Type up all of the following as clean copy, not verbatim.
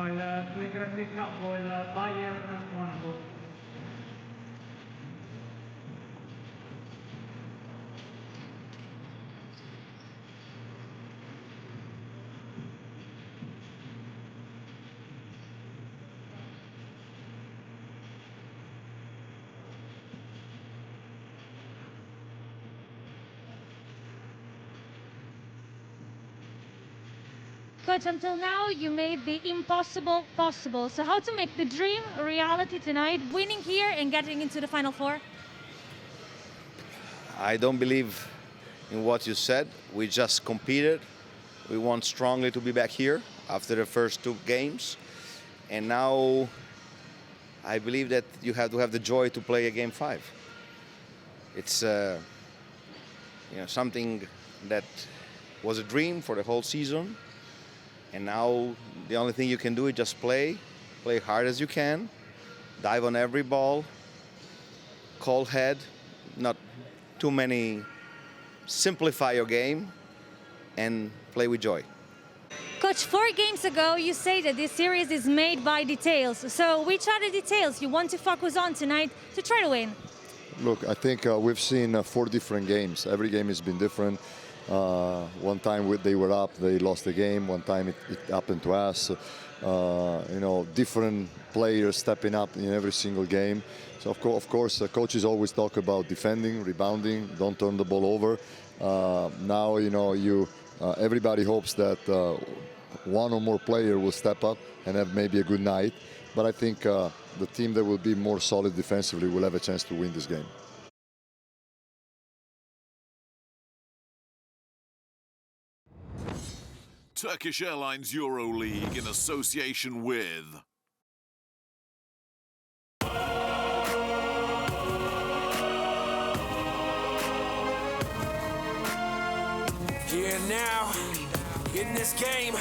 il classificato il Bayern Monaco. Coach, until now you made the impossible possible. So how to make the dream a reality tonight, winning here and getting into the Final Four? I don't believe in what you said. We just competed. We want strongly to be back here after the first two games. And now I believe that you have to have the joy to play a game 5. It's something that was a dream for the whole season. And now the only thing you can do is just play hard as you can, dive on every ball, cold head, not too many, simplify your game and play with joy. Coach, 4 games ago you say that this series is made by details. So which are the details you want to focus on tonight to try to win? Look, I think we've seen 4 different games. Every game has been different. One time they were up, they lost the game. One time it happened to us. Different players stepping up in every single game. So of course, coaches always talk about defending, rebounding, don't turn the ball over. Now everybody hopes that one or more player will step up and have maybe a good night. But I think the team that will be more solid defensively will have a chance to win this game. Turkish Airlines EuroLeague in association with Here now, in this game,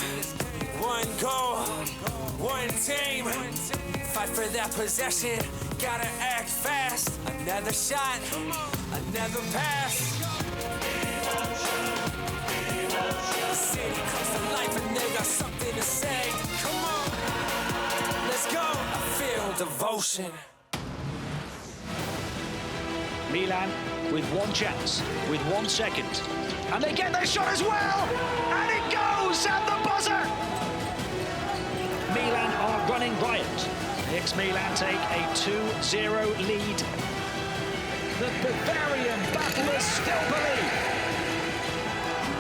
one goal, one team. Fight for that possession, gotta act fast. Another shot, another pass. The city comes to life and they got something to say. Come on, let's go. I feel devotion. Milan with one chance, with 1 second. And they get their shot as well! And it goes at the buzzer! Milan are running riot. Ex-Milan take a 2-0 lead. The Bavarian battlers still believe.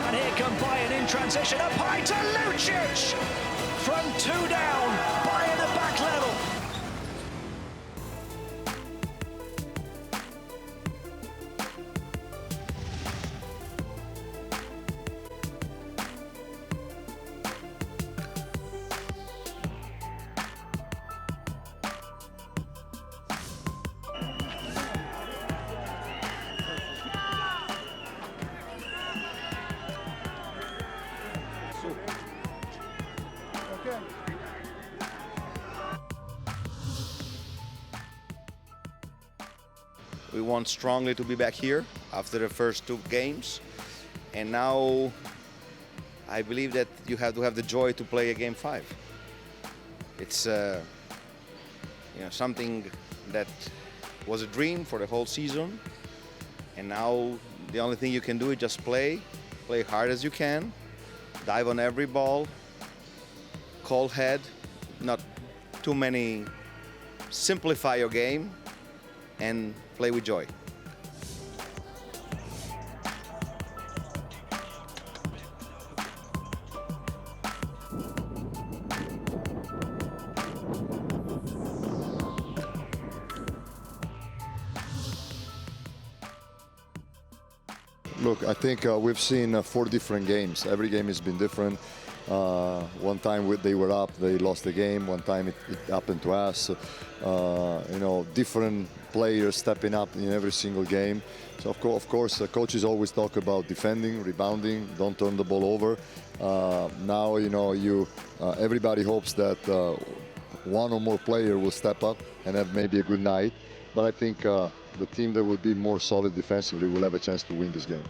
And here come Bayern in transition, up high to Lucic! From 2 down, Bayern at back level. We want strongly to be back here after the first two games. And now I believe that you have to have the joy to play a game 5. It's something that was a dream for the whole season. And now the only thing you can do is just play hard as you can, dive on every ball, cold head, not too many, simplify your game and play with joy. Look, I think we've seen 4 different games. Every game has been different. One time they were up, they lost the game. One time it happened to us. Different players stepping up in every single game. So of course, coaches always talk about defending, rebounding, don't turn the ball over. Now everybody hopes that one or more player will step up and have maybe a good night. But I think the team that will be more solid defensively will have a chance to win this game.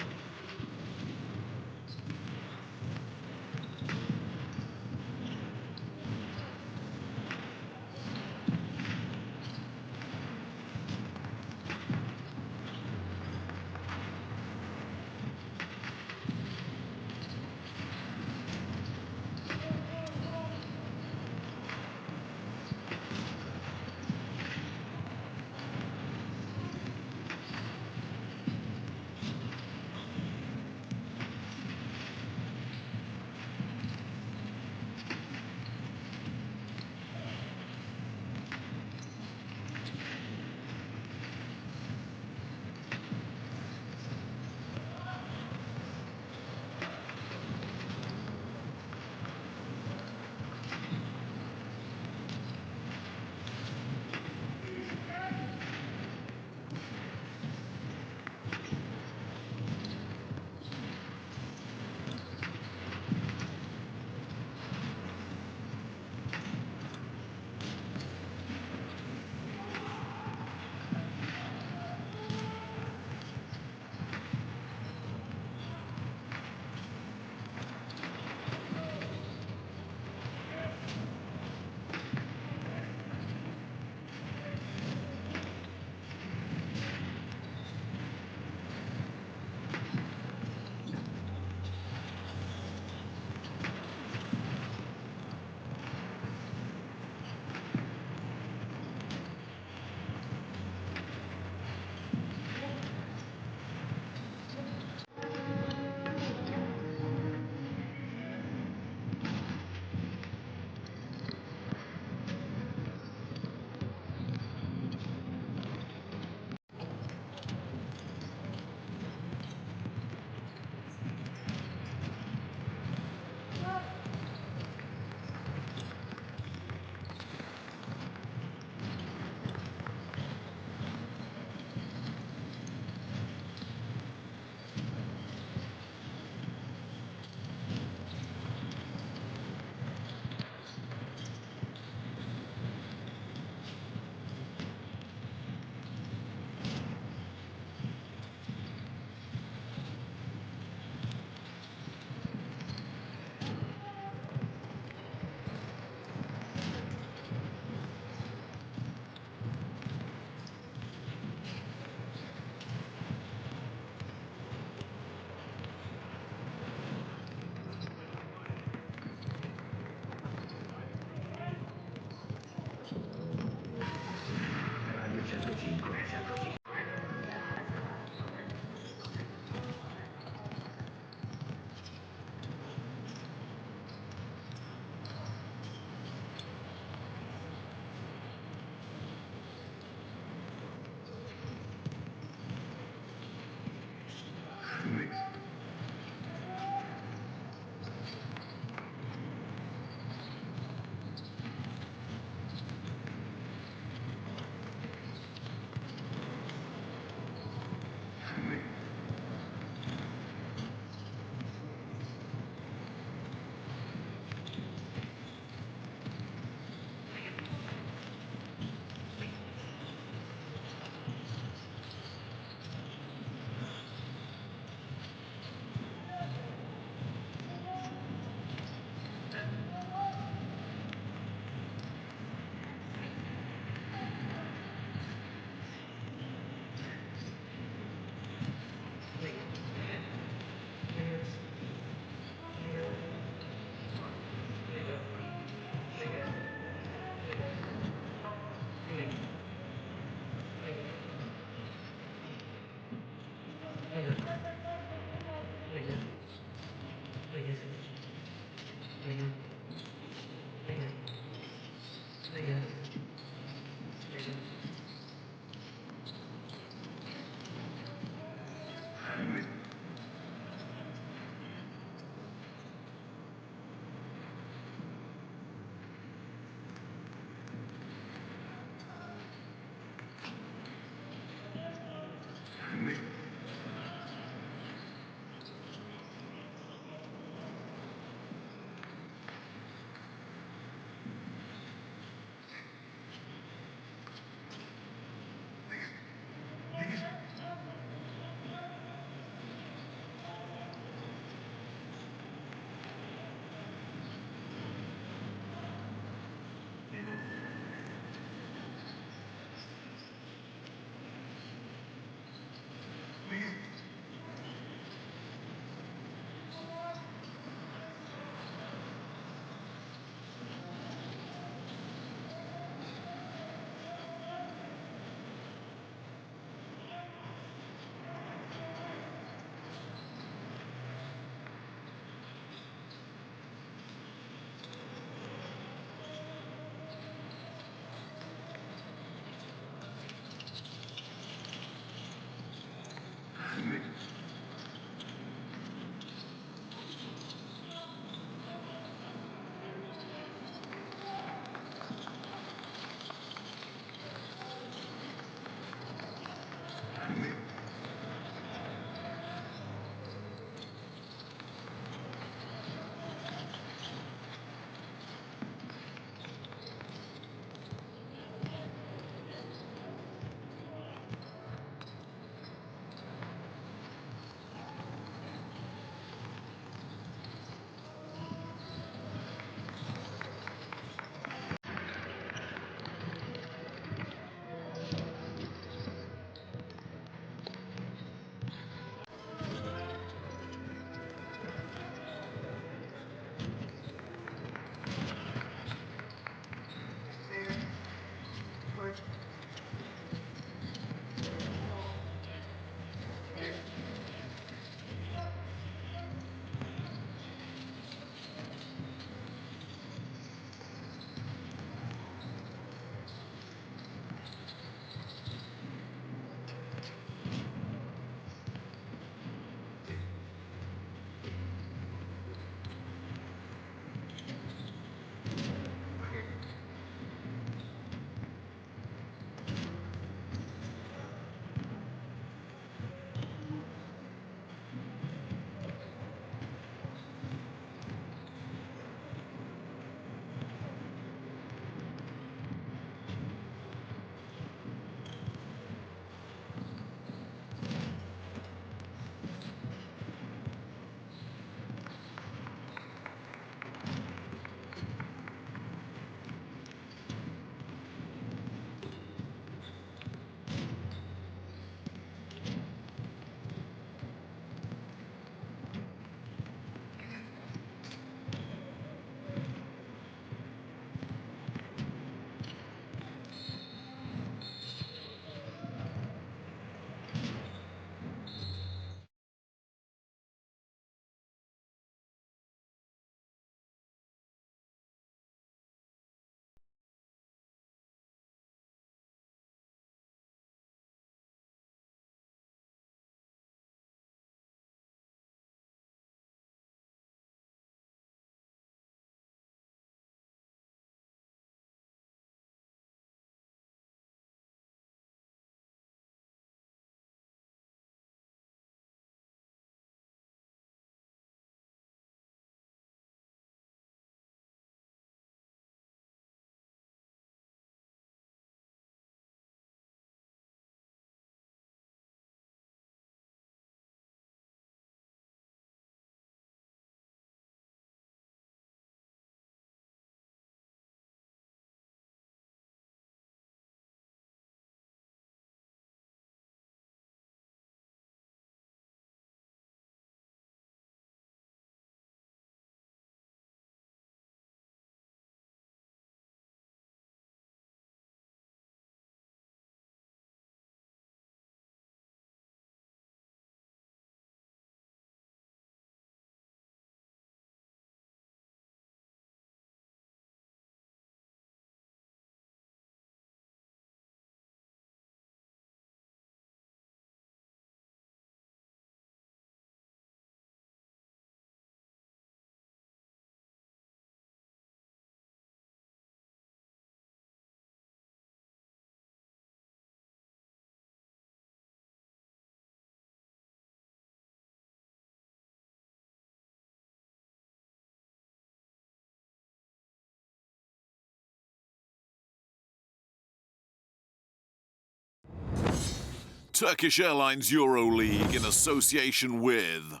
Turkish Airlines EuroLeague in association with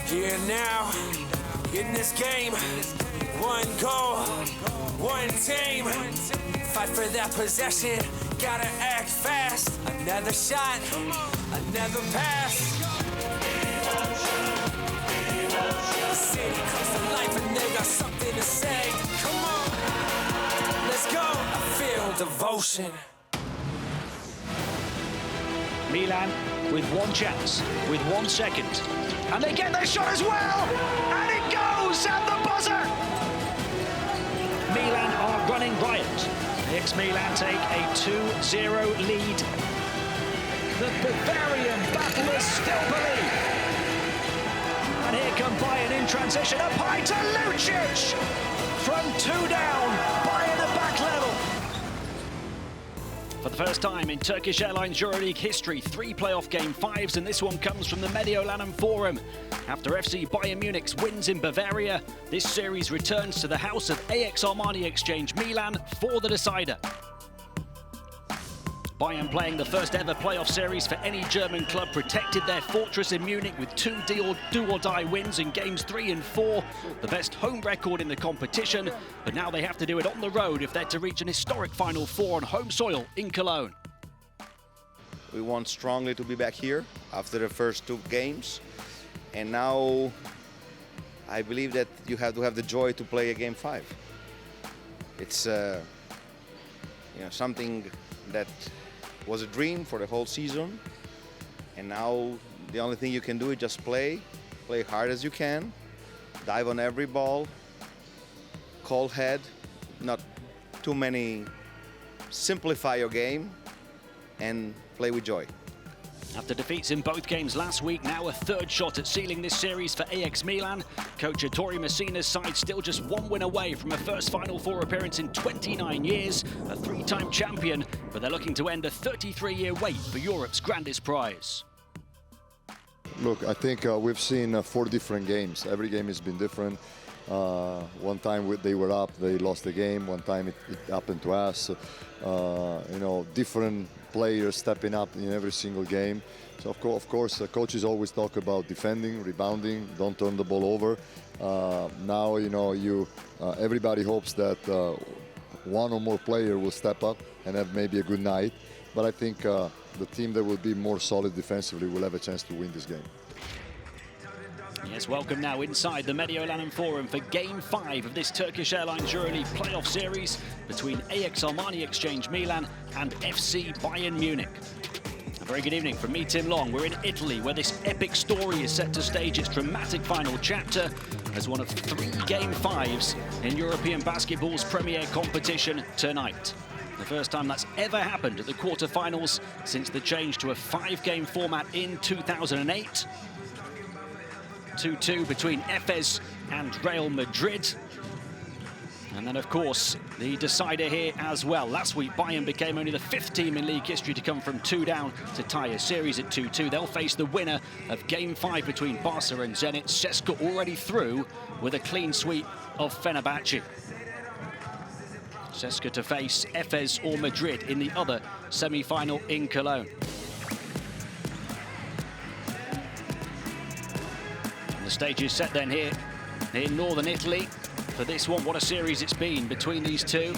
Here now, in this game, one goal, one team. Fight for that possession, gotta act fast. Another shot, another pass. The city comes to life and they got something to say. Come on, let's go. I feel devotion. Milan with one chance, with 1 second. And they get their shot as well! And it goes at the buzzer! Milan are running riot. Milan take a 2-0 lead. The Bavarian battlers still believe. And here come Bayern in transition, up high to Lucic! From 2 down, Bayern at back level. For the first time in Turkish Airlines EuroLeague history, 3 playoff game 5s, and this one comes from the Milan and Bayern. After FC Bayern Munich's wins in Bavaria, this series returns to the house of AX Armani Exchange Milan for the decider. Bayern, playing the first ever playoff series for any German club, protected their fortress in Munich with 2 do-or-die wins in games 3 and 4, the best home record in the competition, but now they have to do it on the road if they're to reach an historic Final Four on home soil in Cologne. We want strongly to be back here after the first 2 games, and now I believe that you have to have the joy to play a game 5. It's something that was a dream for the whole season, and now the only thing you can do is just play hard as you can, dive on every ball, cold head, not too many, simplify your game and play with joy. After defeats in both games last week, now a 3rd shot at sealing this series for AX Milan. Coach Ettore Messina's side still just 1 win away from a first Final Four appearance in 29 years, a 3-time champion, but they're looking to end a 33-year wait for Europe's grandest prize. Look, I think we've seen 4 different games. Every game has been different. One time they were up, they lost the game. One time it happened to us. Different players stepping up in every single game. So of course, coaches always talk about defending, rebounding, don't turn the ball over. Now everybody hopes that one or more player will step up and have maybe a good night. But I think the team that will be more solid defensively will have a chance to win this game. Yes, welcome now inside the Milan and Bayern for Game 5 of this Turkish Airlines EuroLeague playoff series between AX Armani Exchange Milan and FC Bayern Munich. A very good evening from me, Tim Long. We're in Italy, where this epic story is set to stage its dramatic final chapter as one of 3 Game 5s in European basketball's premier competition tonight. The first time that's ever happened at the quarterfinals since the change to a 5-game format in 2008. 2-2 between Efes and Real Madrid. And then, of course, the decider here as well. Last week, Bayern became only the 5th team in league history to come from 2 down to tie a series at 2-2. They'll face the winner of Game 5 between Barca and Zenit. CSKA already through with a clean sweep of Fenerbahce. CSKA to face Efes or Madrid in the other semi-final in Cologne. The stage is set then here in northern Italy for this one. What a series it's been between these two.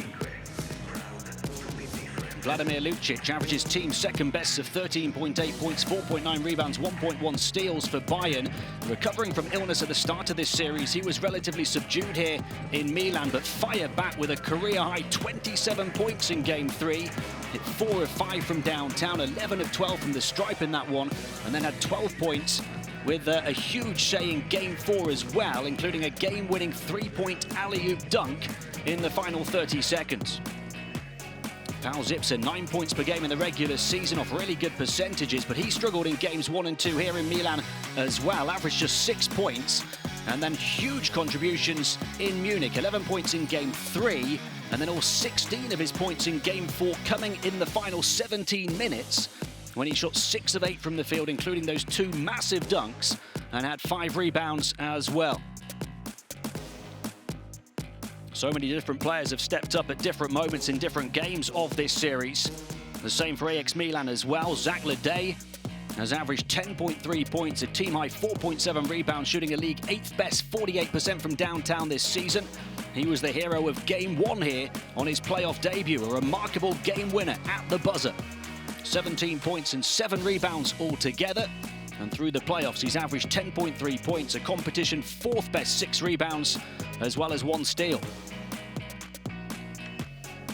Vladimir Lucic averages team second best of 13.8 points, 4.9 rebounds, 1.1 steals for Bayern. Recovering from illness at the start of this series, he was relatively subdued here in Milan, but fired back with a career-high 27 points in Game 3. Hit 4 of 5 from downtown, 11 of 12 from the stripe in that one, and then had 12 points with a huge say in Game 4 as well, including a game-winning 3-point alley-oop dunk in the final 30 seconds. Pal Zipser, 9 points per game in the regular season off really good percentages, but he struggled in games 1 and 2 here in Milan as well, averaged just 6 points, and then huge contributions in Munich, 11 points in Game 3, and then all 16 of his points in Game 4 coming in the final 17 minutes, when he shot 6 of 8 from the field, including those 2 massive dunks, and had 5 rebounds as well. So many different players have stepped up at different moments in different games of this series. The same for AX Milan as well. Zach Leday has averaged 10.3 points, a team-high 4.7 rebounds, shooting a league 8th best, 48% from downtown this season. He was the hero of Game 1 here on his playoff debut, a remarkable game winner at the buzzer. 17 points and 7 rebounds altogether. And through the playoffs, he's averaged 10.3 points, a competition 4th best, 6 rebounds, as well as 1 steal.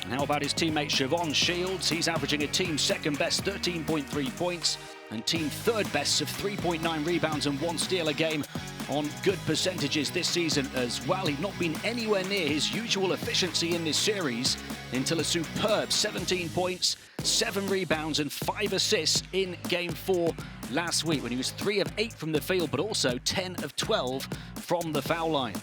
And how about his teammate Siobhan Shields? He's averaging a team 2nd best, 13.3 points, and team 3rd best of 3.9 rebounds and 1 steal a game on good percentages this season as well. He'd not been anywhere near his usual efficiency in this series until a superb 17 points, 7 rebounds and 5 assists in Game 4 last week, when he was 3 of 8 from the field, but also 10 of 12 from the foul line.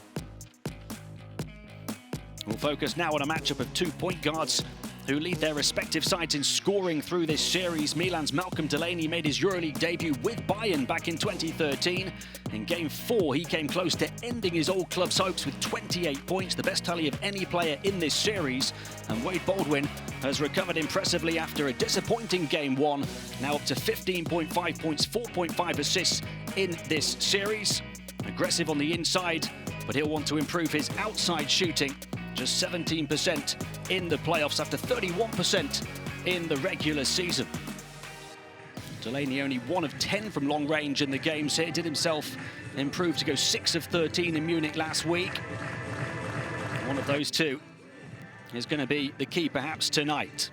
We'll focus now on a matchup of 2 point guards who lead their respective sides in scoring through this series. Milan's Malcolm Delaney made his EuroLeague debut with Bayern back in 2013. In Game 4, he came close to ending his old club's hopes with 28 points, the best tally of any player in this series. And Wade Baldwin has recovered impressively after a disappointing Game 1, now up to 15.5 points, 4.5 assists in this series. Aggressive on the inside, but he'll want to improve his outside shooting. Just 17% in the playoffs after 31% in the regular season. Delaney only 1 of 10 from long range in the games here. Did himself improve to go 6 of 13 in Munich last week. One of those 2 is going to be the key perhaps tonight.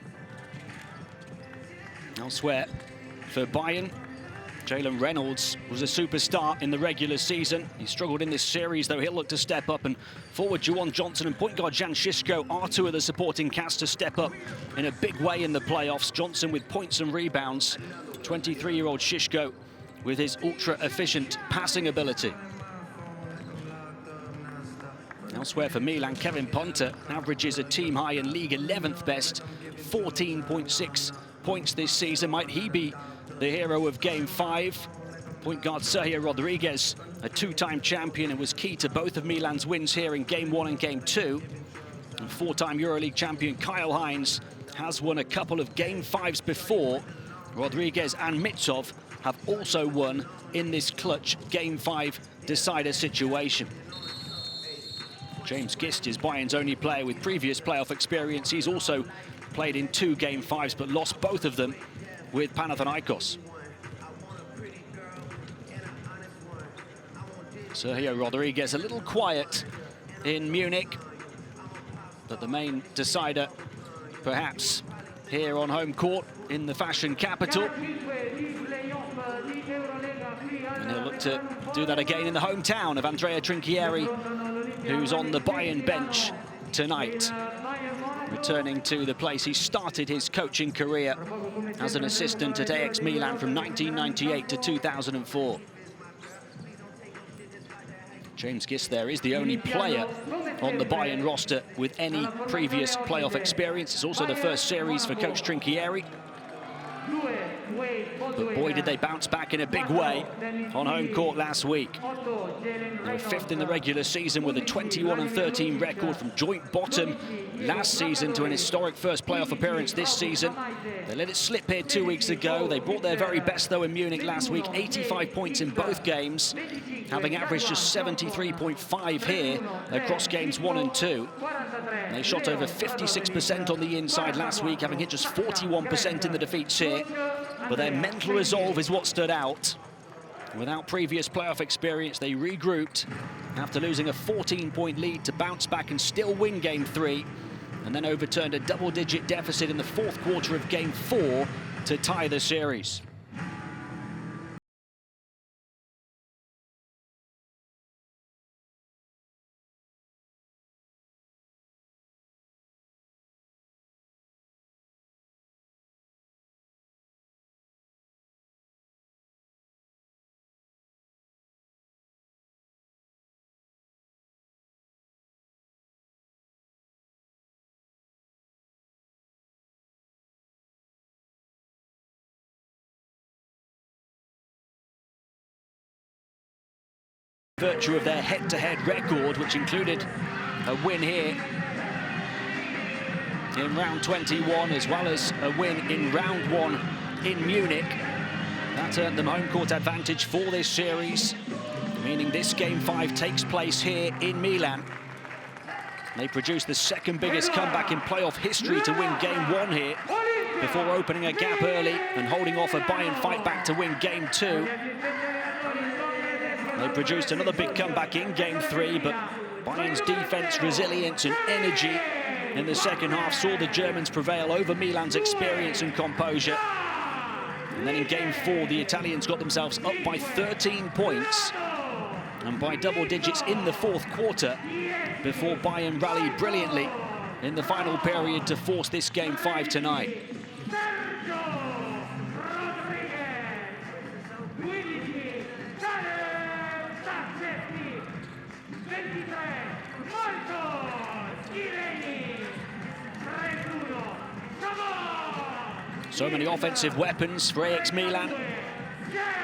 Elsewhere for Bayern, Jalen Reynolds was a superstar in the regular season. He struggled in this series, though he'll look to step up. And forward Juwan Johnson and point guard Jan Šiško are 2 of the supporting cast to step up in a big way in the playoffs. Johnson with points and rebounds. 23-year-old Šiško with his ultra-efficient passing ability. Elsewhere for Milan, Kevin Punter averages a team high and league 11th best, 14.6 points this season. Might he be the hero of Game 5? Point guard Sergio Rodriguez, a 2-time champion, and was key to both of Milan's wins here in Game 1 and Game 2. And 4-time EuroLeague champion Kyle Hines has won a couple of Game 5s before. Rodriguez and Mitsov have also won in this clutch Game 5 decider situation. James Gist is Bayern's only player with previous playoff experience. He's also played in 2 Game 5s, but lost both of them with Panathinaikos. Sergio Rodriguez a little quiet in Munich, but the main decider perhaps here on home court in the fashion capital. And he'll look to do that again in the hometown of Andrea Trinchieri, who's on the Bayern bench tonight, returning to the place he started his coaching career as an assistant at AX Milan from 1998 to 2004. James Gist there is the only player on the Bayern roster with any previous playoff experience. It's also the first series for Coach Trinchieri. But boy, did they bounce back in a big way on home court last week. They were 5th in the regular season with a 21-13 record from joint bottom last season to an historic first playoff appearance this season. They let it slip here 2 weeks ago. They brought their very best, though, in Munich last week. 85 points in both games, having averaged just 73.5 here across games 1 and 2. And they shot over 56% on the inside last week, having hit just 41% in the defeats here. But their mental resolve is what stood out. Without previous playoff experience, they regrouped after losing a 14-point lead to bounce back and still win Game 3, and then overturned a double-digit deficit in the 4th quarter of Game 4 to tie the series. virtue of their head-to-head record, which included a win here in round 21, as well as a win in round 1 in Munich. That earned them home court advantage for this series, meaning this Game 5 takes place here in Milan. They produced the second biggest comeback in playoff history to win Game 1 here, before opening a gap early and holding off a Bayern fight back to win Game 2. They produced another big comeback in Game 3, but Bayern's defense, resilience and energy in the second half saw the Germans prevail over Milan's experience and composure. And then in Game 4, the Italians got themselves up by 13 points and by double digits in the fourth quarter, before Bayern rallied brilliantly in the final period to force this Game 5 tonight. So many offensive weapons for AX Milan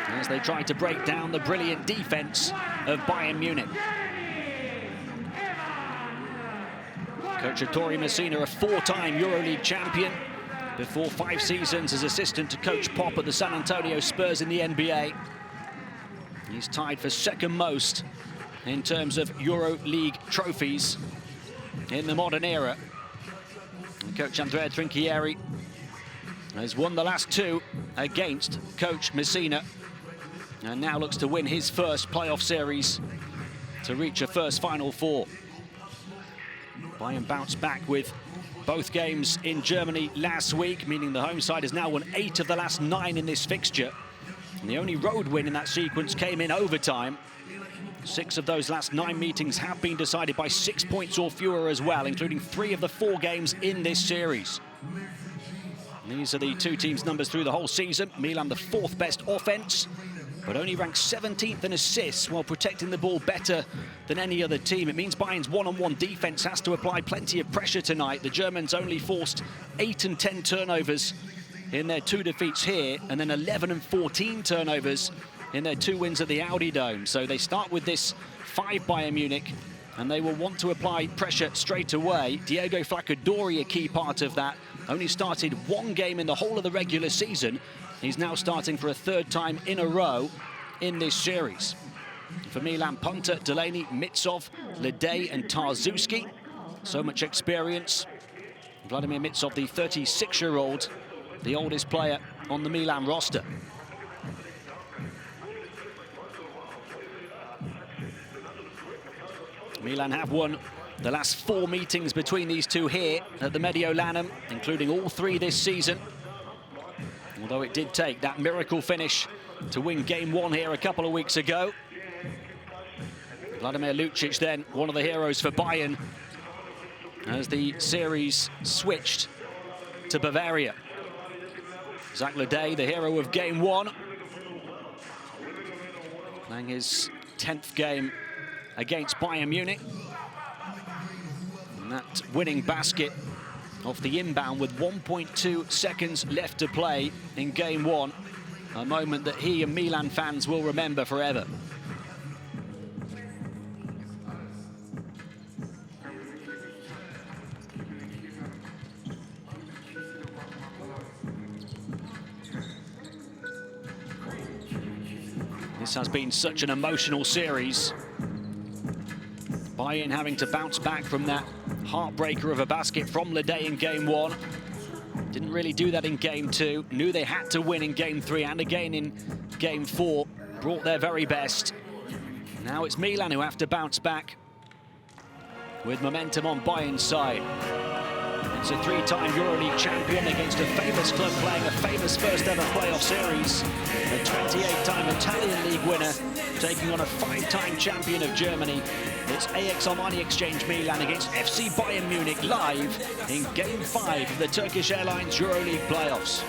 as they try to break down the brilliant defense of Bayern Munich. Coach Ettore Messina, a four-time EuroLeague champion, before 5 seasons as assistant to Coach Pop at the San Antonio Spurs in the NBA. He's tied for second most in terms of EuroLeague trophies in the modern era. And Coach Andrea Trinchieri has won the last 2 against Coach Messina, and now looks to win his first playoff series to reach a first Final Four. Bayern bounced back with both games in Germany last week, meaning the home side has now won 8 of the last 9 in this fixture. And the only road win in that sequence came in overtime. 6 of those last 9 meetings have been decided by 6 points or fewer as well, including 3 of the 4 games in this series. And these are the 2 teams' numbers through the whole season. Milan, the 4th best offense, but only ranked 17th in assists while protecting the ball better than any other team. It means Bayern's one-on-one defense has to apply plenty of pressure tonight. The Germans only forced 8 and 10 turnovers in their 2 defeats here, and then 11 and 14 turnovers in their 2 wins at the Audi Dome. So they start with this 5 Bayern Munich, and they will want to apply pressure straight away. Diego Flacadori, a key part of that, only started 1 game in the whole of the regular season. He's now starting for a 3rd time in a row in this series. For Milan, punter, Delaney, Mitsov, Ledej and Tarzuski. So much experience. Vladimir Mitsov, the 36-year-old, the oldest player on the Milan roster. Milan have won the last 4 meetings between these 2 here at the Mediolanum, including all 3 this season. Although it did take that miracle finish to win Game 1 here a couple of weeks ago. Vladimir Lucic then, one of the heroes for Bayern, as the series switched to Bavaria. Zach Ledej, the hero of Game 1, playing his 10th game against Bayern Munich. And that winning basket off the inbound with 1.2 seconds left to play in Game 1. A moment that he and Milan fans will remember forever. This has been such an emotional series. Bayern having to bounce back from that heartbreaker of a basket from Ledej in Game 1. Didn't really do that in Game 2. Knew they had to win in Game 3 and again in Game 4. Brought their very best. Now it's Milan who have to bounce back with momentum on Bayern's side. It's a 3-time EuroLeague champion against a famous club playing a famous first ever playoff series. A 28-time Italian league winner taking on a 5-time champion of Germany. It's AX Armani Exchange Milan against FC Bayern Munich live in Game 5 of the Turkish Airlines EuroLeague playoffs.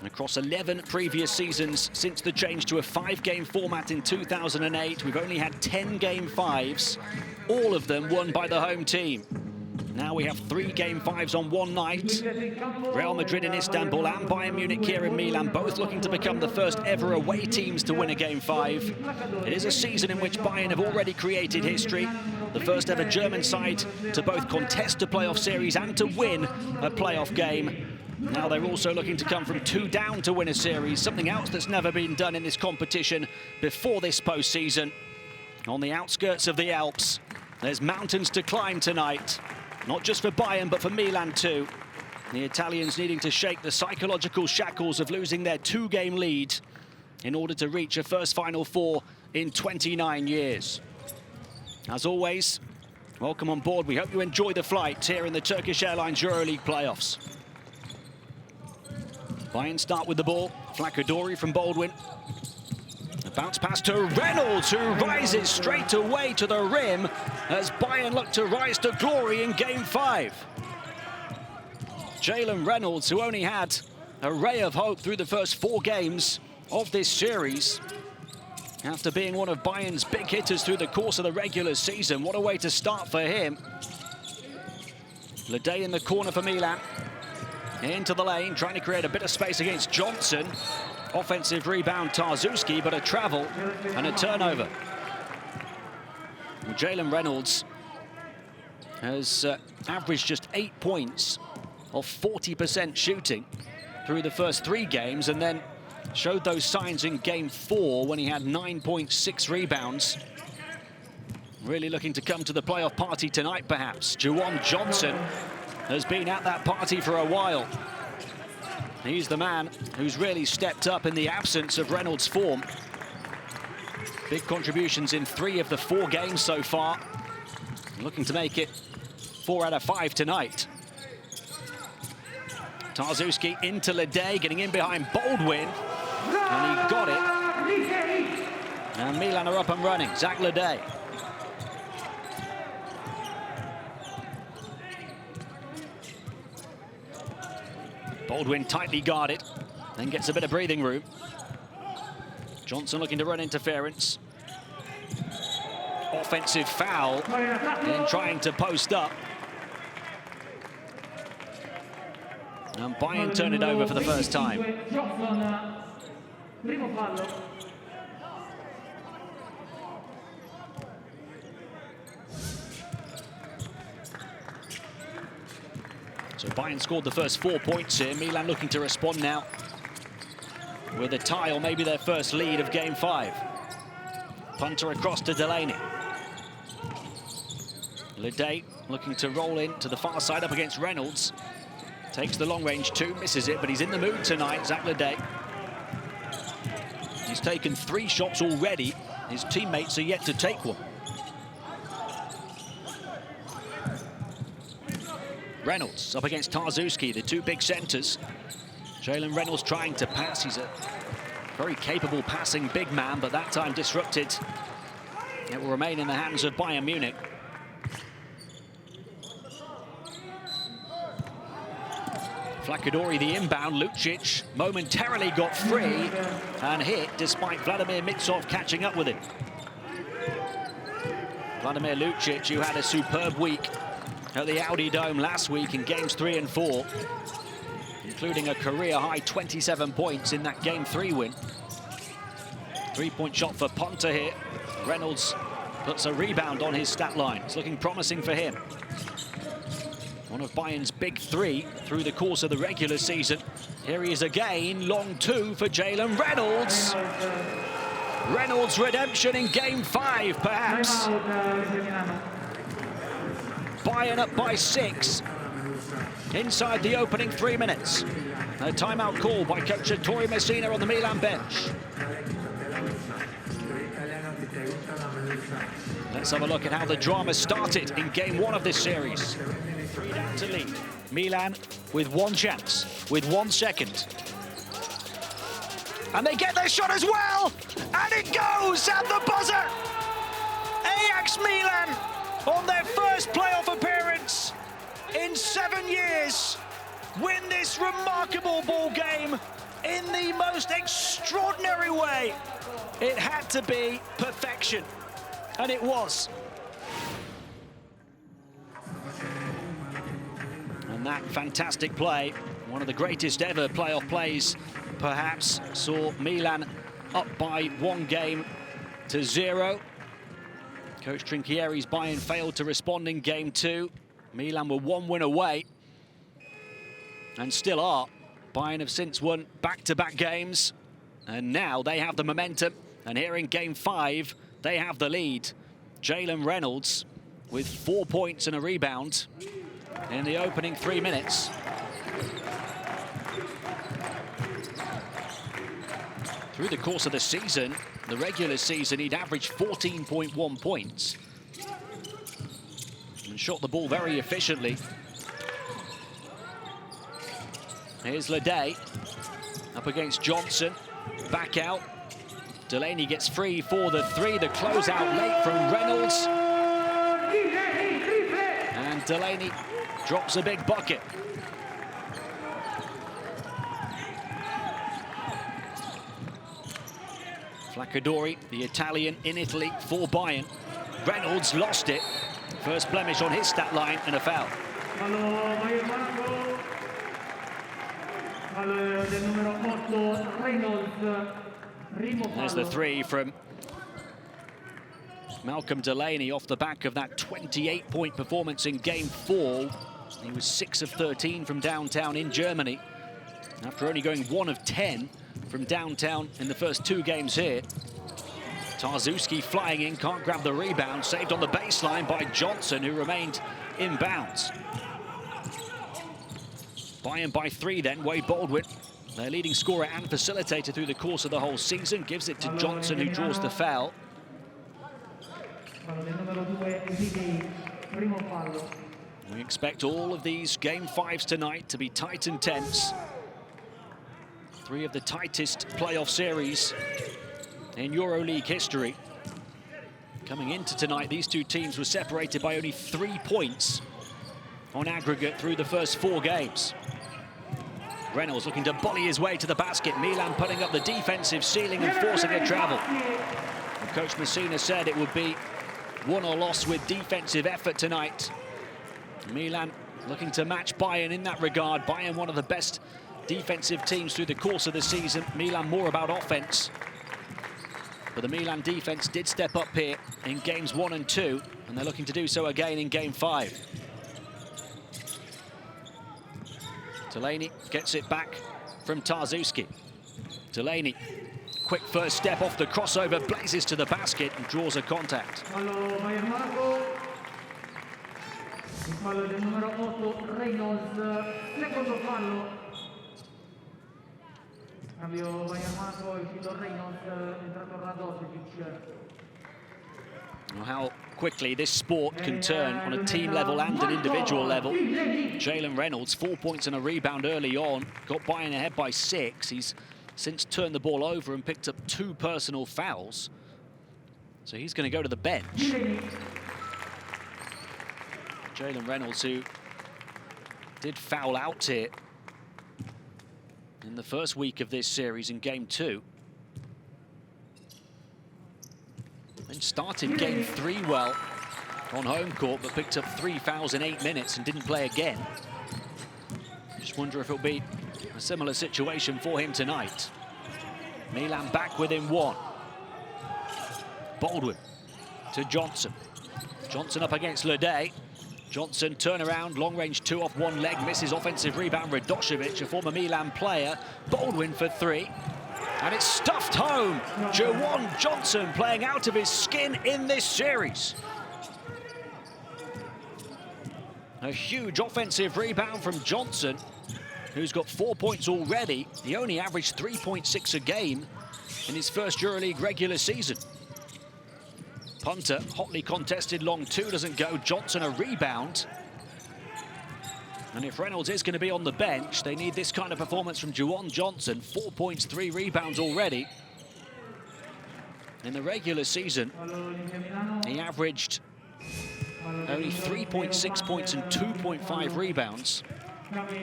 Across 11 previous seasons since the change to a 5-game format in 2008, we've only had 10 Game 5s, all of them won by the home team. Now we have 3 Game 5s on one night. Real Madrid in Istanbul and Bayern Munich here in Milan, both looking to become the first ever away teams to win a Game 5. It is a season in which Bayern have already created history. The first ever German side to both contest a playoff series and to win a playoff game. Now they're also looking to come from 2 down to win a series, something else that's never been done in this competition before this postseason. On the outskirts of the Alps, there's mountains to climb tonight. Not just for Bayern, but for Milan too. The Italians needing to shake the psychological shackles of losing their 2-game lead in order to reach a first Final Four in 29 years. As always, welcome on board. We hope you enjoy the flight here in the Turkish Airlines EuroLeague playoffs. Bayern start with the ball. Flacadori from Baldwin. A bounce pass to Reynolds, who rises straight away to the rim as Bayern look to rise to glory in Game 5. Jalen Reynolds, who only had a ray of hope through the first 4 games of this series, after being one of Bayern's big hitters through the course of the regular season. What a way to start for him. Leday in the corner for Milan. Into the lane, trying to create a bit of space against Johnson. Offensive rebound, Tarzuski, but a travel and a turnover. Jalen Reynolds has averaged just 8 points of 40% shooting through the first 3 games, and then showed those signs in Game 4 when he had 9.6 rebounds. Really looking to come to the playoff party tonight, perhaps. Juwan Johnson has been at that party for a while. He's the man who's really stepped up in the absence of Reynolds' form. Big contributions in 3 of the 4 games so far. Looking to make it 4 out of 5 tonight. Tarzuski into Leday, getting in behind Baldwin. And he got it. And Milan are up and running. Zach Leday. Baldwin tightly guarded, then gets a bit of breathing room. Johnson looking to run interference. Offensive foul in trying to post up. And Bayern turn it over for the first time. So Bayern scored the first 4 points here. Milan looking to respond now with a tie or maybe their first lead of Game 5. Punter across to Delaney. Leday looking to roll in to the far side up against Reynolds. Takes the long range 2, misses it, but he's in the mood tonight, Zach Leday. He's taken 3 shots already. His teammates are yet to take one. Reynolds up against Tarzuski, the 2 big centers. Jalen Reynolds trying to pass. He's a very capable passing big man, but that time disrupted. It will remain in the hands of Bayern Munich. Flacadori the inbound. Lucic momentarily got free and hit despite Vladimir Mitsov catching up with him. Vladimir Lucic, who had a superb week at the Audi Dome last week in games 3 and 4, including a career-high 27 points in that Game 3 win. 3-point shot for Ponta here. Reynolds puts a rebound on his stat line. It's looking promising for him. One of Bayern's big 3 through the course of the regular season. Here he is again, long 2 for Jalen Reynolds. Reynolds' redemption in Game 5, perhaps. Bayern up by 6 inside the opening 3 minutes. A timeout call by coach Ettore Messina on the Milan bench. Let's have a look at how the drama started in Game 1 of this series. 3 down to lead. Milan with 1 chance, with 1 second. And they get their shot as well! And it goes at the buzzer! Ajax Milan on their first playoff appearance in 7 years win this remarkable ball game in the most extraordinary way. It had to be perfection, and it was. And that fantastic play, one of the greatest ever playoff plays, perhaps, saw Milan up by 1-0. Coach Trinchieri's Bayern failed to respond in game 2. Milan were 1 win away, and still are. Bayern have since won back-to-back games, and now they have the momentum. And here in game 5, they have the lead. Jalen Reynolds with 4 points and a rebound in the opening 3 minutes. Through the course of the season, the regular season, he'd averaged 14.1 points and shot the ball very efficiently. Here's Ledet up against Johnson, back out. Delaney gets free for the 3, the closeout late from Reynolds. And Delaney drops a big bucket. Flaccadori, the Italian in Italy for Bayern. Reynolds lost it. First blemish on his stat line and a foul. There's the 3 from Malcolm Delaney off the back of that 28-point performance in game 4. He was 6 of 13 from downtown in Germany, after only going 1 of 10 from downtown in the first 2 games here. Tarzuski flying in, can't grab the rebound, saved on the baseline by Johnson, who remained in bounds. Bayern by 3 then, Wade Baldwin, their leading scorer and facilitator through the course of the whole season, gives it to Johnson, who draws the foul. We expect all of these game 5s tonight to be tight and tense. 3 of the tightest playoff series in EuroLeague history. Coming into tonight, these 2 teams were separated by only 3 points on aggregate through the first 4 games. Reynolds looking to volley his way to the basket. Milan putting up the defensive ceiling and forcing a travel. And Coach Messina said it would be won or lost with defensive effort tonight. Milan looking to match Bayern in that regard. Bayern, one of the best defensive teams through the course of the season. Milan more about offense. But the Milan defense did step up here in games 1 and 2, and they're looking to do so again in game 5. Delaney gets it back from Tarzuski. Delaney, quick first step off the crossover, blazes to the basket and draws a contact. Well, how quickly this sport can turn on a team level and an individual level. Jalen Reynolds, 4 points and a rebound early on, got Bayern ahead by 6. He's since turned the ball over and picked up 2 personal fouls. So he's going to go to the bench. Jalen Reynolds, who did foul out here in the first week of this series in game 2. And started game 3 well on home court, but picked up 3 fouls in 8 minutes and didn't play again. Just wonder if it'll be a similar situation for him tonight. Milan back within 1. Baldwin to Johnson. Johnson up against Ledet. Johnson turnaround, long range 2 off 1 leg, misses offensive rebound. Radošević, a former Milan player. Baldwin for 3. And it's stuffed home. Juwan Johnson playing out of his skin in this series. A huge offensive rebound from Johnson, who's got 4 points already. He only averaged 3.6 a game in his first EuroLeague regular season. Punter, hotly contested, long 2 doesn't go. Johnson a rebound. And if Reynolds is going to be on the bench, they need this kind of performance from Juwan Johnson. 4 points, 3 rebounds already. In the regular season, he averaged only 3.6 points and 2.5 rebounds.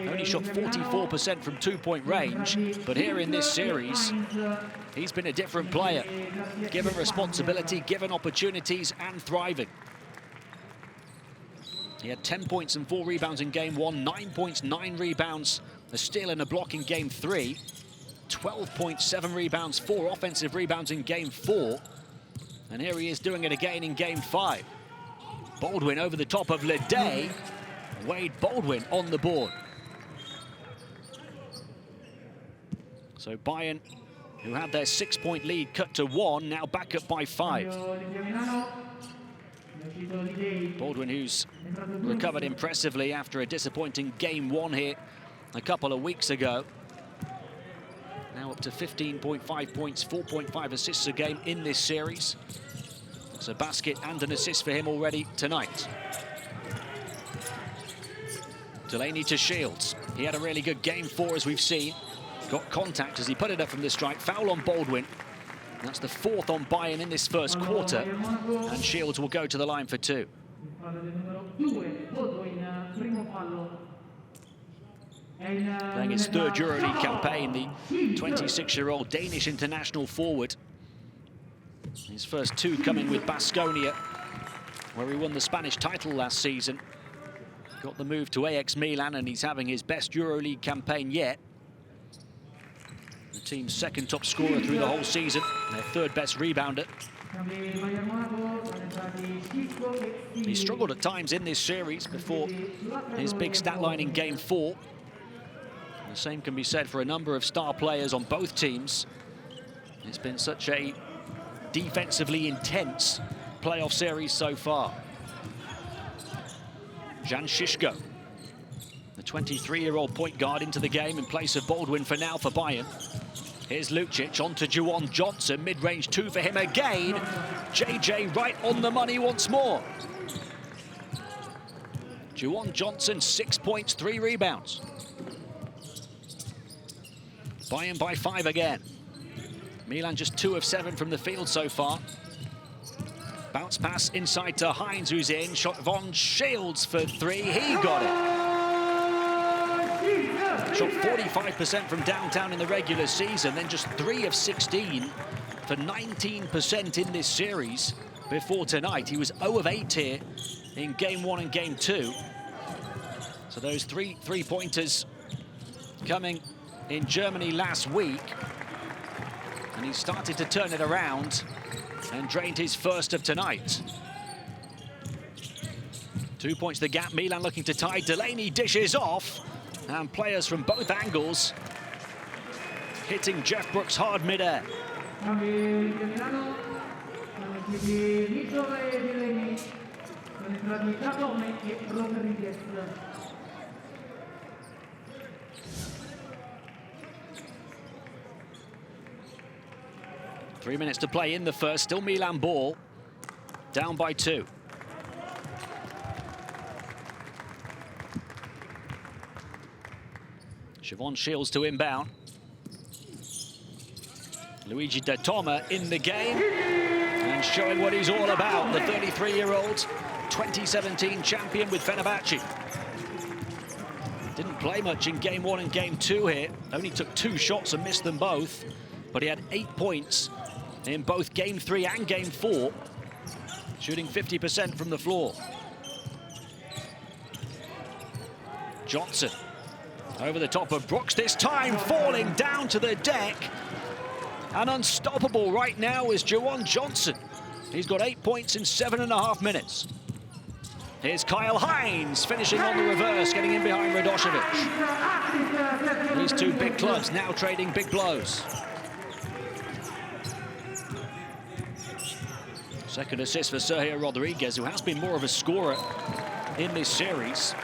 Only shot 44% from 2-point range, but here in this series, he's been a different player. Given responsibility, given opportunities, and thriving. He had 10 points and 4 rebounds in game 1, 9 points, 9 rebounds, a steal and a block in game 3, 12 points, 7 rebounds, 4 offensive rebounds in game 4. And here he is doing it again in game 5. Baldwin over the top of Leday. Wade Baldwin on the board. So Bayern, who had their 6-point lead cut to 1, now back up by 5. Baldwin, who's recovered impressively after a disappointing game 1 here a couple of weeks ago. Now up to 15.5 points, 4.5 assists a game in this series. It's a basket and an assist for him already tonight. Delaney to Shields. He had a really good game 4, as we've seen. Got contact as he put it up from the strike. Foul on Baldwin. That's the 4th on Bayern in this first quarter. And Shields will go to the line for 2. Playing his 3rd EuroLeague campaign, the 26-year-old Danish international forward. His first 2 coming with Baskonia, where he won the Spanish title last season. Got the move to AX Milan, and he's having his best EuroLeague campaign yet. The team's 2nd top scorer through the whole season, their 3rd best rebounder. He struggled at times in this series before his big stat line in game 4. The same can be said for a number of star players on both teams. It's been such a defensively intense playoff series so far. Jan Šiško, the 23-year-old point guard, into the game in place of Baldwin for now for Bayern. Here's Lucic on to Juwan Johnson, mid-range 2 for him again. JJ right on the money once more. Juwan Johnson, 6 points, 3 rebounds. Bayern by 5 again. Milan just 2 of 7 from the field so far. Bounce pass inside to Hines, who's in. Shot von Shields for 3. He got it. Shot 45% from downtown in the regular season, then just 3 of 16 for 19% in this series before tonight. He was 0 of 8 here in game 1 and game 2. So those 3 three-pointers coming in Germany last week. And he started to turn it around and drained his first of tonight. 2 points the gap. Milan looking to tie. Delaney dishes off. And players from both angles hitting Jeff Brooks hard mid-air. 3 minutes to play in the first. Still Milan ball. Down by 2. Siobhan Shields to inbound. Luigi De Toma in the game and showing what he's all about. The 33-year-old 2017 champion with Fenerbahce. Didn't play much in game 1 and game 2 here. Only took 2 shots and missed them both. But he had 8 points in both game 3 and game 4. Shooting 50% from the floor. Johnson over the top of Brooks, this time falling down to the deck. And unstoppable right now is Juwan Johnson. He's got 8 points in 7.5 minutes. Here's Kyle Hines finishing on the reverse, getting in behind Radošević. These 2 big clubs now trading big blows. Second assist for Sergio Rodriguez, who has been more of a scorer in this series.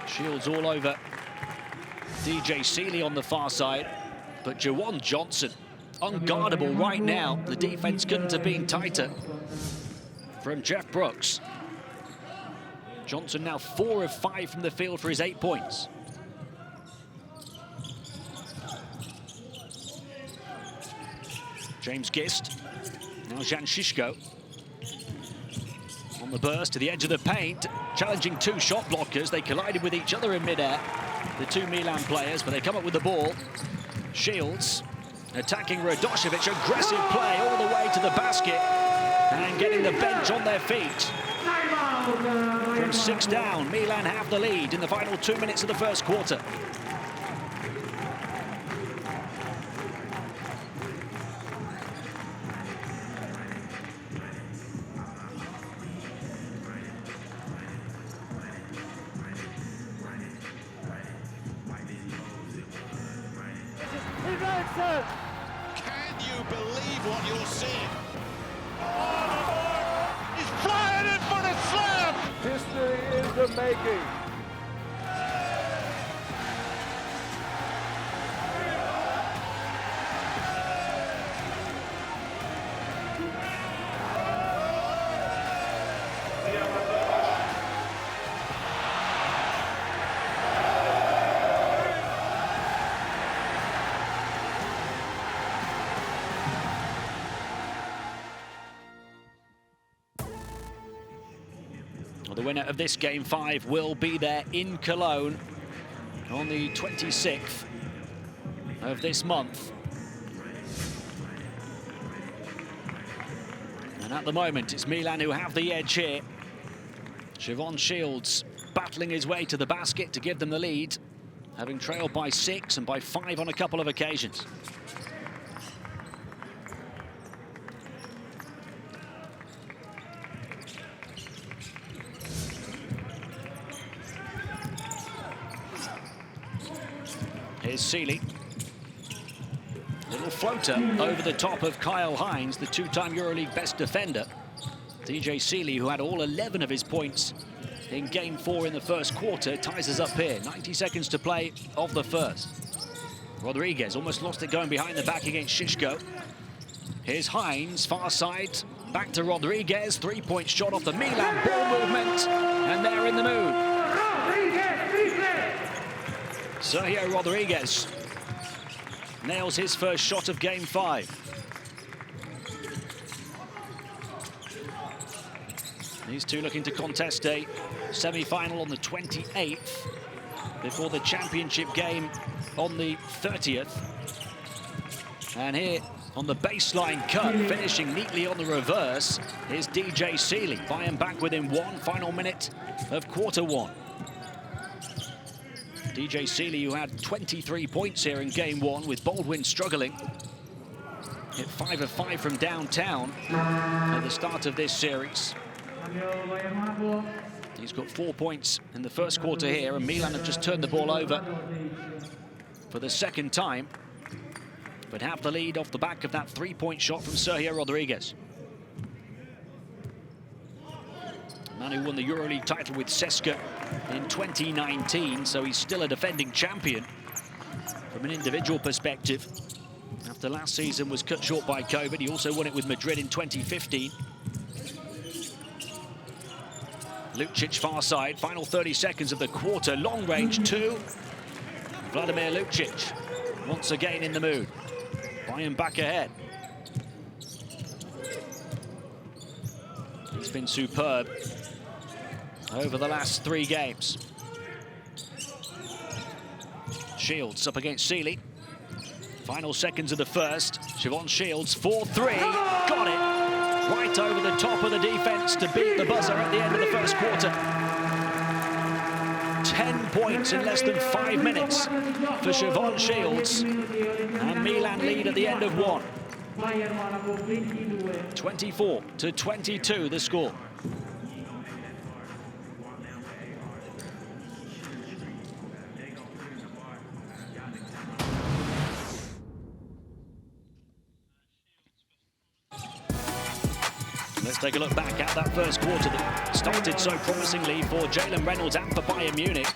Shields all over DJ Seeley on the far side. But Juwan Johnson, unguardable right now. The defense couldn't have been tighter from Jeff Brooks. Johnson now 4 of 5 from the field for his 8 points. James Gist, now Jan Šiško. On the burst to the edge of the paint, challenging 2 shot blockers. They collided with each other in midair, the 2 Milan players, but they come up with the ball. Shields attacking Radošević, aggressive play all the way to the basket and getting the bench on their feet. From 6 down, Milan have the lead in the final 2 minutes of the first quarter. Can you believe what you're seeing? He's flying in for the slam! History in the making. The winner of this Game 5 will be there in Cologne on the 26th of this month. And at the moment, it's Milan who have the edge here. Siobhan Shields battling his way to the basket to give them the lead, having trailed by 6 and by 5 on a couple of occasions. Here's Seeley. Little floater over the top of Kyle Hines, the two-time EuroLeague best defender. DJ Seeley, who had all 11 of his points in Game 4 in the first quarter, ties us up here. 90 seconds to play of the first. Rodriguez almost lost it going behind the back against Shishko. Here's Hines, far side, back to Rodriguez. Three-point shot off the Milan ball movement, and they're in the mood. Sergio Rodriguez nails his first shot of Game 5. These two looking to contest a semi-final on the 28th before the championship game on the 30th. And here on the baseline cut, finishing neatly on the reverse, is DJ Seeley. Bayern back within 1 final minute of quarter 1. DJ Seeley, who had 23 points here in Game 1 with Baldwin struggling. Hit 5 of 5 from downtown at the start of this series. He's got 4 points in the first quarter here, and Milan have just turned the ball over for the second time, but have the lead off the back of that three-point shot from Sergio Rodriguez. Man who won the EuroLeague title with CSKA in 2019, so he's still a defending champion from an individual perspective. After last season was cut short by COVID, he also won it with Madrid in 2015. Lucic far side, final 30 seconds of the quarter, long range 2. Vladimir Lucic once again in the mood. Bayern back ahead. He's been superb over the last 3 games. Shields up against Seeley. Final seconds of the first. Siobhan Shields, 4-3. Got it. Right over the top of the defense to beat the buzzer at the end of the first quarter. 10 points in less than 5 minutes for Siobhan Shields. And Milan lead at the end of 1. 24-22 the score. Let's take a look back at that first quarter that started so promisingly for Jalen Reynolds and for Bayern Munich.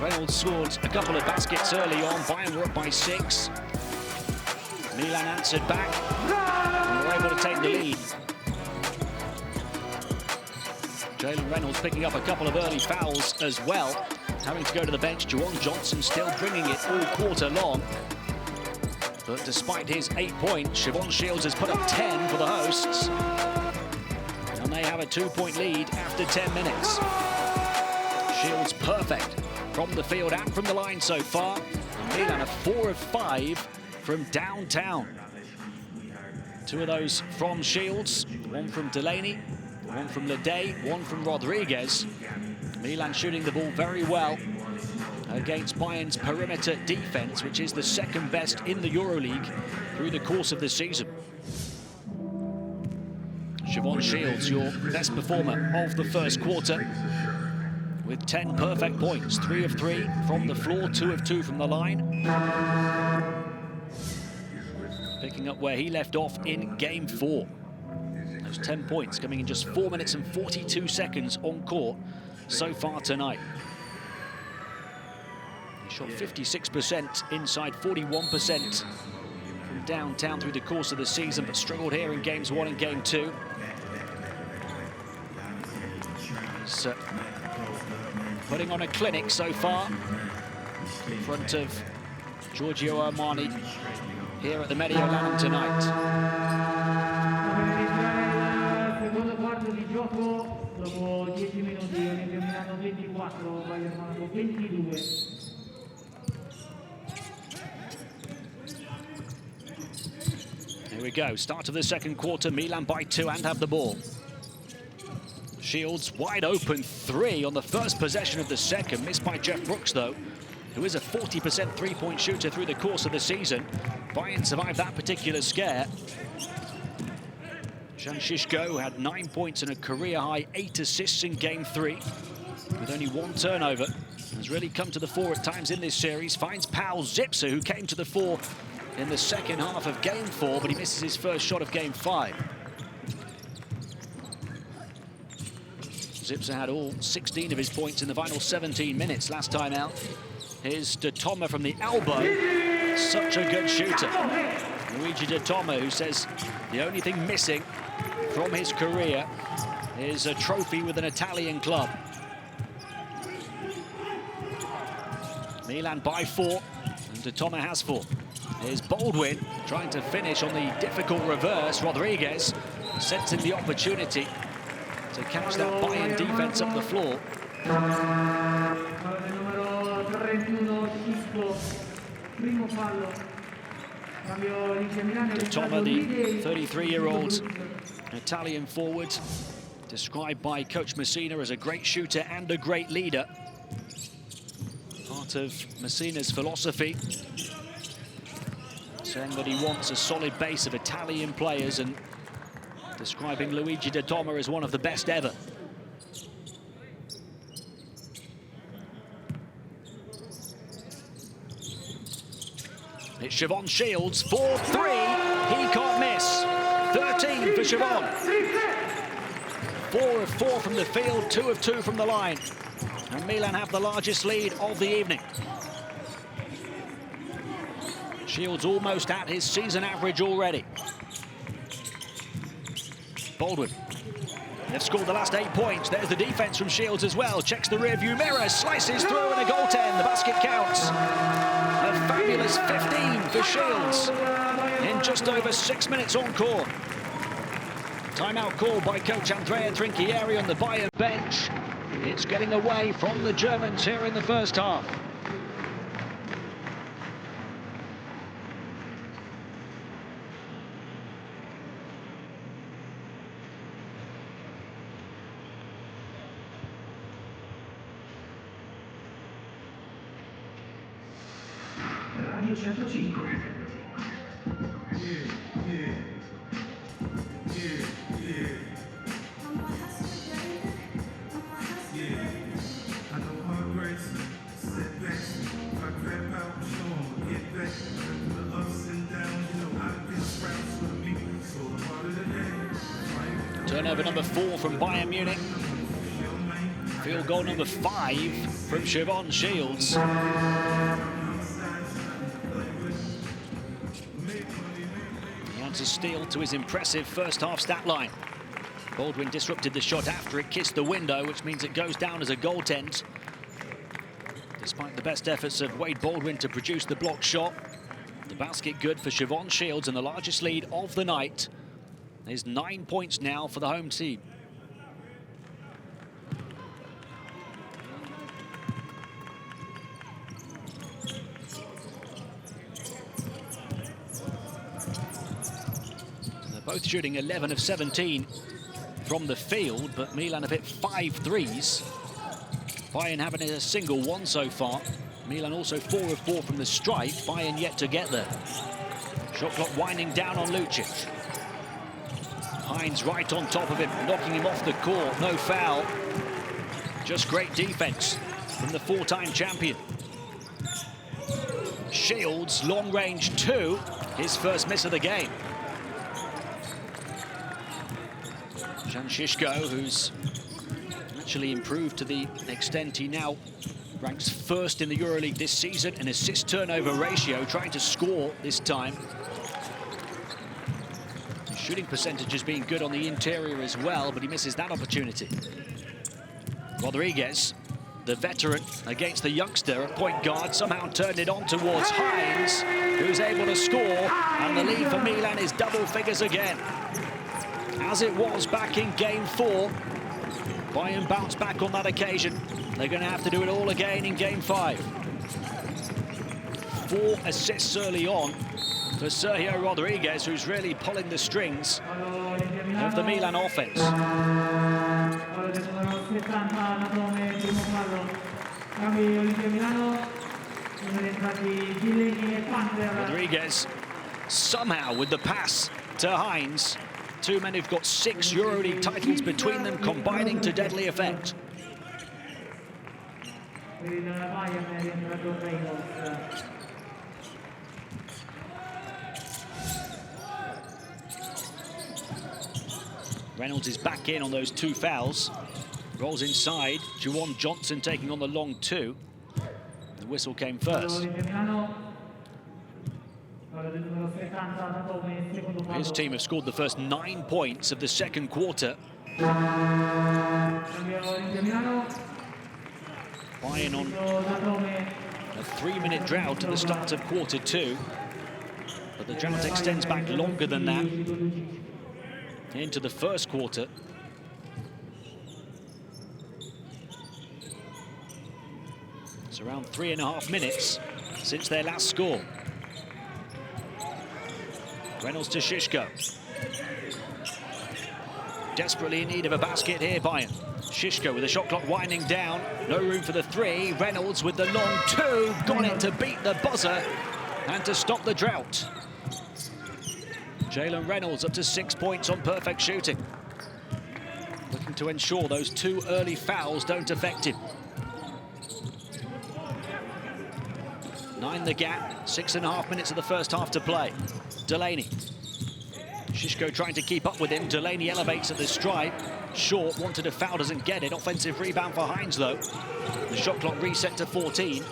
Reynolds scored a couple of baskets early on. Bayern were up by 6. Milan answered back and were able to take the lead. Jalen Reynolds picking up a couple of early fouls as well, having to go to the bench. Juwan Johnson still bringing it all quarter long. But despite his 8 points, Siobhan Shields has put up 10 for the hosts. And they have a 2-point lead after 10 minutes. Shields perfect from the field and from the line so far. And Milan are 4 of 5 from downtown. 2 of those from Shields, 1 from Delaney, One from Lede, one from Rodriguez. Milan shooting the ball very well against Bayern's perimeter defense, which is the second best in the EuroLeague through the course of the season. Siobhan Shields, your best performer of the first quarter, with 10 perfect points, 3 of 3 from the floor, 2 of 2 from the line. Picking up where he left off in game 4. Those 10 points coming in just 4 minutes and 42 seconds on court so far tonight. He shot 56% inside, 41% from downtown through the course of the season, but struggled here in games 1 and game 2. He's putting on a clinic so far in front of Giorgio Armani here at the Mediolanum tonight. Secondo quarto di gioco, dopo 10 minuti, Milan 24, Bayern 22. Here we go, start of the second quarter, Milan by 2 and have the ball. Shields wide open 3 on the first possession of the second, missed by Jeff Brooks though, who is a 40% three-point shooter through the course of the season. Bayern survived that particular scare. Jan Shishko had 9 points and a career-high 8 assists in game 3, with only 1 turnover. Has really come to the fore at times in this series. Finds Paul Zipser, who came to the fore in the second half of game 4, but he misses his first shot of game 5. Zipser had all 16 of his points in the final 17 minutes last time out. Here's De Toma from the elbow. Such a good shooter. Luigi De Toma, who says the only thing missing from his career is a trophy with an Italian club. Milan by 4, and De Toma has 4. Here's Baldwin trying to finish on the difficult reverse. Rodriguez sensing the opportunity to catch that Bayern defense up the floor. De Toma, the 33-year-old Italian forward, described by Coach Messina as a great shooter and a great leader. Part of Messina's philosophy, saying that he wants a solid base of Italian players, and describing Luigi De Toma as one of the best ever. It's Siobhan Shields, 4-3, he can't miss. 13 for Siobhan. 4 of 4 from the field, 2 of 2 from the line. And Milan have the largest lead of the evening. Shields almost at his season average already. Baldwin. They've scored the last 8 points. There's the defense from Shields as well. Checks the rearview mirror, slices through, and a goaltend. The basket counts. A fabulous 15 for Shields in just over 6 minutes on court. Timeout called by coach Andrea Trinchieri on the Bayern bench. It's getting away from the Germans here in the first half. Radio 105. Turnover number 4 from Bayern Munich. Field goal number 5 from Siobhan Shields. He adds a steal to his impressive first half stat line. Baldwin disrupted the shot after it kissed the window, which means it goes down as a goaltend. Despite the best efforts of Wade Baldwin to produce the blocked shot, the basket good for Siobhan Shields, and the largest lead of the night. There's 9 points now for the home team. They're both shooting 11 of 17 from the field, but Milan have hit 5 threes. Bayern haven't hit a single one so far. Milan also 4 of 4 from the stripe. Bayern yet to get there. Shot clock winding down on Lucic. Hines right on top of him, knocking him off the court. No foul. Just great defense from the 4-time champion. Shields, long range 2, his first miss of the game. Jan Šiško, who's actually improved to the extent he now ranks first in the EuroLeague this season in assist-turnover ratio, trying to score this time. Shooting percentage has been good on the interior as well, but he misses that opportunity. Rodriguez, the veteran, against the youngster at point guard, somehow turned it on towards Hines, who's able to score, and the lead for Milan is double figures again. As it was back in game 4, Bayern bounced back on that occasion. They're going to have to do it all again in game 5. 4 assists early on for Sergio Rodriguez, who's really pulling the strings of the Milan offense. Rodriguez somehow with the pass to Hines. 2 men who've got 6 EuroLeague titles between them, combining to deadly effect. Reynolds is back in on those 2 fouls. Rolls inside. Juwan Johnson taking on the long 2. The whistle came first. His team have scored the first 9 points of the second quarter. Bayern on a 3-minute drought at the start of quarter 2. But the drought extends back longer than that into the first quarter. It's around 3.5 minutes since their last score. Reynolds to Šiško. Desperately in need of a basket here, Bayern. Šiško with the shot clock winding down. No room for the 3. Reynolds with the long 2. Got it to beat the buzzer and to stop the drought. Jalen Reynolds up to 6 points on perfect shooting. Looking to ensure those 2 early fouls don't affect him. 9 the gap, 6.5 minutes of the first half to play. Delaney. Šiško trying to keep up with him. Delaney elevates at the stripe. Short, wanted a foul, doesn't get it. Offensive rebound for Hines, though. The shot clock reset to 14.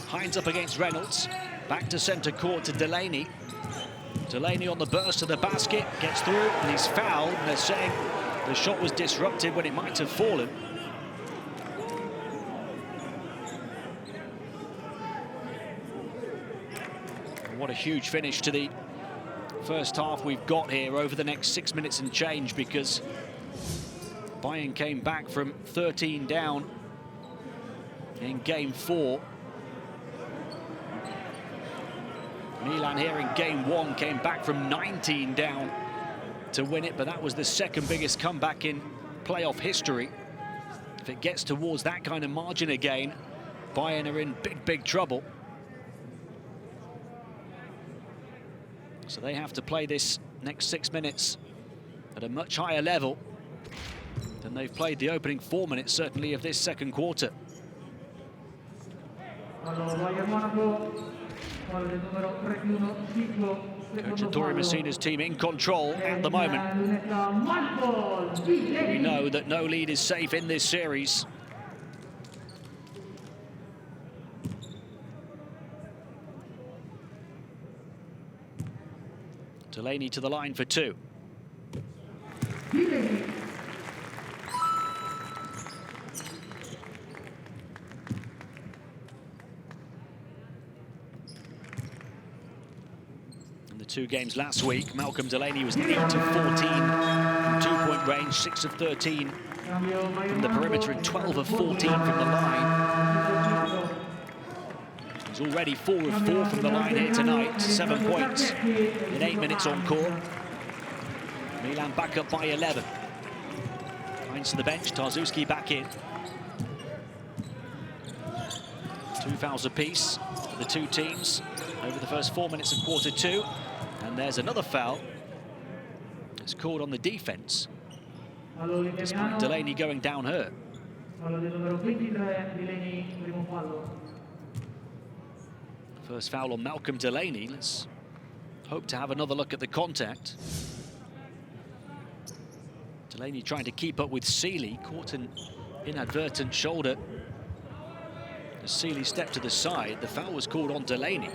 Hines up against Reynolds. Back to centre court to Delaney. Delaney on the burst to the basket, gets through, and he's fouled. And they're saying the shot was disrupted when it might have fallen. And what a huge finish to the first half we've got here over the next 6 minutes and change, because Bayern came back from 13 down in game 4. Milan here in game 1 came back from 19 down to win it, but that was the second biggest comeback in playoff history. If it gets towards that kind of margin again, Bayern are in big trouble. So they have to play this next 6 minutes at a much higher level than they've played the opening 4 minutes, certainly, of this second quarter. Coach Ettore Messina's team in control at the moment. We know that no lead is safe in this series. Delaney to the line for 2. In the 2 games last week, Malcolm Delaney was 8 of 14 from 2-point range, 6 of 13 from the perimeter, and 12 of 14 from the line. He's already 4 of 4 from the line here tonight, 7 points in 8 minutes on court. Milan back up by 11. Returns to the bench, Tarzuski back in. 2 fouls apiece for the two teams over the first 4 minutes of quarter 2. And there's another foul. It's called on the defense, despite Delaney going down hurt. First foul on Malcolm Delaney. Let's hope to have another look at the contact. Delaney trying to keep up with Seeley, caught an inadvertent shoulder. As Seeley stepped to the side, the foul was called on Delaney.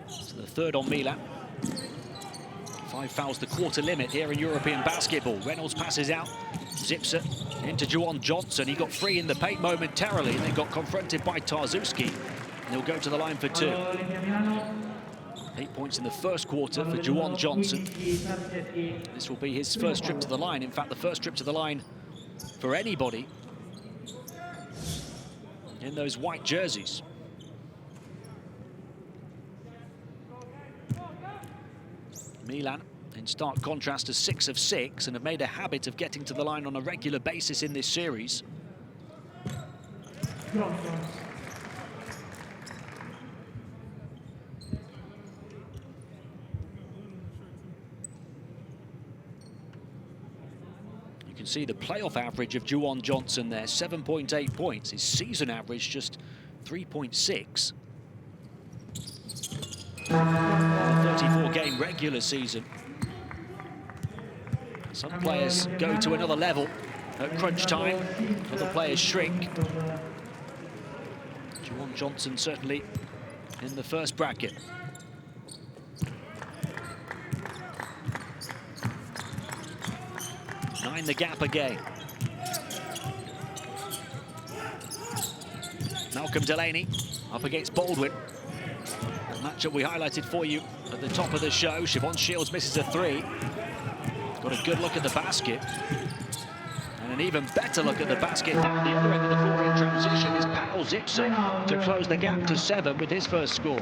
So the third on Milan. 5 fouls, the quarter limit here in European basketball. Reynolds passes out, zips it into Juwan Johnson. He got free in the paint momentarily and then got confronted by Tarzuski. And he'll go to the line for 2. 8 points in the first quarter for Juwan Johnson. This will be his first trip to the line. In fact, the first trip to the line for anybody in those white jerseys. Milan, in stark contrast, to 6 of 6 and have made a habit of getting to the line on a regular basis in this series. You can see the playoff average of Juwan Johnson there, 7.8 points. His season average just 3.6. 34-game regular season. Some players go to another level at crunch time, other players shrink. Juwan Johnson certainly in the first bracket. Nine the gap again. Malcolm Delaney up against Baldwin. The matchup we highlighted for you at the top of the show. Siobhan Shields misses a 3. Got a good look at the basket. And an even better look at the basket. At the other end of the floor in transition is Paul Zipser to close the gap to 7 with his first score.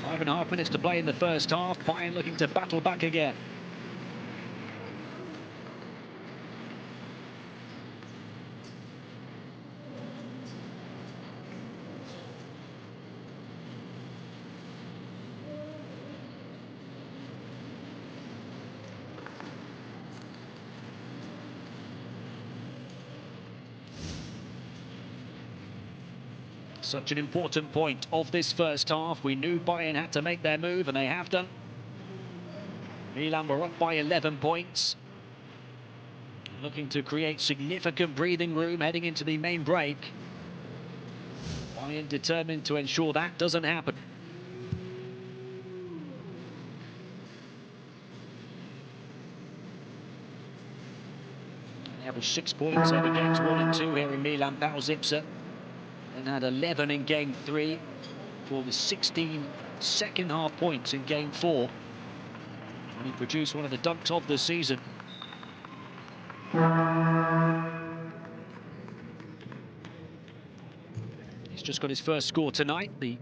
5.5 minutes to play in the first half. Bayern looking to battle back again. Such an important point of this first half. We knew Bayern had to make their move, and they have done. Milan were up by 11 points. Looking to create significant breathing room heading into the main break. Bayern determined to ensure that doesn't happen. They averaged 6 points over games 1 and 2 here in Milan. Paul Zipser. And had 11 in game 3 for the 16 second half points in game 4. And he produced one of the dunks of the season. He's just got his first score tonight, the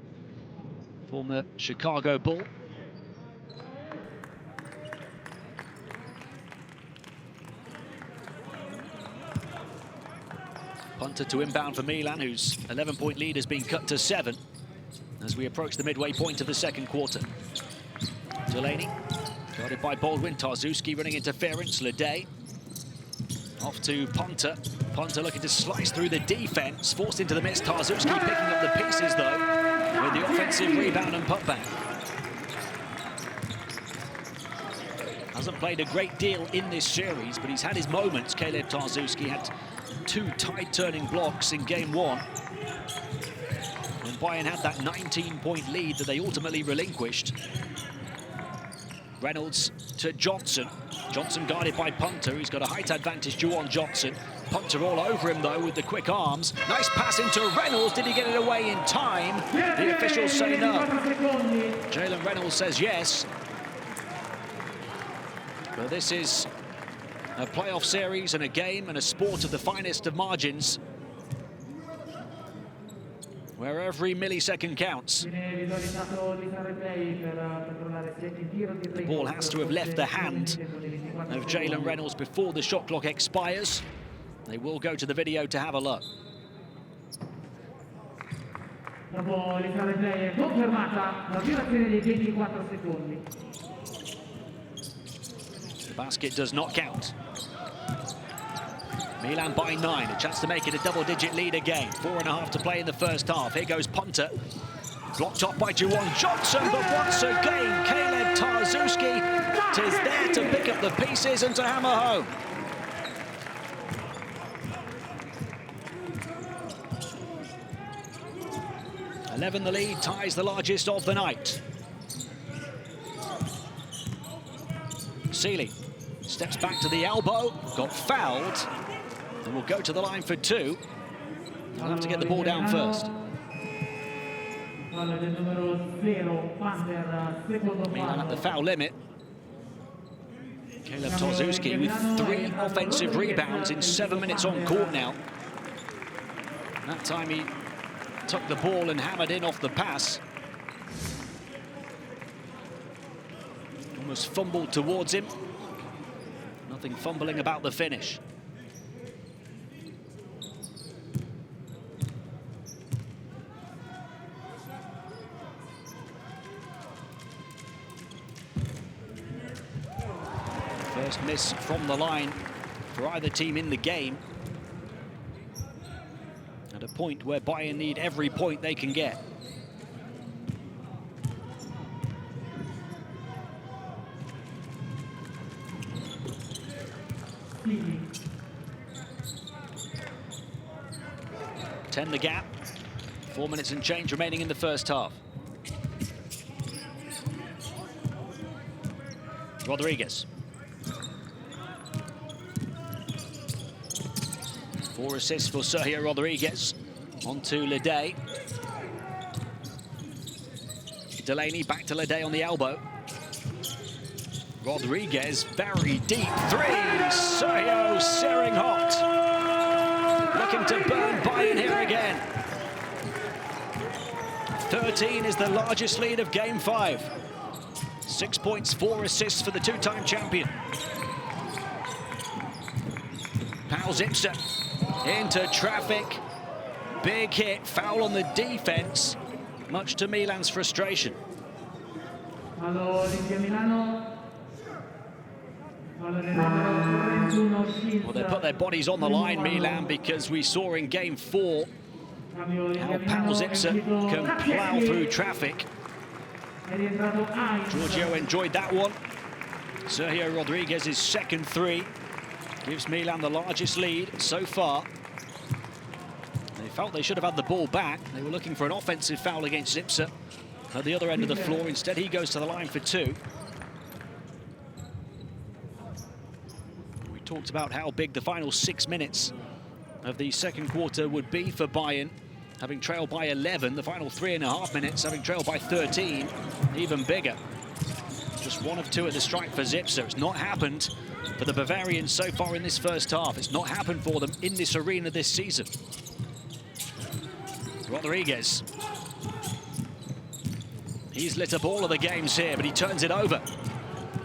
former Chicago Bull. Punter to inbound for Milan, whose 11-point lead has been cut to 7 as we approach the midway point of the second quarter. Delaney, guarded by Baldwin. Tarzuski running interference. Leday off to Punter. Punter looking to slice through the defense, forced into the midst. Tarzuski picking up the pieces, though, with the offensive rebound and putback. Hasn't played a great deal in this series, but he's had his moments. Kaleb Tarzuski had 2 tide-turning blocks in game 1. And Bayern had that 19-point lead that they ultimately relinquished. Reynolds to Johnson. Johnson guarded by Punter. He's got a height advantage, Juwan Johnson. Punter all over him, though, with the quick arms. Nice pass into Reynolds. Did he get it away in time? The officials say no. Jalen Reynolds says yes. But this is a playoff series and a game and a sport of the finest of margins, where every millisecond counts. The ball has to have left the hand of Jalen Reynolds before the shot clock expires. They will go to the video to have a look. Dopo l'entrata in play è confermata la violazione dei 24 secondi. The basket does not count. Milan by 9, a chance to make it a double-digit lead again. 4.5 to play in the first half. Here goes Punter. Blocked off by Juwan Johnson, but once again, Caleb Tarzuski is there to pick up the pieces and to hammer home. The lead, ties the largest of the night. Sealy steps back to the elbow, got fouled, and will go to the line for 2. They'll have to get the ball down first. Milan at the foul limit. Caleb Tarzuski with 3 offensive rebounds in 7 minutes on court now. That time he took the ball and hammered in off the pass. Almost fumbled towards him. Nothing fumbling about the finish. First miss from the line for either team in the game. At a point where Bayern need every point they can get. Ten the gap. 4 minutes and change remaining in the first half. Rodriguez. 4 assists for Sergio Rodriguez. On to Leday. Delaney back to Leday on the elbow. Rodriguez, very deep 3. Sergio searing hot. Looking to burn Bayern here again. 13 is the largest lead of Game 5. 6 points, 4 assists for the 2-time champion. Pau Zipser into traffic. Big hit, foul on the defense, much to Milan's frustration. Well, they put their bodies on the line, Milan, because we saw in Game 4 how Pau Zipser can plough through traffic. Giorgio enjoyed that one. Sergio Rodriguez's second 3 gives Milan the largest lead so far. They felt they should have had the ball back. They were looking for an offensive foul against Zipser at the other end of the floor. Instead, he goes to the line for 2. We talked about how big the final 6 minutes of the second quarter would be for Bayern. Having trailed by 11, the final 3.5 minutes, having trailed by 13, even bigger. Just 1 of 2 at the strike for Zipser. It's not happened for the Bavarians so far in this first half. It's not happened for them in this arena this season. Rodriguez. He's lit up all of the games here, but he turns it over.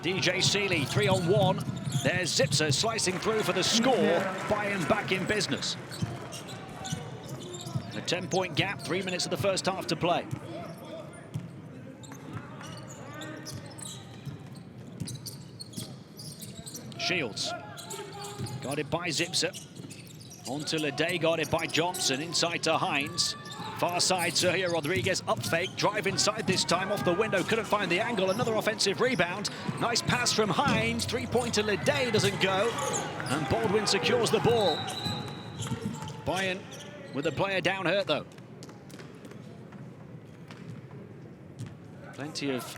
DJ Sealy, 3-on-1. There's Zipser slicing through for the score. Bayern back in business. A 10-point gap, 3 minutes of the first half to play. Shields, guarded by Zipser. On to Leday, guarded by Johnson, inside to Hines. Far side, Sergio Rodriguez, up fake, drive inside this time, off the window, couldn't find the angle, another offensive rebound. Nice pass from Hines, 3-pointer Leday doesn't go, and Baldwin secures the ball. Bayern with a player down hurt though. Plenty of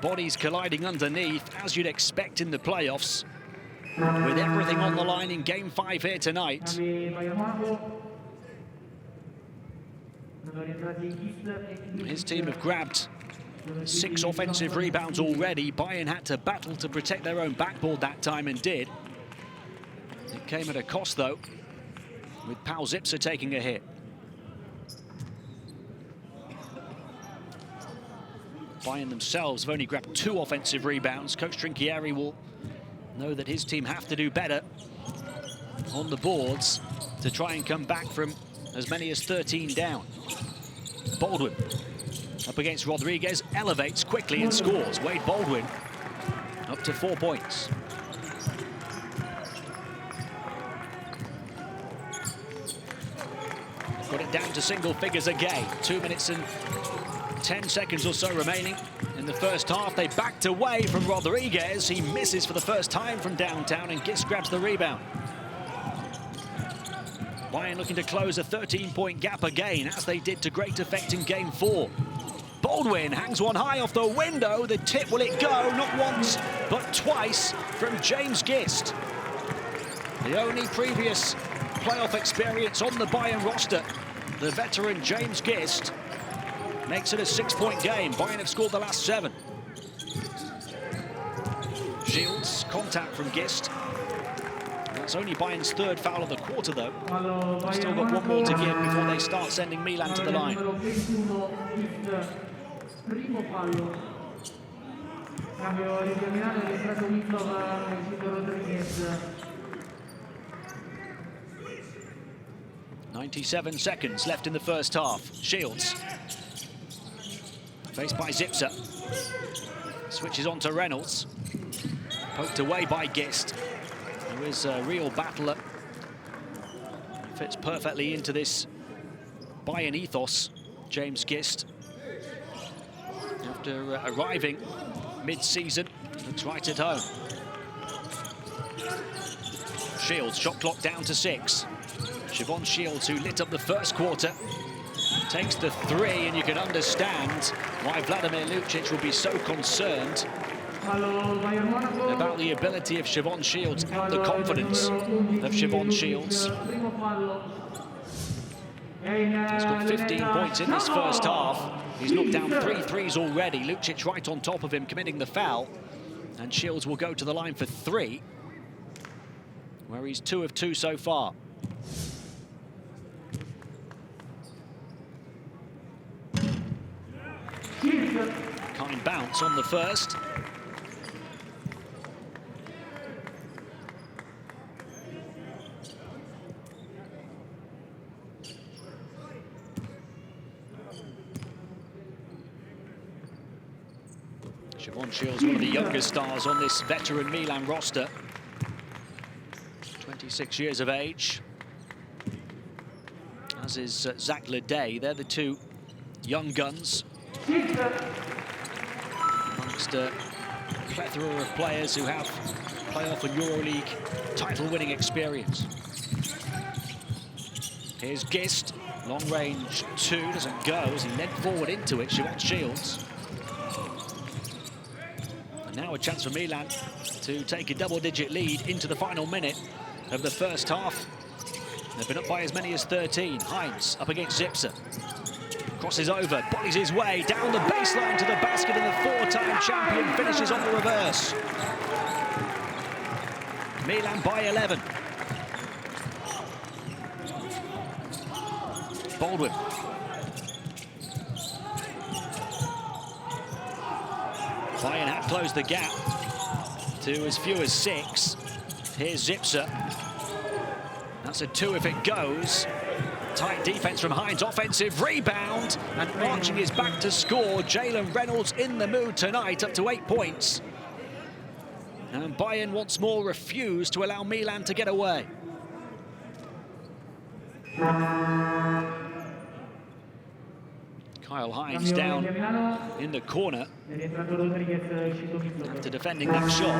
bodies colliding underneath, as you'd expect in the playoffs. With everything on the line in Game 5 here tonight. His team have grabbed 6 offensive rebounds already. Bayern had to battle to protect their own backboard that time and did. It came at a cost though, with Pau Zipser taking a hit. Bayern themselves have only grabbed 2 offensive rebounds. Coach Trinchieri will know that his team have to do better on the boards to try and come back from as many as 13 down. Baldwin up against Rodriguez, elevates quickly and scores. Wade Baldwin up to 4 points. Got it down to single figures again. 2 minutes and 10 seconds or so remaining in the first half. They backed away from Rodriguez. He misses for the first time from downtown, and Gist grabs the rebound. Bayern looking to close a 13-point gap again, as they did to great effect in game 4. Baldwin hangs one high off the window. The tip, will it go? Not once, but twice from James Gist. The only previous playoff experience on the Bayern roster. The veteran James Gist makes it a 6-point game. Bayern have scored the last 7. Shields, contact from Gist. That's only Bayern's 3rd foul of the quarter, though. They've still got 1 more to give before they start sending Milan to the line. Primo fallo. Cambio determinato che è stato vinto da Rodriguez. 97 seconds left in the first half. Shields, faced by Zipser. Switches on to Reynolds. Poked away by Gist, who is a real battler. Fits perfectly into this Bayern ethos, James Gist. After arriving mid-season, looks right at home. Shields, shot clock down to 6. Siobhan Shields, who lit up the first quarter, takes the 3, and you can understand why Vladimir Lucic will be so concerned about the ability of Siobhan Shields and the confidence of Siobhan Shields. He's got 15 points in this first half. He's knocked down 3 threes already. Lucic right on top of him, committing the foul. And Shields will go to the line for 3, where he's 2 of 2 so far. Kind bounce on the first. Siobhan Shields, one of the younger stars on this veteran Milan roster. 26 years of age. As is Zach Leday. They're the 2 young guns amongst a plethora of players who have playoff and EuroLeague title-winning experience. Here's Gist, long range 2, doesn't go as he led forward into it. Siobhan Shields. And now a chance for Milan to take a double-digit lead into the final minute of the first half. They've been up by as many as 13. Hines up against Zipser. Crosses over, volleys his way down the baseline to the basket, and the 4-time champion finishes on the reverse. Milan by 11. Baldwin. Bayern have closed the gap to as few as 6. Here's Zipser. That's a 2 if it goes. Tight defense from Hines, offensive rebound, and arching his back to score. Jalen Reynolds in the mood tonight, up to 8 points. And Bayern once more refuse to allow Milan to get away. Kyle Hines down in the corner after defending that shot.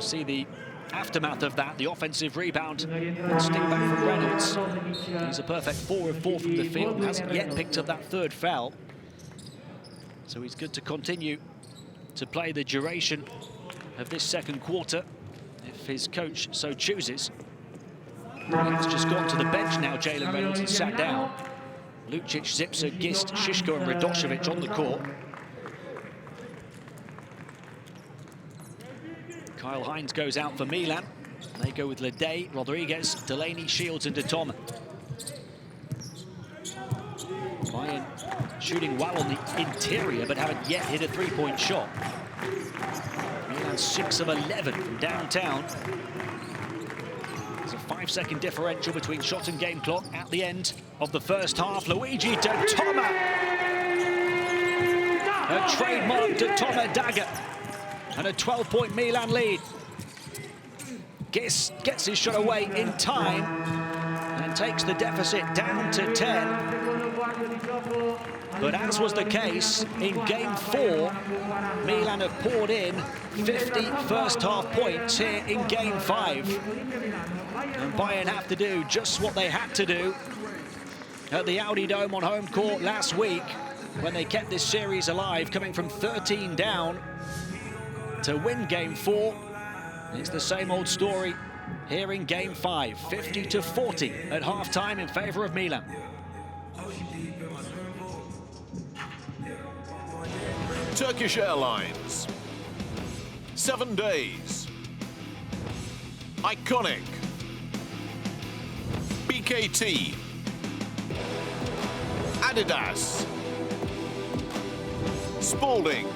See the aftermath of that, the offensive rebound and stick back from Reynolds. He's a perfect 4 of 4 from the field, hasn't yet picked up that 3rd foul. So he's good to continue to play the duration of this second quarter, if his coach so chooses. He's just gone to the bench now, Jalen Reynolds, and sat down. Lucic, Zipser, Gist, Shishko and Radošević on the court. Kyle Hines goes out for Milan. They go with Leday, Rodriguez, Delaney, Shields and de Tome. Bayern shooting well on the interior, but haven't yet hit a three-point shot. Milan 6 of 11 from downtown. There's a 5-second differential between shot and game clock at the end of the first half. Luigi De Toma, a trademark De Toma dagger, and a 12-point Milan lead. Gets his shot away in time and takes the deficit down to 10. But as was the case in Game 4, Milan have poured in 50 first-half points here in Game 5. And Bayern have to do just what they had to do at the Audi Dome on home court last week when they kept this series alive, coming from 13 down to win Game 4. It's the same old story here in Game 5, 50-40 at halftime in favor of Milan. Turkish Airlines. 7 days. Iconic. BKT. Adidas. Spalding.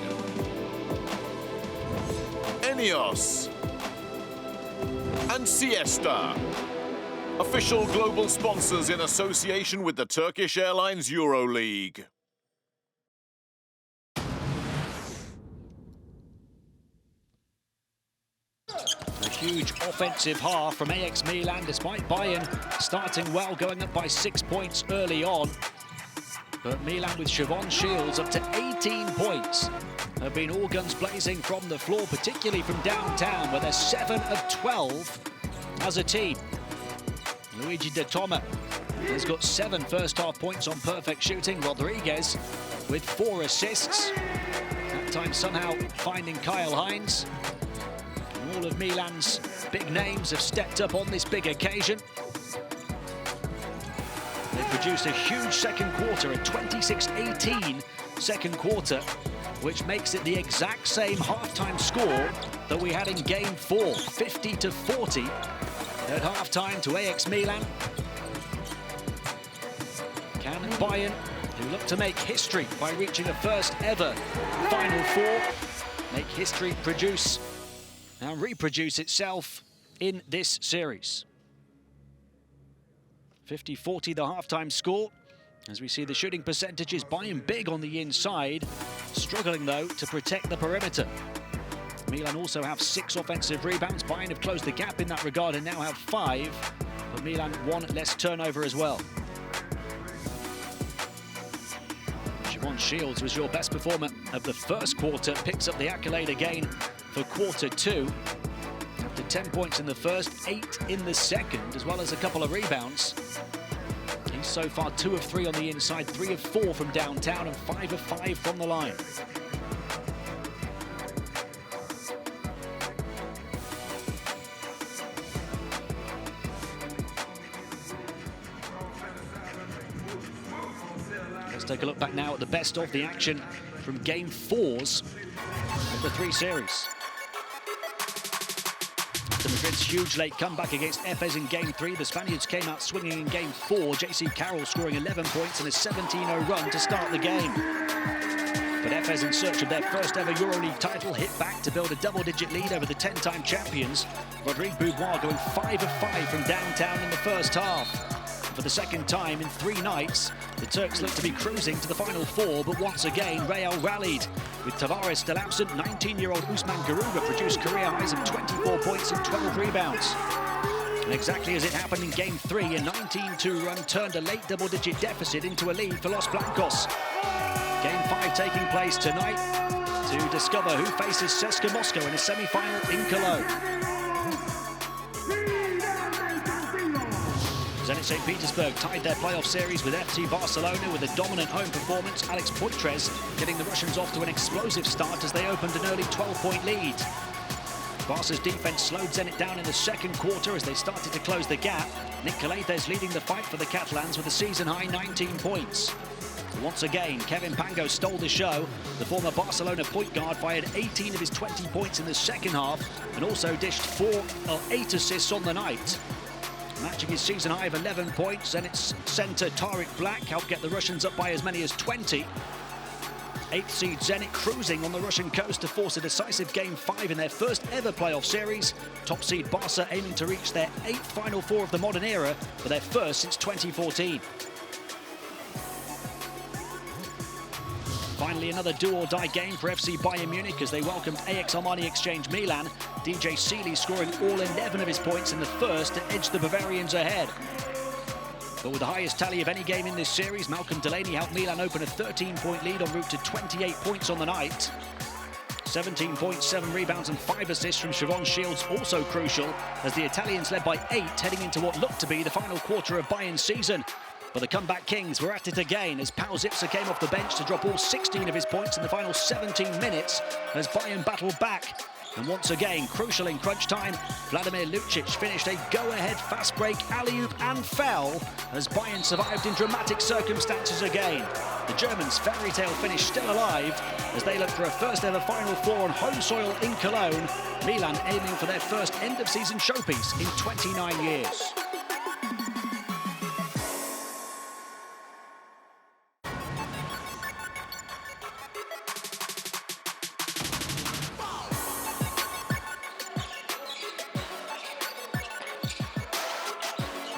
Enios. And Siesta. Official global sponsors in association with the Turkish Airlines EuroLeague. A huge offensive half from AX Milan, despite Bayern starting well, going up by 6 points early on. But Milan with Siobhan Shields up to 18 points. Have been all guns blazing from the floor, particularly from downtown, where they're 7 of 12 as a team. Luigi De Toma has got 7 first-half points on perfect shooting. Rodriguez with 4 assists. That time somehow finding Kyle Hines. And all of Milan's big names have stepped up on this big occasion. They produced a huge second quarter, a 26-18 second quarter, which makes it the exact same halftime score that we had in Game 4, 50-40 at halftime to AX Milan. Can Bayern, who look to make history by reaching a first ever Final Four, make history produce and reproduce itself in this series? 50-40 the halftime score. As we see the shooting percentages, Bayern big on the inside, struggling though to protect the perimeter. Milan also have 6 offensive rebounds. Bayern have closed the gap in that regard and now have 5, but Milan 1 less turnover as well. Siobhan Shields was your best performer of the first quarter, picks up the accolade again for quarter 2. After 10 points in the first, 8 in the second, as well as a couple of rebounds. He's so far 2 of 3 on the inside, 3 of 4 from downtown, and 5 of 5 from the line. Let's take a look back now at the best of the action from Game 4s of the 3 series. Madrid's huge late comeback against Efes in Game 3. The Spaniards came out swinging in Game 4. J.C. Carroll scoring 11 points and a 17-0 run to start the game. But Efes, in search of their first ever EuroLeague title, hit back to build a double-digit lead over the 10-time champions. Rodrigue Beauvoir going 5 of 5 from downtown in the first half. For the second time in 3 nights, the Turks look to be cruising to the Final Four, but once again, Real rallied. With Tavares still absent, 19-year-old Usman Garuba produced career highs of 24 points and 12 rebounds. And exactly as it happened in Game 3, a 19-2 run turned a late double-digit deficit into a lead for Los Blancos. Game 5 taking place tonight to discover who faces CSKA Moscow in a semi-final in Cologne. Zenit St. Petersburg tied their playoff series with FC Barcelona with a dominant home performance. Alex Poitres getting the Russians off to an explosive start as they opened an early 12-point lead. Barca's defense slowed Zenit down in the second quarter as they started to close the gap. Nick Calates leading the fight for the Catalans with a season-high 19 points. Once again, Kevin Pango stole the show. The former Barcelona point guard fired 18 of his 20 points in the second half and also dished 8 assists on the night. matching his season high of 11 points. Zenit's centre Tariq Black helped get the Russians up by as many as 20. 8th seed Zenit cruising on the Russian coast to force a decisive Game 5 in their first ever playoff series. Top seed Barca aiming to reach their 8th Final Four of the modern era for their first since 2014. Finally, another do-or-die game for FC Bayern Munich as they welcomed AX Armani Exchange Milan. DJ Seeley scoring all 11 of his points in the first to edge the Bavarians ahead. But with the highest tally of any game in this series, Malcolm Delaney helped Milan open a 13-point lead en route to 28 points on the night. 17 points, 7 rebounds and 5 assists from Siobhan Shields also crucial as the Italians led by 8 heading into what looked to be the final quarter of Bayern's season. But the comeback kings were at it again as Pau Zipser came off the bench to drop all 16 of his points in the final 17 minutes as Bayern battled back. And once again, crucial in crunch time, Vladimir Lucic finished a go-ahead fast break alley-oop and fell as Bayern survived in dramatic circumstances again. The Germans' fairy tale finish still alive as they look for a first-ever Final Four on home soil in Cologne. Milan aiming for their first end-of-season showpiece in 29 years.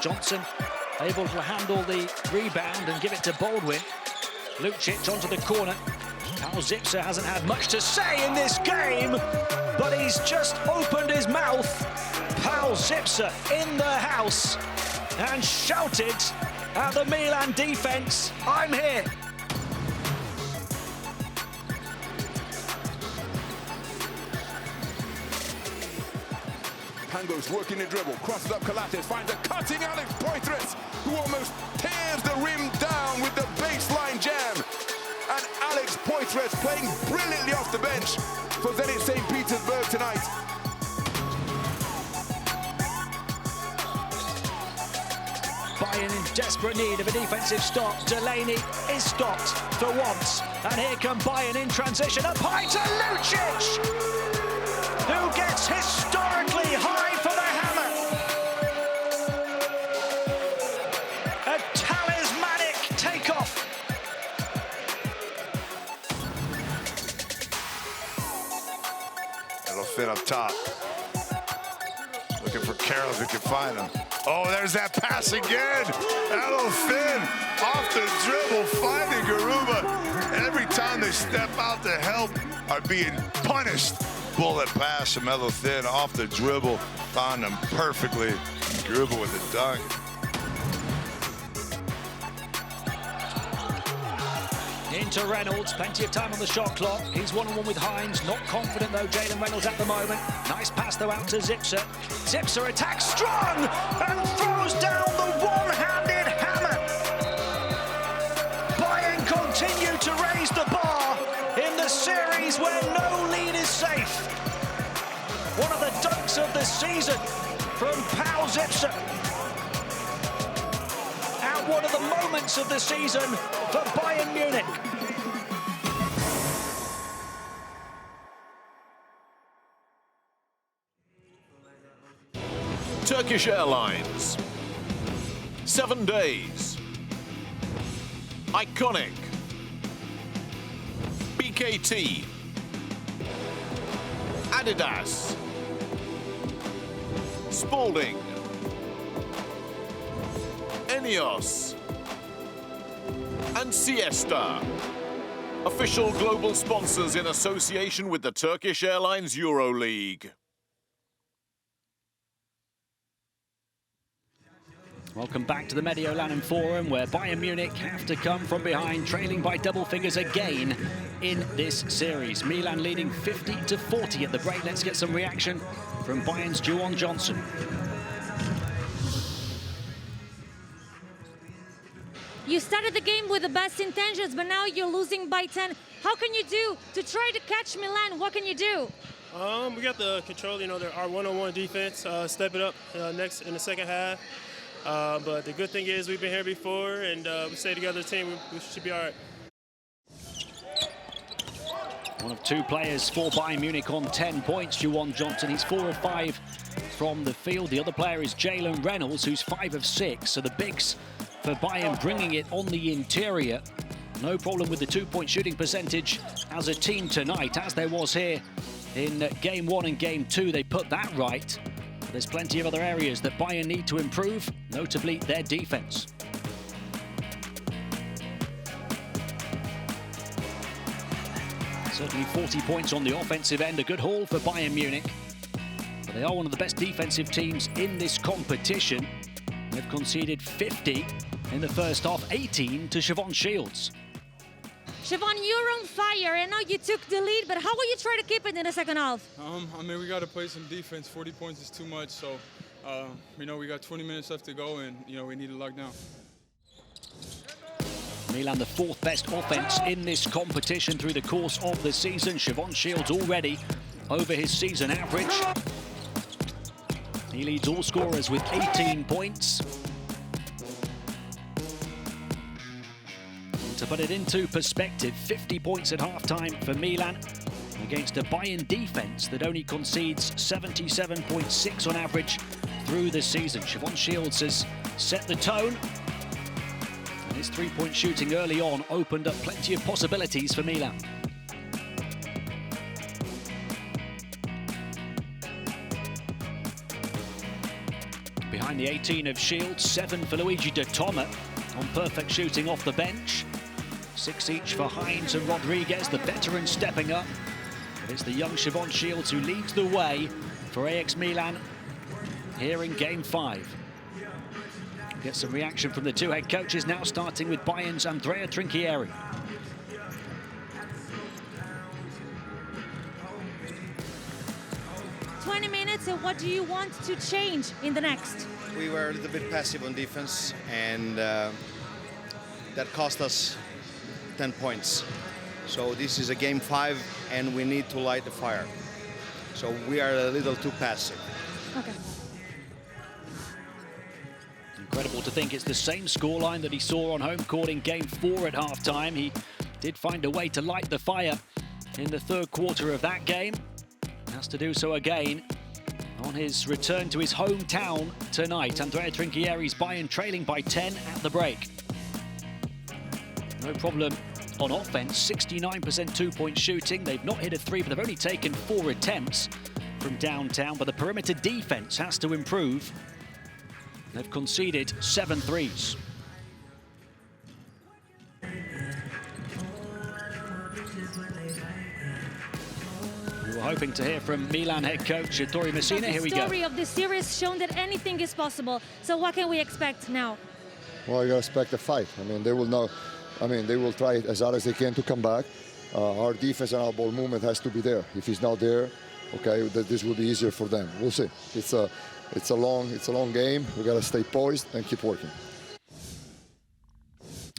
Johnson able to handle the rebound and give it to Baldwin. Lucic onto the corner. Pau Zipser hasn't had much to say in this game, but he's just opened his mouth. Pau Zipser in the house and shouted at the Milan defense, "I'm here." Pango's working the dribble, crosses up Collates, finds a cutting Alex Poitras, who almost tears the rim down with the baseline jam. And Alex Poitras playing brilliantly off the bench for Zenit St. Petersburg tonight. Bayern in desperate need of a defensive stop. Delaney is stopped for once. And here come Bayern in transition. Up high to Lucic, who gets historically high for the hammer. A talismanic takeoff. It'll fit up top. Looking for Carroll if he can find him. Oh, there's that pass again. That'll Finn off the dribble, finding Garuba. Every time they step out to help, are being punished. Bullet pass from Melo Thin off the dribble, found him perfectly. Garuba with the dunk. Into Reynolds, plenty of time on the shot clock. He's one-on-one with Hines, not confident though, Jalen Reynolds at the moment. Nice pass though out to Zipser. Zipser attacks strong and throws down the one-handed hammer. Bayern continue to raise the bar in the series where no lead is safe. One of the dunks of the season from Pau Zipser. At one of the moments of the season for Bayern Munich. Turkish Airlines. 7 days. Iconic. BKT. Adidas. Spalding. Enios. And Siesta. Official global sponsors in association with the Turkish Airlines EuroLeague. Welcome back to the Mediolanum Forum, where Bayern Munich have to come from behind, trailing by double figures again in this series. Milan leading 50-40 at the break. Let's get some reaction from Bayern's Juwon Johnson. You started the game with the best intentions, but now you're losing by 10. How can you do to try to catch Milan? What can you do? We got the control, our one-on-one defense, step it up next in the second half. But the good thing is we've been here before, and we stay together as a team. We should be all right. One of two players for Bayern Munich on 10 points, Juwon Johnson. He's 4 of 5 from the field. The other player is Jalen Reynolds, who's 5 of 6. So the bigs for Bayern bringing it on the interior. No problem with the 2-point shooting percentage as a team tonight, as there was here in Game 1 and Game 2. They put that right. But there's plenty of other areas that Bayern need to improve, notably their defense. Certainly 40 points on the offensive end, a good haul for Bayern Munich. But they are one of the best defensive teams in this competition. They've conceded 50 in the first half, 18 to Siobhan Shields. Siobhan, you're on fire. I know you took the lead, but how will you try to keep it in the second half? I mean, we got to play some defense. 40 points is too much, so, we got 20 minutes left to go, and, we need to lock down. Milan, the 4th best offense in this competition through the course of the season. Siobhan Shields already over his season average. He leads all scorers with 18 points. And to put it into perspective, 50 points at halftime for Milan against a Bayern defense that only concedes 77.6 on average through the season. Siobhan Shields has set the tone. And his 3-point shooting early on opened up plenty of possibilities for Milan. Behind the 18 of Shields, 7 for Luigi De Toma on perfect shooting off the bench. 6 each for Hines and Rodriguez, the veterans stepping up. But it's the young Siobhan Shields who leads the way for AX Milan here in Game 5. Get some reaction from the 2 head coaches now, starting with Bayern's Andrea Trinchieri. So what do you want to change in the next? We were a little bit passive on defense, and that cost us 10 points. So this is a Game 5, and we need to light the fire. So we are a little too passive. Okay. Incredible to think it's the same scoreline that he saw on home court in Game 4 at halftime. He did find a way to light the fire in the 3rd quarter of that game. Has to do so again on his return to his hometown tonight. Andrea Trinchieri's Bayern trailing by 10 at the break. No problem on offense, 69% 2-point shooting. They've not hit a 3, but they've only taken 4 attempts from downtown. But the perimeter defense has to improve. They've conceded 7 threes. We were hoping to hear from Milan head coach Ettore Messina. Here we go. The story of this series shown that anything is possible. So what can we expect now? Well, you expect a fight. I mean, they will know. I mean, they will try as hard as they can to come back. Our defense and our ball movement has to be there. If it's not there, okay, this will be easier for them. We'll see. It's a long game. We got to stay poised and keep working.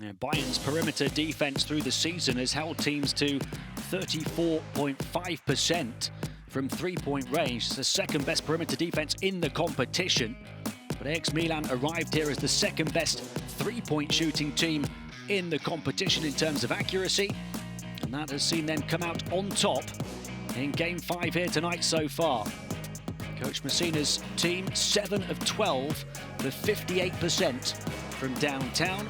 Yeah, Bayern's perimeter defense through the season has held teams to 34.5% from 3-point range. It's the 2nd best perimeter defense in the competition. But AX Milan arrived here as the 2nd best 3-point shooting team in the competition in terms of accuracy. And that has seen them come out on top in Game 5 here tonight so far. Coach Messina's team, 7 of 12 for 58% from downtown,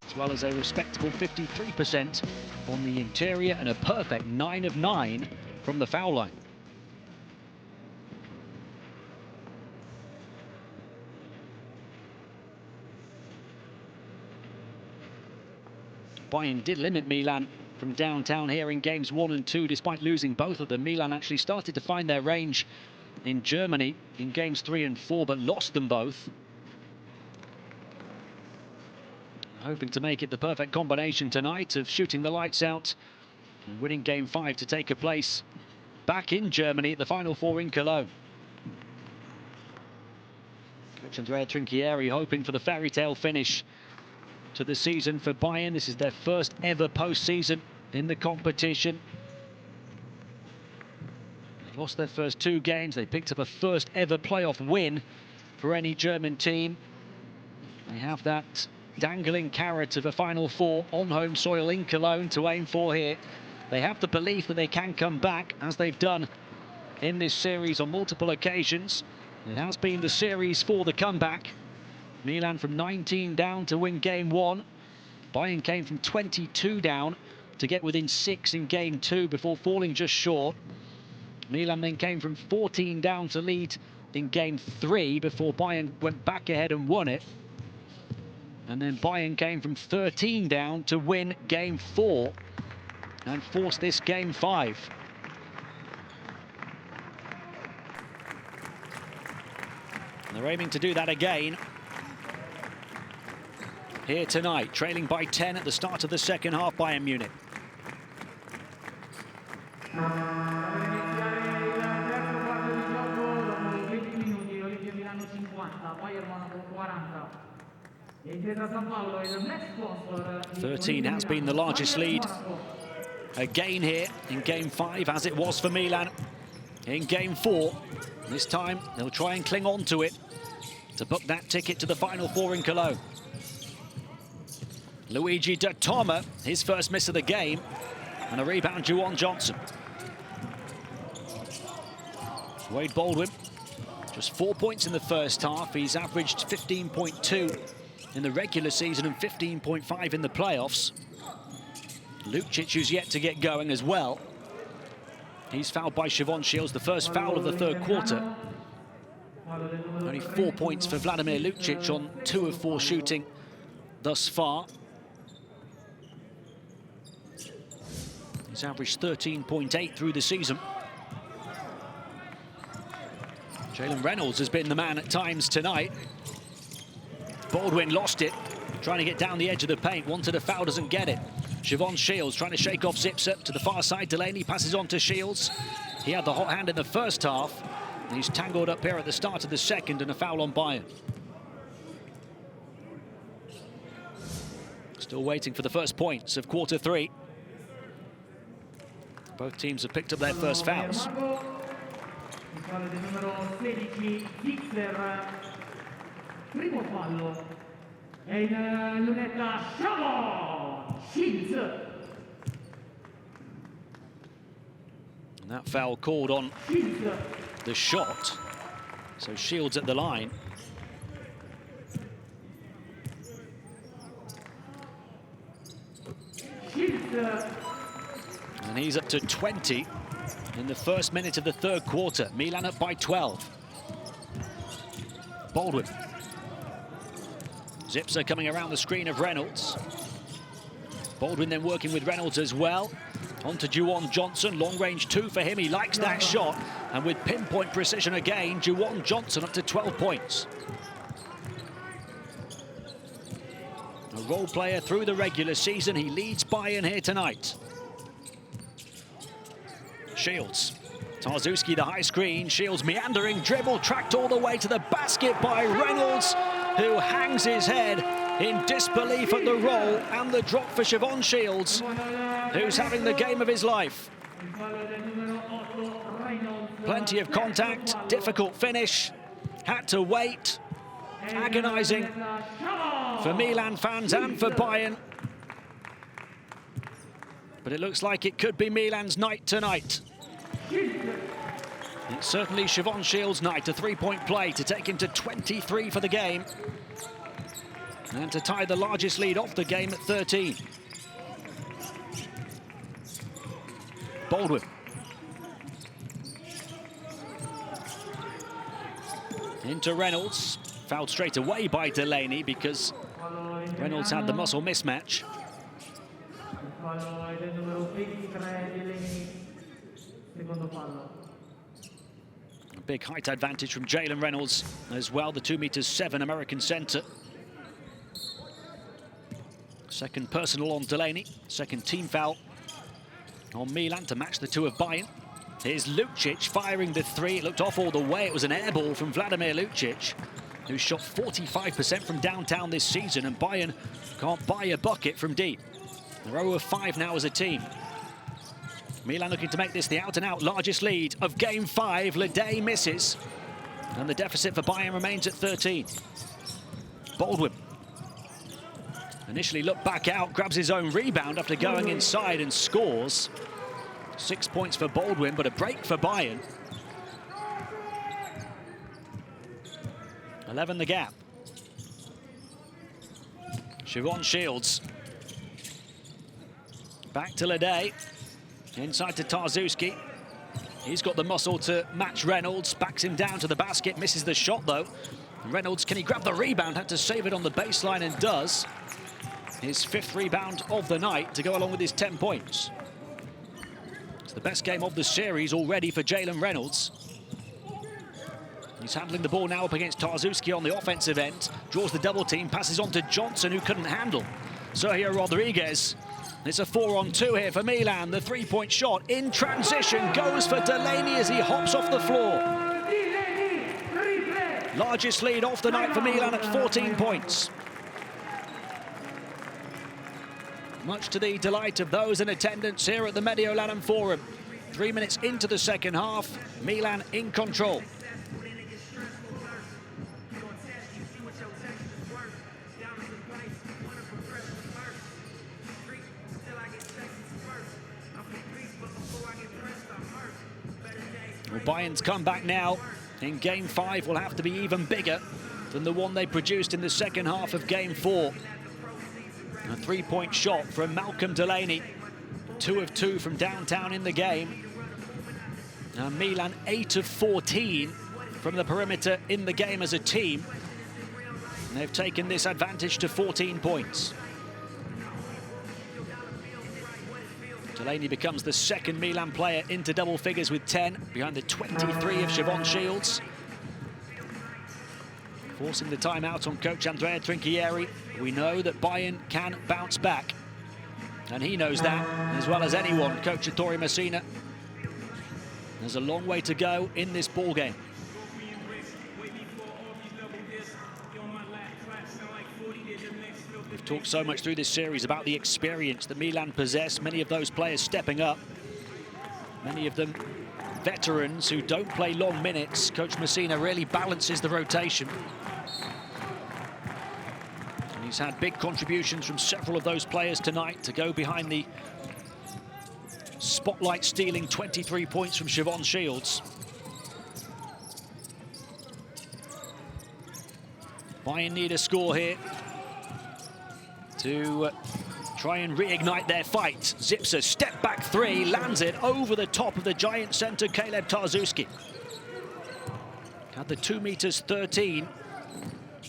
as well as a respectable 53% on the interior and a perfect 9 of 9 from the foul line. Bayern did limit Milan from downtown here in games 1 and 2, despite losing both of them. Milan actually started to find their range in Germany in games 3 and 4, but lost them both. Hoping to make it the perfect combination tonight of shooting the lights out and winning Game 5 to take a place back in Germany at the Final Four in Cologne. Coach Andrea Trinchieri hoping for the fairy tale finish to the season for Bayern. This is their 1st ever postseason in the competition. They lost their first 2 games. They picked up a 1st ever playoff win for any German team. They have that dangling carrot of a Final Four on home soil in Cologne to aim for here. They have the belief that they can come back, as they've done in this series on multiple occasions. It has been the series for the comeback. Milan from 19 down to win game 1. Bayern came from 22 down to get within 6 in game 2 before falling just short. Milan then came from 14 down to lead in game 3 before Bayern went back ahead and won it. And then Bayern came from 13 down to win game 4 and force this game 5. And they're aiming to do that again here tonight, trailing by 10 at the start of the second half, Bayern Munich. "13 has been the largest lead again here in game 5, as it was for Milan in game 4. This time they'll try and cling on to it to book that ticket to the Final Four in Cologne. Luigi De Toma, his first miss of the game, and a rebound, Juwan Johnson. Wade Baldwin, just 4 points in the first half. He's averaged 15.2 in the regular season and 15.5 in the playoffs. Lucic, who's yet to get going as well. He's fouled by Siobhan Shields, the first foul of the third quarter. Only 4 points for Vladimir Lucic on 2 of 4 shooting thus far. He's averaged 13.8 through the season. Jalen Reynolds has been the man at times tonight. Baldwin lost it, trying to get down the edge of the paint, wanted a foul, doesn't get it. Siobhan Shields trying to shake off Zipser to the far side. Delaney passes on to Shields. He had the hot hand in the first half, and he's tangled up here at the start of the second, and a foul on Bayern. Still waiting for the first points of quarter 3. Both teams have picked up their first fouls. And that foul called on the shot. So Shields at the line. And he's up to 20 in the first minute of the third quarter. Milan up by 12. Baldwin. Zipser coming around the screen of Reynolds. Baldwin then working with Reynolds as well. On to Juwan Johnson, long range 2 for him. He likes that shot. And with pinpoint precision again, Juwan Johnson up to 12 points. A role player through the regular season. He leads Bayern here tonight. Shields. Tarzuski, the high screen. Shields meandering, dribble, tracked all the way to the basket by Reynolds, who hangs his head in disbelief at the roll and the drop for Siobhan Shields, who's having the game of his life. Plenty of contact, difficult finish, had to wait. Agonising for Milan fans and for Bayern. But it looks like it could be Milan's night tonight. It's certainly Siobhan Shields' night, a 3-point play to take him to 23 for the game. And to tie the largest lead off the game at 13. Baldwin. Into Reynolds. Fouled straight away by Delaney because Reynolds had the muscle mismatch. A big height advantage from Jalen Reynolds as well, the 2'7" American center. Second personal on Delaney, second team foul on Milan to match the 2 of Bayern. Here's Lucic firing the 3. It looked off all the way. It was an air ball from Vladimir Lucic, who shot 45% from downtown this season, and Bayern can't buy a bucket from deep. They're 0 of 5 now as a team. Milan looking to make this the out-and-out largest lead of game 5. Leday misses, and the deficit for Bayern remains at 13. Baldwin initially looked back out, grabs his own rebound after going inside and scores. 6 points for Baldwin, but a break for Bayern. 11 the gap. Siobhan Shields. Back to Ledet. Inside to Tarzuski. He's got the muscle to match Reynolds. Backs him down to the basket. Misses the shot, though. Reynolds, can he grab the rebound? Had to save it on the baseline and does. His 5th rebound of the night to go along with his 10 points. It's the best game of the series already for Jalen Reynolds. He's handling the ball now up against Tarzuski on the offensive end. Draws the double team, passes on to Johnson, who couldn't handle Sergio Rodriguez. It's a 4-on-2 here for Milan. The 3-point shot in transition goes for Delaney as he hops off the floor. Largest lead off the night for Milan at 14 points. Much to the delight of those in attendance here at the Mediolanum Forum. 3 minutes into the second half, Milan in control. Well, Bayern's comeback now in Game 5 will have to be even bigger than the one they produced in the second half of Game 4. A 3-point shot from Malcolm Delaney. 2 of 2 from downtown in the game. Now Milan 8 of 14 from the perimeter in the game as a team. And they've taken this advantage to 14 points. Delaney becomes the 2nd Milan player into double figures with 10, behind the 23 of Siobhan Shields. Forcing the timeout on coach Andrea Trinchieri. We know that Bayern can bounce back. And he knows that as well as anyone, coach Ettore Messina. There's a long way to go in this ball game. We've talked so much through this series about the experience that Milan possess. Many of those players stepping up. Many of them veterans who don't play long minutes. Coach Messina really balances the rotation. And he's had big contributions from several of those players tonight to go behind the spotlight stealing 23 points from Siobhan Shields. Bayern need a score here to try and reignite their fight. Zipser, step back 3, lands it over the top of the giant center, Caleb Tarzuski. Had the 2'13"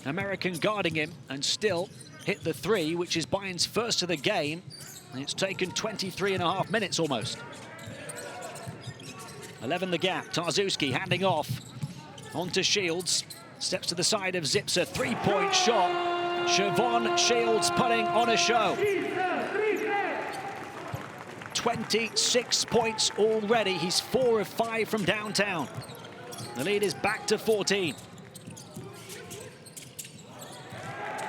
American guarding him and still hit the 3, which is Bayern's first of the game. And it's taken 23.5 minutes almost. 11 the gap, Tarzuski handing off. On to Shields, steps to the side of Zipser, 3-point shot. Siobhan Shields putting on a show. 26 points already. He's 4 of 5 from downtown. The lead is back to 14.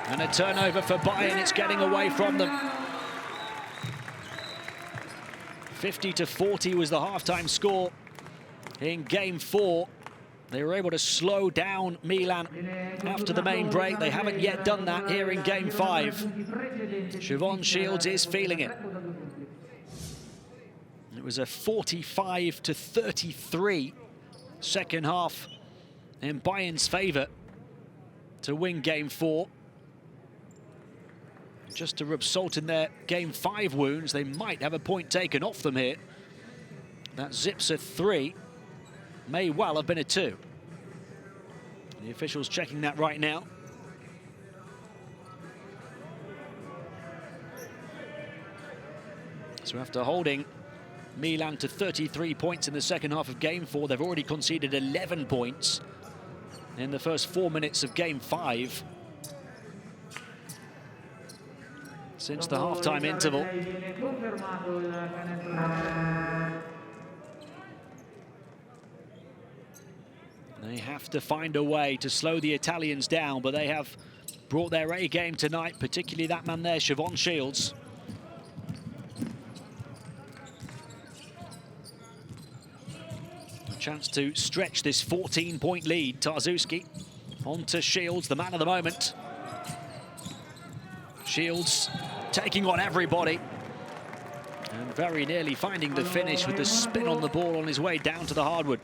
And a turnover for Bayern. It's getting away from them. 50-40 was the halftime score in Game 4. They were able to slow down Milan after the main break. They haven't yet done that here in Game 5. Siobhan Shields is feeling it. It was a 45-33 second half in Bayern's favour to win Game 4. Just to rub salt in their Game 5 wounds, they might have a point taken off them here. That Zipser 3 may well have been a 2. The officials checking that right now. So after holding Milan to 33 points in the second half of Game 4, they've already conceded 11 points in the first 4 minutes of Game 5. Since the halftime interval. They have to find a way to slow the Italians down, but they have brought their A game tonight, particularly that man there, Siobhan Shields. A chance to stretch this 14-point lead. Tarzuski on to Shields, the man of the moment. Shields taking on everybody and very nearly finding the finish with the spin on the ball on his way down to the hardwood.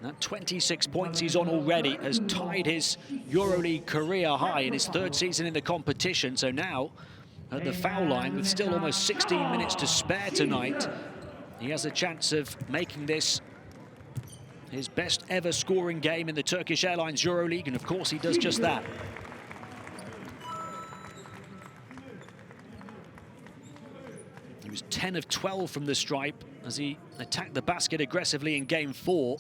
That 26 points he's on already has tied his EuroLeague career high in his third season in the competition. So now, at the foul line, with still almost 16 minutes to spare tonight, he has a chance of making this his best ever scoring game in the Turkish Airlines EuroLeague, and of course he does just that. He was 10 of 12 from the stripe as he attacked the basket aggressively in game 4.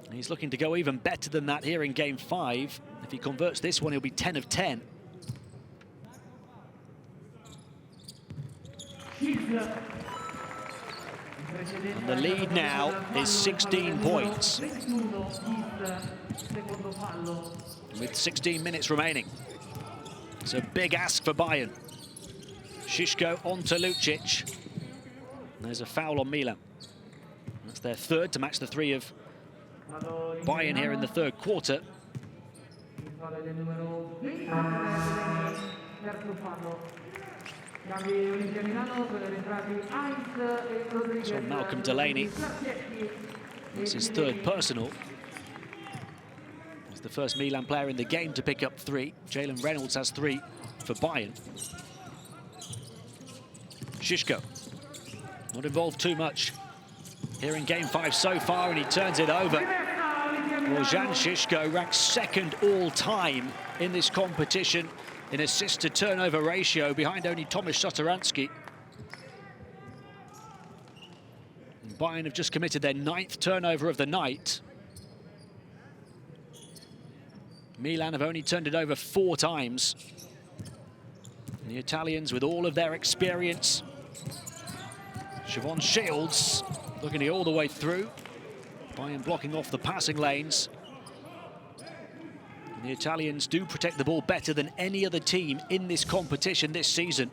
And he's looking to go even better than that here in game 5. If he converts this one, he'll be 10 of 10. And the lead now is 16 points. With 16 minutes remaining. It's a big ask for Bayern. Šiško on to Lucic. There's a foul on Milan. That's their third to match the 3 of Bayern here in the third quarter. So Malcolm Delaney, that's his third personal. He's the first Milan player in the game to pick up 3. Jalen Reynolds has 3 for Bayern. Šiško, not involved too much here in game 5 so far, and he turns it over. Well, Jan Šiško ranks second all-time in this competition in assist to turnover ratio, behind only Tomasz Satoranski. And Bayern have just committed their 9th turnover of the night. Milan have only turned it over 4 times. And the Italians, with all of their experience, Siobhan Shields looking to go all the way through. Bayern blocking off the passing lanes. And the Italians do protect the ball better than any other team in this competition this season.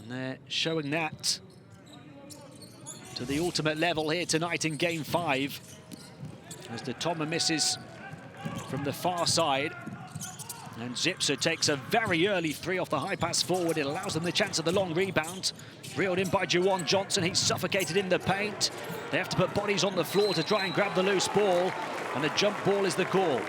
And they're showing that to the ultimate level here tonight in game 5. As the Toma misses from the far side. And Zipser takes a very early 3 off the high pass forward. It allows them the chance of the long rebound. Reeled in by Juwan Johnson. He's suffocated in the paint. They have to put bodies on the floor to try and grab the loose ball. And a jump ball is the call.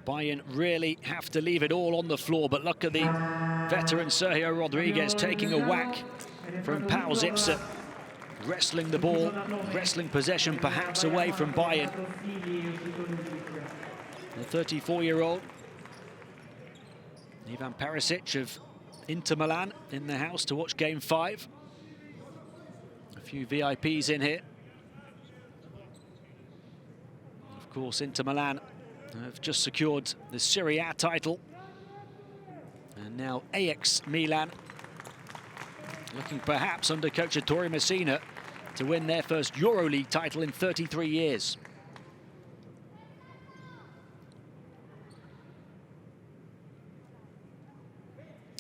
Bayern really have to leave it all on the floor, but look at the veteran Sergio Rodriguez taking a whack from Paul Zipser, wrestling the ball, wrestling possession perhaps away from Bayern. The 34-year-old Ivan Perisic of Inter Milan in the house to watch game 5. A few VIPs in here. Of course, Inter Milan have just secured the Serie A title. And now AX Milan looking perhaps under coach Ettore Messina to win their first EuroLeague title in 33 years.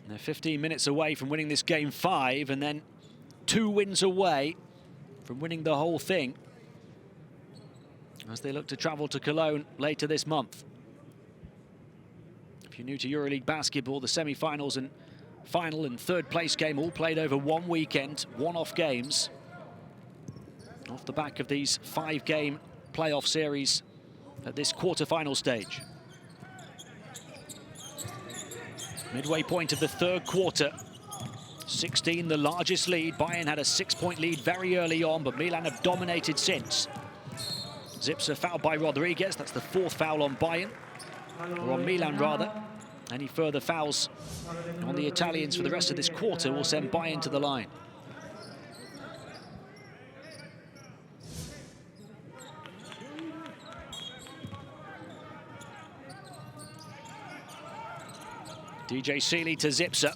And they're 15 minutes away from winning this game 5, and then 2 wins away from winning the whole thing as they look to travel to Cologne later this month. If you're new to EuroLeague basketball, the semi-finals and final and third place game all played over one weekend, one-off games. Off the back of these 5-game playoff series at this quarter-final stage. Midway point of the third quarter. 16, the largest lead. Bayern had a 6-point lead very early on, but Milan have dominated since. Zipser fouled by Rodriguez. That's the 4th foul on Bayern, or on Milan rather. Any further fouls on the Italians for the rest of this quarter will send Bayern to the line. DJ Sealy to Zipser.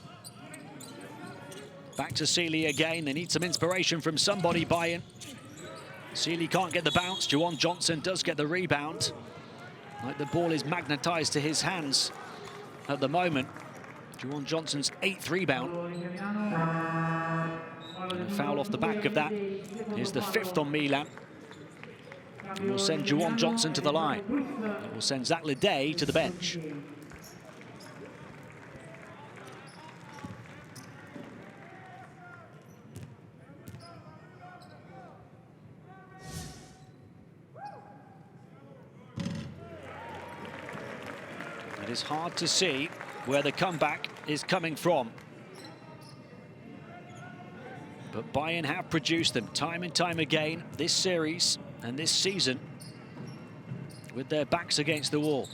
Back to Sealy again. They need some inspiration from somebody, Bayern. Sealy can't get the bounce. Juwan Johnson does get the rebound. Like the ball is magnetized to his hands at the moment. Juwan Johnson's 8th rebound. And a foul off the back of that is the 5th on Milan. It will send Juwan Johnson to the line. It will send Zach Leday to the bench. It is hard to see where the comeback is coming from. But Bayern have produced them time and time again this series and this season with their backs against the wall.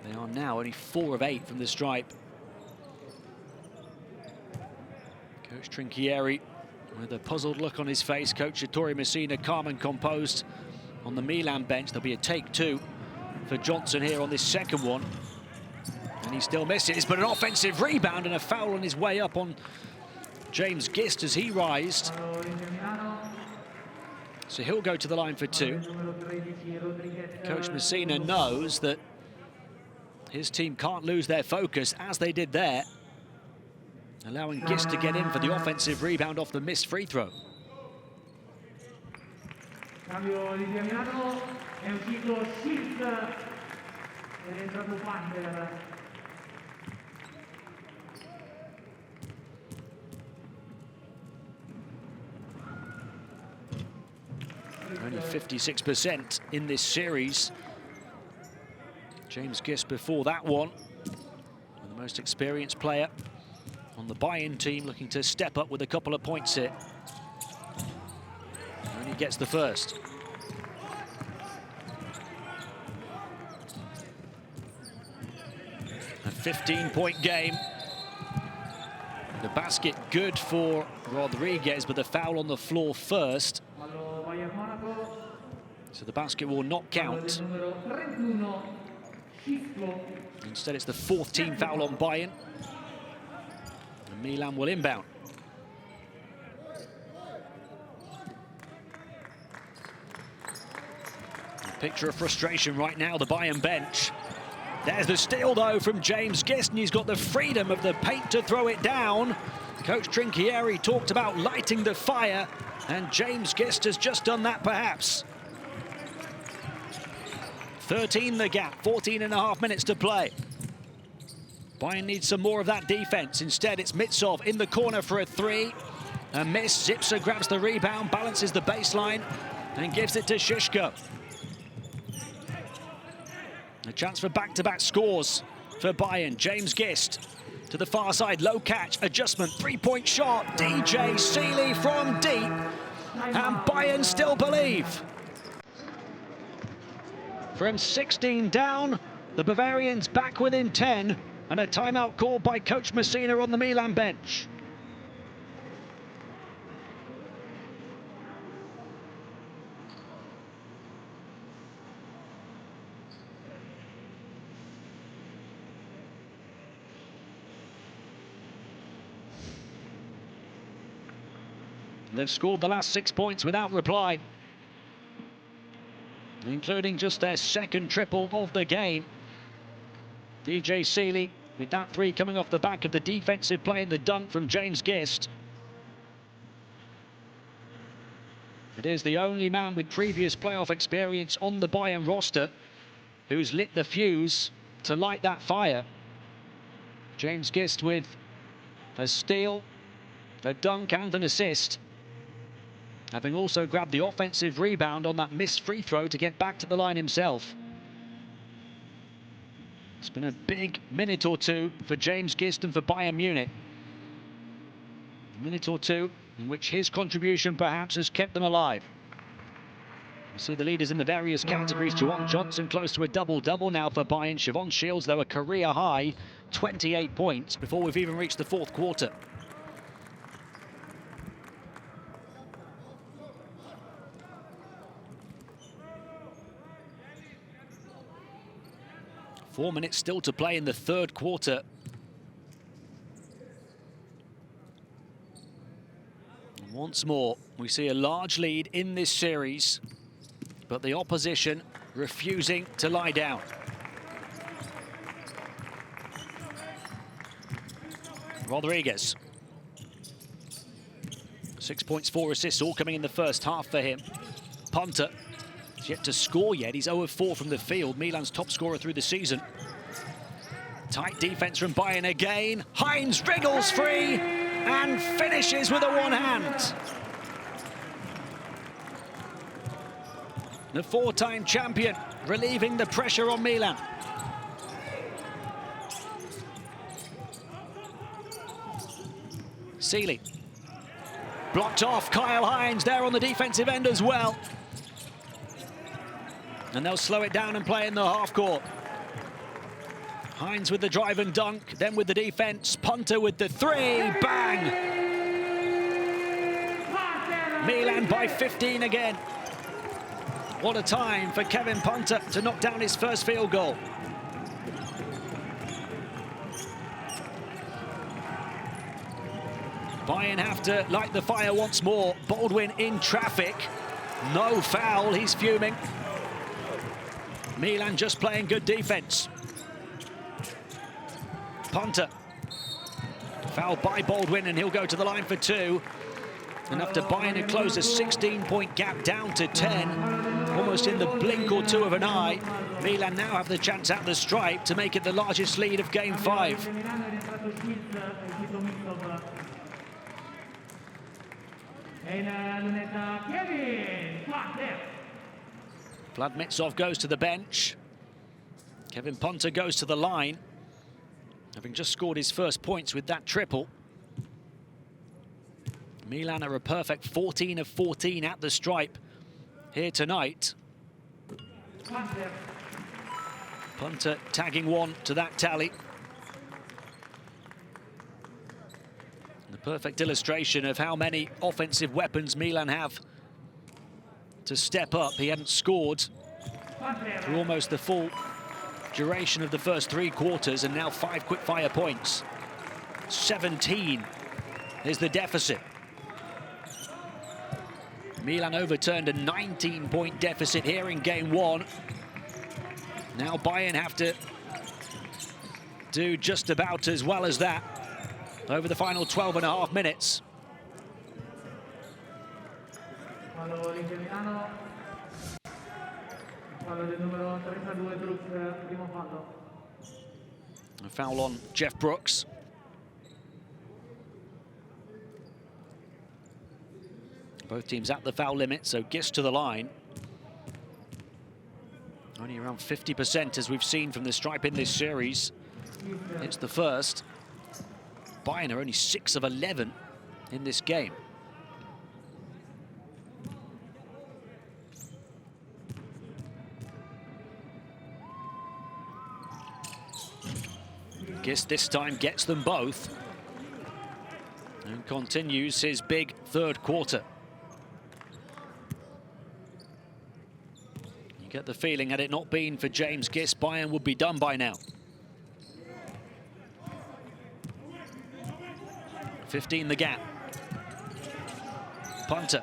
They are now only 4 of 8 from the stripe. Coach Trinchieri with a puzzled look on his face. Coach Ettore Messina calm and composed on the Milan bench. There'll be a take 2 for Johnson here on this second one. And he still misses, but an offensive rebound and a foul on his way up on James Gist as he rised. So he'll go to the line for 2. Coach Messina knows that his team can't lose their focus as they did there, allowing Gist to get in for the offensive rebound off the missed free throw. Cambio di Milano, è uscito Shift ed è entrato Panther. Only 56% in this series. James Gist before that one, the most experienced player on the Bayern team, looking to step up with a couple of points here. And he gets the first. A 15-point game. The basket good for Rodriguez, but the foul on the floor first. So the basket will not count. Instead, it's the 4th team foul on Bayern. And Milan will inbound. A picture of frustration right now, the Bayern bench. There's the steal, though, from James Gist, and he's got the freedom of the paint to throw it down. Coach Trinchieri talked about lighting the fire, and James Gist has just done that, perhaps. 13 the gap, 14.5 minutes to play. Bayern needs some more of that defense. Instead, it's Mitsov in the corner for a 3. A miss. Zipser grabs the rebound, balances the baseline, and gives it to Shishko. A chance for back-to-back scores for Bayern. James Gist to the far side, low catch, adjustment, 3-point shot. DJ Seeley from deep, and Bayern still believe. From 16 down, the Bavarians back within 10, and a timeout called by Coach Messina on the Milan bench. They've scored the last 6 points without reply, including just their second triple of the game. DJ Seeley with that 3 coming off the back of the defensive play and the dunk from James Gist. It is the only man with previous playoff experience on the Bayern roster who's lit the fuse to light that fire. James Gist with a steal, a dunk and an assist, having also grabbed the offensive rebound on that missed free throw to get back to the line himself. It's been a big minute or two for James Gist and for Bayern Munich. A minute or two in which his contribution perhaps has kept them alive. You see the leaders in the various categories. Juwan Johnson close to a double-double now for Bayern. Siobhan Shields, though, a career high, 28 points before we've even reached the 4th quarter. Four minutes still to play in the 3rd quarter. And once more, we see a large lead in this series, but the opposition refusing to lie down. Rodriguez. 6 points, 4 assists, all coming in the first half for him. Punter is yet to score yet. He's 0 of 4 from the field. Milan's top scorer through the season. Tight defense from Bayern again. Heinz wriggles free and finishes with a one-hand. The 4-time champion relieving the pressure on Milan. Seeley. Blocked off. Kyle Heinz there on the defensive end as well. And they'll slow it down and play in the half court. Heinz with the drive and dunk, then with the defense. Punter with the three. Bang! Milan by 15 again. What a time for Kevin Punter to knock down his first field goal. Bayern have to light the fire once more. Baldwin in traffic. No foul, he's fuming. Milan just playing good defense. Punter. Fouled by Baldwin, and he'll go to the line for 2. Enough to Bayern to close a 16-point gap down to 10. Almost in the blink or two of an eye. Milan now have the chance at the stripe to make it the largest lead of Game 5. Vladimitsov goes to the bench. Kevin Punter goes to the line, having just scored his first points with that triple. Milan are a perfect 14 of 14 at the stripe here tonight. Punter tagging one to that tally. The perfect illustration of how many offensive weapons Milan have to step up. He hadn't scored for almost the full duration of the first 3 quarters, and now 5 quick-fire points. 17 is the deficit. Milan overturned a 19-point deficit here in Game 1. Now Bayern have to do just about as well as that over the final 12.5 minutes. A foul on Jeff Brooks. Both teams at the foul limit, so Gist to the line. Only around 50% as we've seen from the stripe in this series. It's the first. Bayern are only 6 of 11 in this game. Gist this time gets them both and continues his big third quarter. You get the feeling, had it not been for James Gist, Bayern would be done by now. 15 the gap. Punter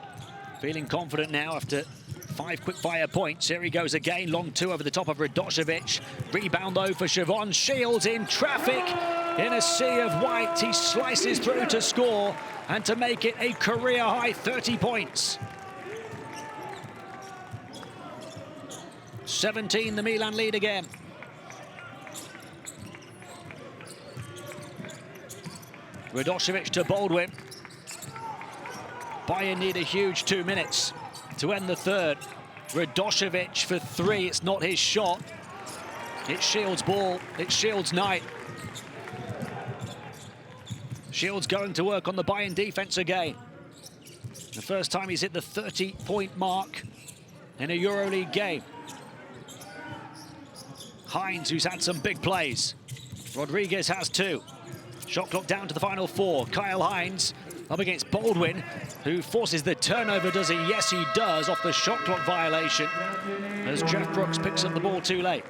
feeling confident now after 5 quick-fire points. Here he goes again, long 2 over the top of Radošević. Rebound though for Siobhan. Shields in traffic in a sea of white. He slices through to score and to make it a career-high 30 points. 17 the Milan lead again. Radošević to Baldwin. Bayern need a huge 2 minutes to end the third. Radošević for 3. It's not his shot. It's Shields' ball. It's Shields' night. Shields going to work on the Bayern defense again. The first time he's hit the 30-point mark in a EuroLeague game. Heinz, who's had some big plays. Rodriguez has 2. Shot clock down to the final 4. Kyle Heinz up against Baldwin, who forces the turnover, does he? Yes, he does, off the shot clock violation, as Jeff Brooks picks up the ball too late.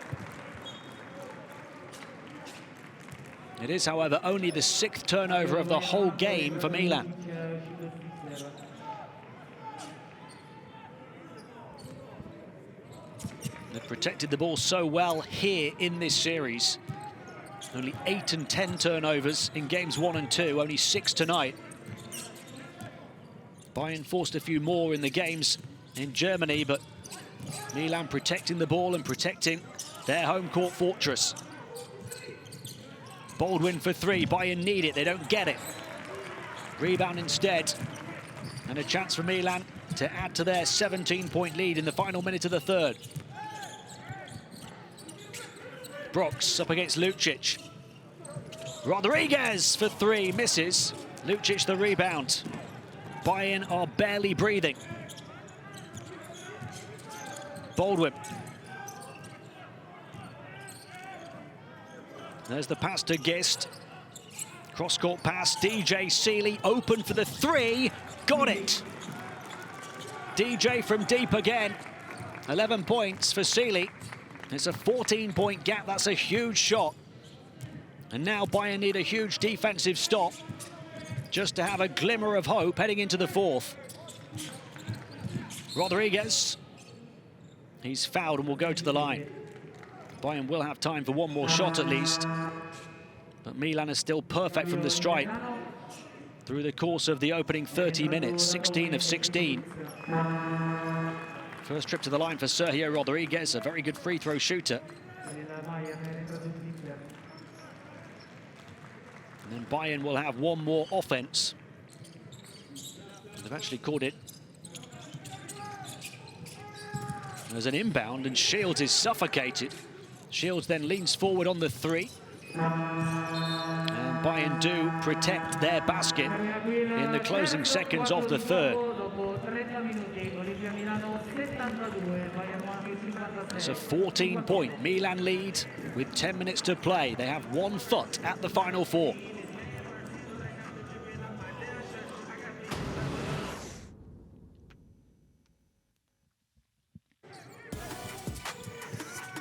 It is, however, only the 6th turnover of the whole game for Milan. They've protected the ball so well here in this series. Only 8 and 10 turnovers in games 1 and 2, only 6 tonight. Bayern forced a few more in the games in Germany, but Milan protecting the ball and protecting their home court fortress. Baldwin for three. Bayern need it. They don't get it. Rebound instead. And a chance for Milan to add to their 17-point lead in the final minute of the third. Brox up against Lucic. Rodriguez for three. Misses. Lucic the rebound. Bayern are barely breathing. Baldwin. There's the pass to Gist. Cross-court pass, DJ Seeley open for the three. Got it. DJ from deep again. 11 points for Seeley. It's a 14-point gap. That's a huge shot. And now Bayern need a huge defensive stop just to have a glimmer of hope heading into the fourth. Rodriguez. He's fouled and will go to the line. Bayern will have time for one more shot at least. But Milan is still perfect from the stripe through the course of the opening 30 minutes, 16 of 16. First trip to the line for Sergio Rodriguez, a very good free throw shooter. And then Bayern will have one more offense. They've actually called it. There's an inbound and Shields is suffocated. Shields then leans forward on the three. And Bayern do protect their basket in the closing seconds of the third. It's a 14-point Milan lead with 10 minutes to play. They have 1 foot at the final four.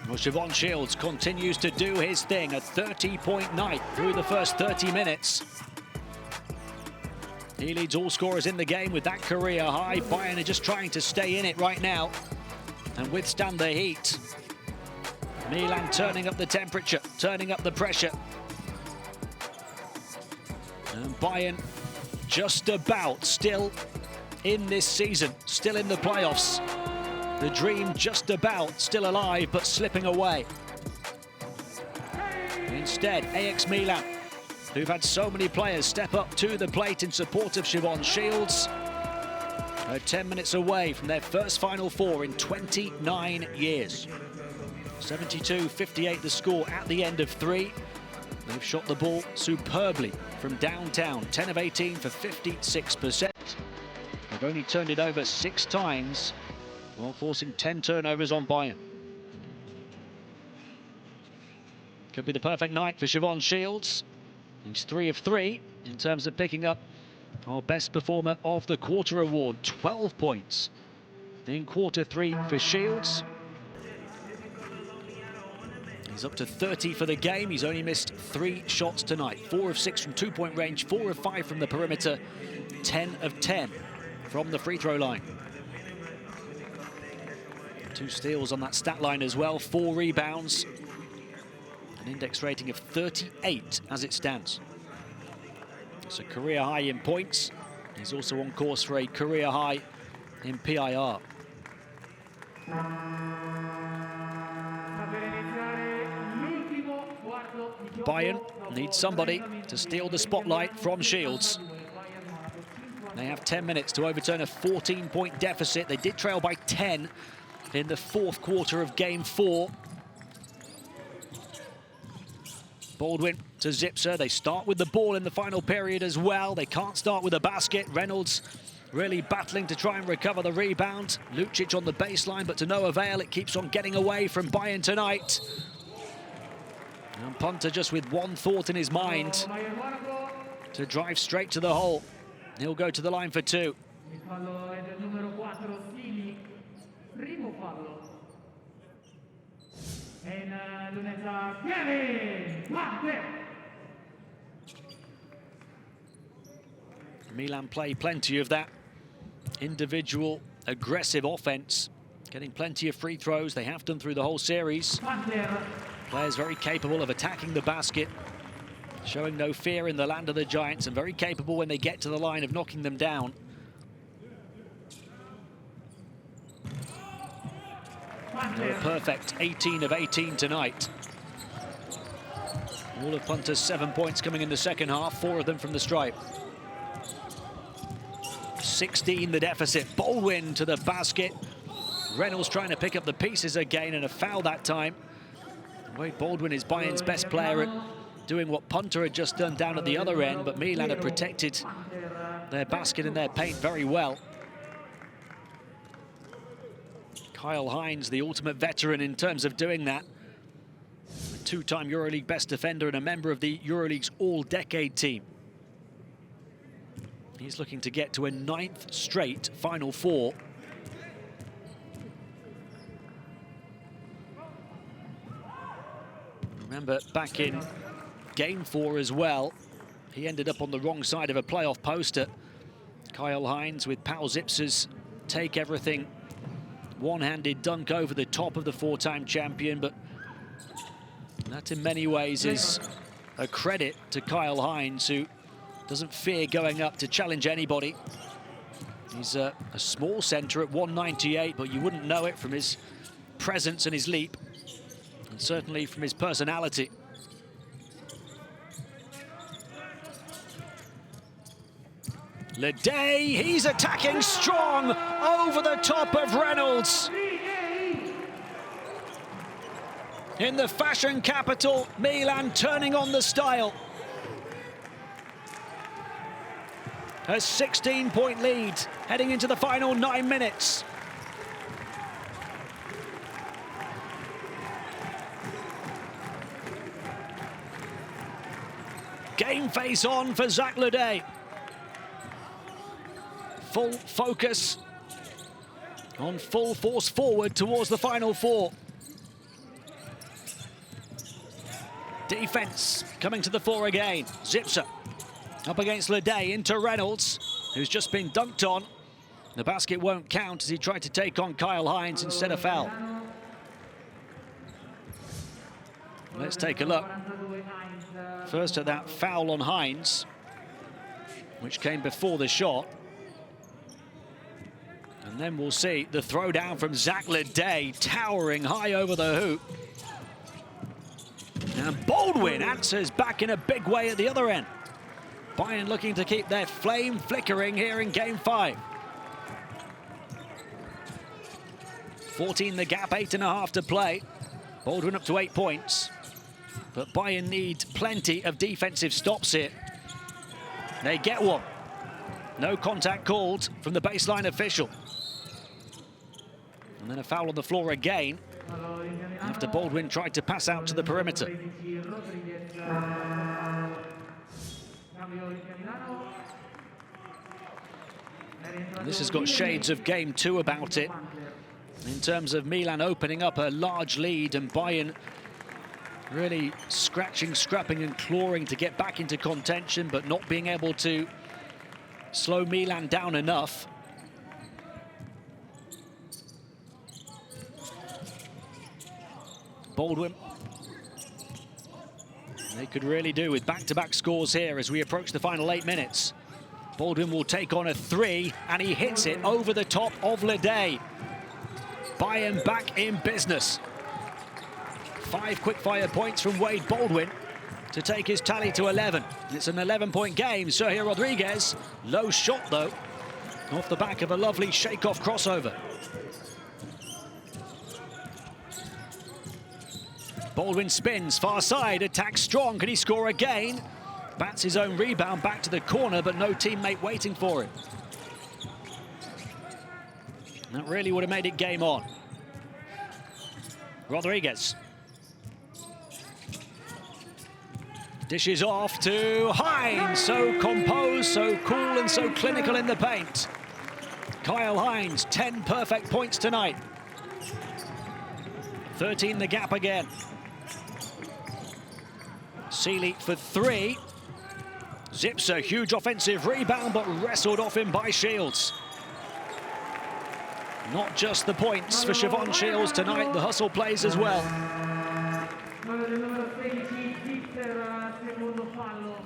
Well, Siobhan Shields continues to do his thing, a 30-point night through the first 30 minutes. He leads all scorers in the game with that career high. Bayern are just trying to stay in it right now and withstand the heat. Milan turning up the temperature, turning up the pressure. And Bayern just about still in this season, still in the playoffs. The dream just about still alive, but slipping away. Instead, AX Milan, who've had so many players step up to the plate in support of Siobhan Shields, are 10 minutes away from their first Final Four in 29 years. 72-58 the score at the end of three. They've shot the ball superbly from downtown, 10 of 18 for 56%. They've only turned it over 6 times, while forcing 10 turnovers on Bayern. Could be the perfect night for Siobhan Shields. He's 3 of 3 in terms of picking up our best performer of the quarter award. 12 points in quarter 3 for Shields. He's up to 30 for the game. He's only missed 3 shots tonight. 4 of 6 from 2-point range, 4 of 5 from the perimeter, 10 of 10 from the free throw line. 2 steals on that stat line as well, 4 rebounds. An index rating of 38 as it stands. It's a career high in points. He's also on course for a career high in PIR. Bayern needs somebody to steal the spotlight from Shields. They have 10 minutes to overturn a 14-point deficit. They did trail by 10 in the fourth quarter of game 4. Baldwin to Zipser. They start with the ball in the final period as well. They can't start with a basket. Reynolds really battling to try and recover the rebound. Lucic on the baseline, but to no avail. It keeps on getting away from Bayern tonight. And Punter just with one thought in his mind, to drive straight to the hole. He'll go to the line for 2. Milan play plenty of that individual aggressive offense, getting plenty of free throws. They have done through the whole series. Players very capable of attacking the basket, showing no fear in the land of the Giants, and very capable when they get to the line of knocking them down. They're a perfect 18 of 18 tonight. All of Punter's 7 points coming in the second half, 4 of them from the stripe. 16 the deficit. Baldwin to the basket. Reynolds trying to pick up the pieces again, and a foul that time. Wade Baldwin is Bayern's best player at doing what Punter had just done down at the other end, but Milan have protected their basket and their paint very well. Kyle Hines, the ultimate veteran in terms of doing that. A two-time EuroLeague best defender and a member of the EuroLeague's all-decade team. He's looking to get to a 9th straight Final Four. Remember, back in Game 4 as well, he ended up on the wrong side of a playoff poster. Kyle Hines with Pau Zipser's take everything one-handed dunk over the top of the 4-time champion, but that in many ways is a credit to Kyle Hines, who doesn't fear going up to challenge anybody. He's a small center at 198, but you wouldn't know it from his presence and his leap, and certainly from his personality. Leday, he's attacking strong over the top of Reynolds. In the fashion capital, Milan turning on the style. A 16-point lead heading into the final 9 minutes. Game face on for Zach Leday. Full focus on full force forward towards the Final Four. Defense coming to the fore again. Zipser up against Leday into Reynolds, who's just been dunked on. The basket won't count as he tried to take on Kyle Hines instead of foul. Let's take a look. First at that foul on Hines, which came before the shot. And then we'll see the throwdown from Zach Leday, towering high over the hoop. And Baldwin answers back in a big way at the other end. Bayern looking to keep their flame flickering here in Game 5. 14 the gap, 8.5 to play. Baldwin up to 8 points. But Bayern need plenty of defensive stops here. They get one. No contact called from the baseline official. And then a foul on the floor again after Baldwin tried to pass out to the perimeter. And this has got shades of Game 2 about it, in terms of Milan opening up a large lead and Bayern really scratching, scrapping and clawing to get back into contention, but not being able to slow Milan down enough. Baldwin. They could really do with back-to-back scores here as we approach the final 8 minutes. Baldwin will take on a 3, and he hits it over the top of Leday. Bayern back in business. 5 quick-fire points from Wade Baldwin to take his tally to 11. It's an 11-point game. Sergio Rodriguez, low shot though, off the back of a lovely shake-off crossover. Baldwin spins, far side, attacks strong. Can he score again? Bats his own rebound back to the corner, but no teammate waiting for him. That really would have made it game on. Rodriguez. Dishes off to Hines, so composed, so cool and so clinical in the paint. Kyle Hines, 10 perfect points tonight. 13 the gap again. Seeley for 3. Zipser, huge offensive rebound, but wrestled off him by Shields. Not just the points for Siobhan Shields tonight, the hustle plays as well.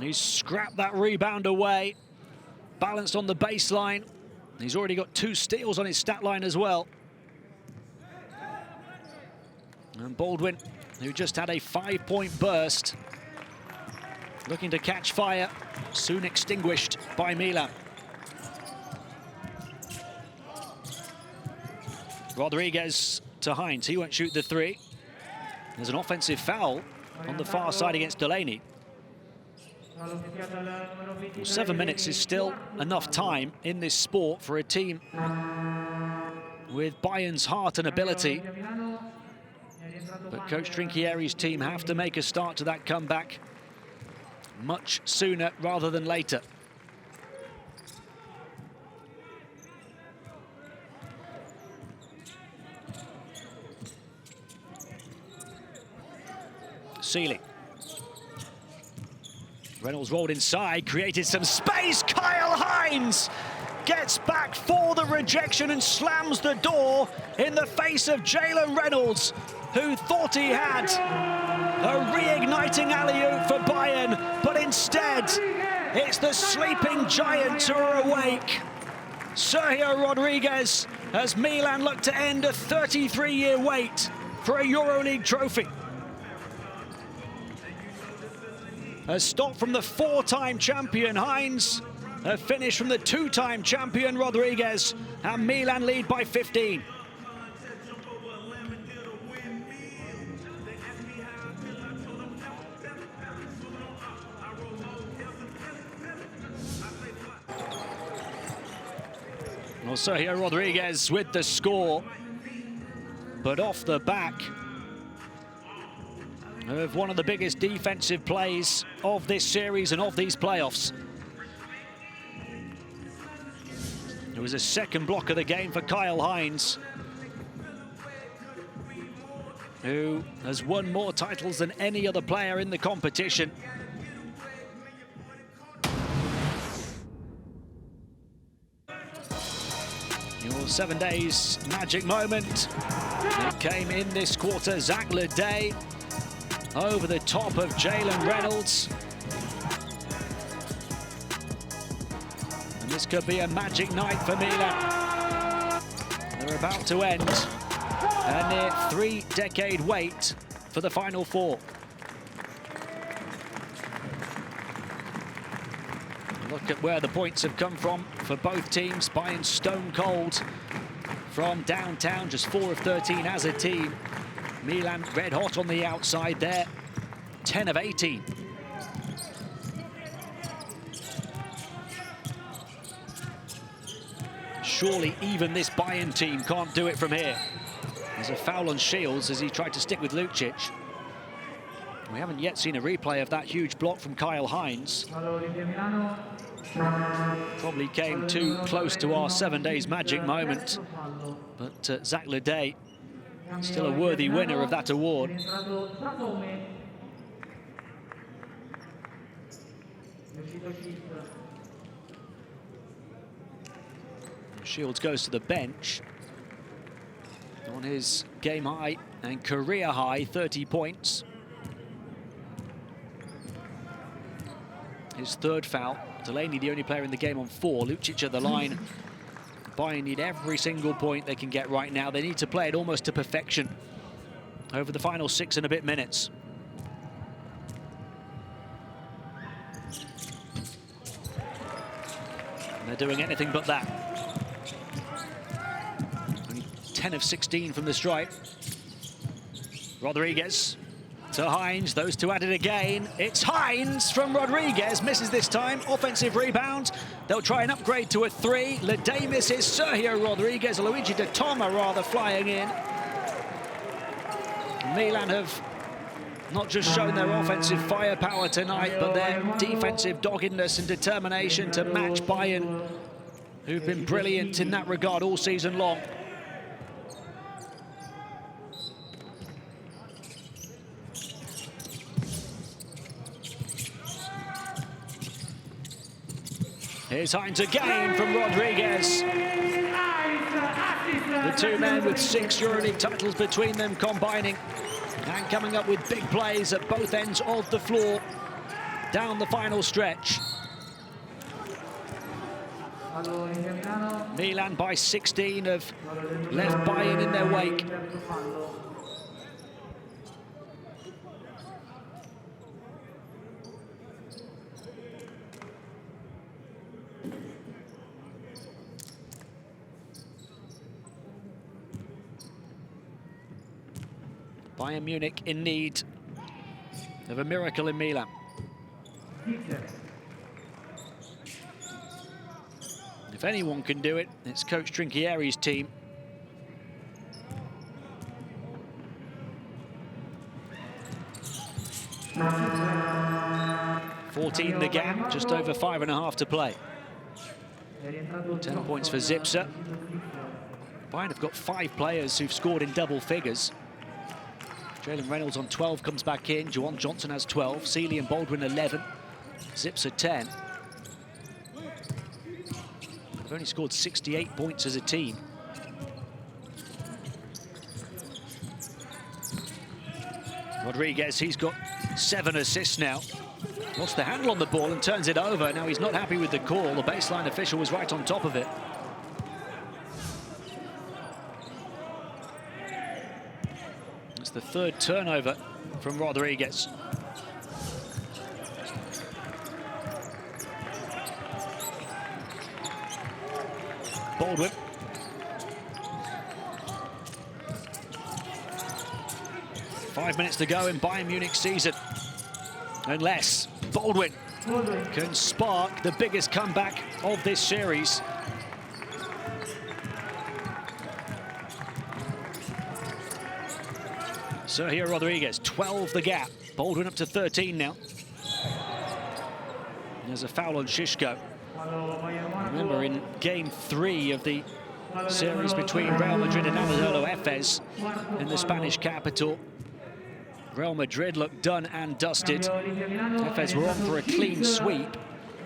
He's scrapped that rebound away, balanced on the baseline. He's already got 2 steals on his stat line as well. And Baldwin, who just had a 5-point burst, looking to catch fire, soon extinguished by Milan. Rodriguez to Hines, he won't shoot the three. There's an offensive foul on the far side against Delaney. Well, 7 minutes is still enough time in this sport for a team with Bayern's heart and ability. But Coach Trinchieri's team have to make a start to that comeback much sooner rather than later. Sealy. Reynolds rolled inside, created some space. Kyle Hines gets back for the rejection and slams the door in the face of Jalen Reynolds, who thought he had a reigniting alley-oop for Bayern, but instead it's the sleeping giants who are awake. Sergio Rodriguez, as Milan look to end a 33-year wait for a EuroLeague trophy. A stop from the 4-time champion Hines, a finish from the 2-time champion Rodriguez, and Milan lead by 15. Well, Sergio Rodriguez with the score, but off the back of one of the biggest defensive plays of this series and of these playoffs. It was a second block of the game for Kyle Hines, who has won more titles than any other player in the competition. Your 7 days magic moment. It came in this quarter. Zach Leday over the top of Jalen Reynolds. And this could be a magic night for Milan. They're about to end a near 3-decade wait for the Final Four. Look at where the points have come from for both teams. Bayern stone cold from downtown, just 4 of 13 as a team. Milan red hot on the outside there, 10 of 18. Surely even this Bayern team can't do it from here. There's a foul on Shields as he tried to stick with Lucic. We haven't yet seen a replay of that huge block from Kyle Hines. Probably came too close to our 7 days magic moment. But Zach Leday, still a worthy winner of that award. Shields goes to the bench on his game high and career high 30 points. His third foul. Delaney the only player in the game on 4. Lucic at the line. Bayern need every single point they can get right now. They need to play it almost to perfection over the final 6 and a bit minutes. And they're doing anything but that. Only 10 of 16 from the stripe. Rodriguez to Hines, those two at it again. It's Hines from Rodriguez, misses this time, offensive rebound. They'll try and upgrade to a 3. Leday misses, Sergio Rodriguez, Luigi De Toma rather flying in. Milan have not just shown their offensive firepower tonight, but their defensive doggedness and determination to match Bayern, who've been brilliant in that regard all season long. Here's Hines again from Rodriguez. The two men with 6 EuroLeague titles between them combining and coming up with big plays at both ends of the floor down the final stretch. Milan by 16 have left Bayern in their wake. Bayern Munich in need of a miracle in Milan. If anyone can do it, it's Coach Trinchieri's team. (14) the gap, just over 5.5 to play. 10 points for Zipser. Bayern have got 5 players who've scored in double figures. Jalen Reynolds on 12 comes back in. Juwan Johnson has 12. Seeley and Baldwin 11. Zipser 10. They've only scored 68 points as a team. Rodriguez, he's got 7 assists now. Lost the handle on the ball and turns it over. Now he's not happy with the call. The baseline official was right on top of it. It's the 3rd turnover from Rodriguez. Baldwin. Five minutes to go in Bayern Munich season. Unless Baldwin can spark the biggest comeback of this series. Sergio Rodriguez, 12 the gap. Baldwin up to 13 now. There's a foul on Shishko. Remember, in game 3 of the series between Real Madrid and Anadolu Efes in the Spanish capital, Real Madrid looked done and dusted. Efes were on for a clean sweep,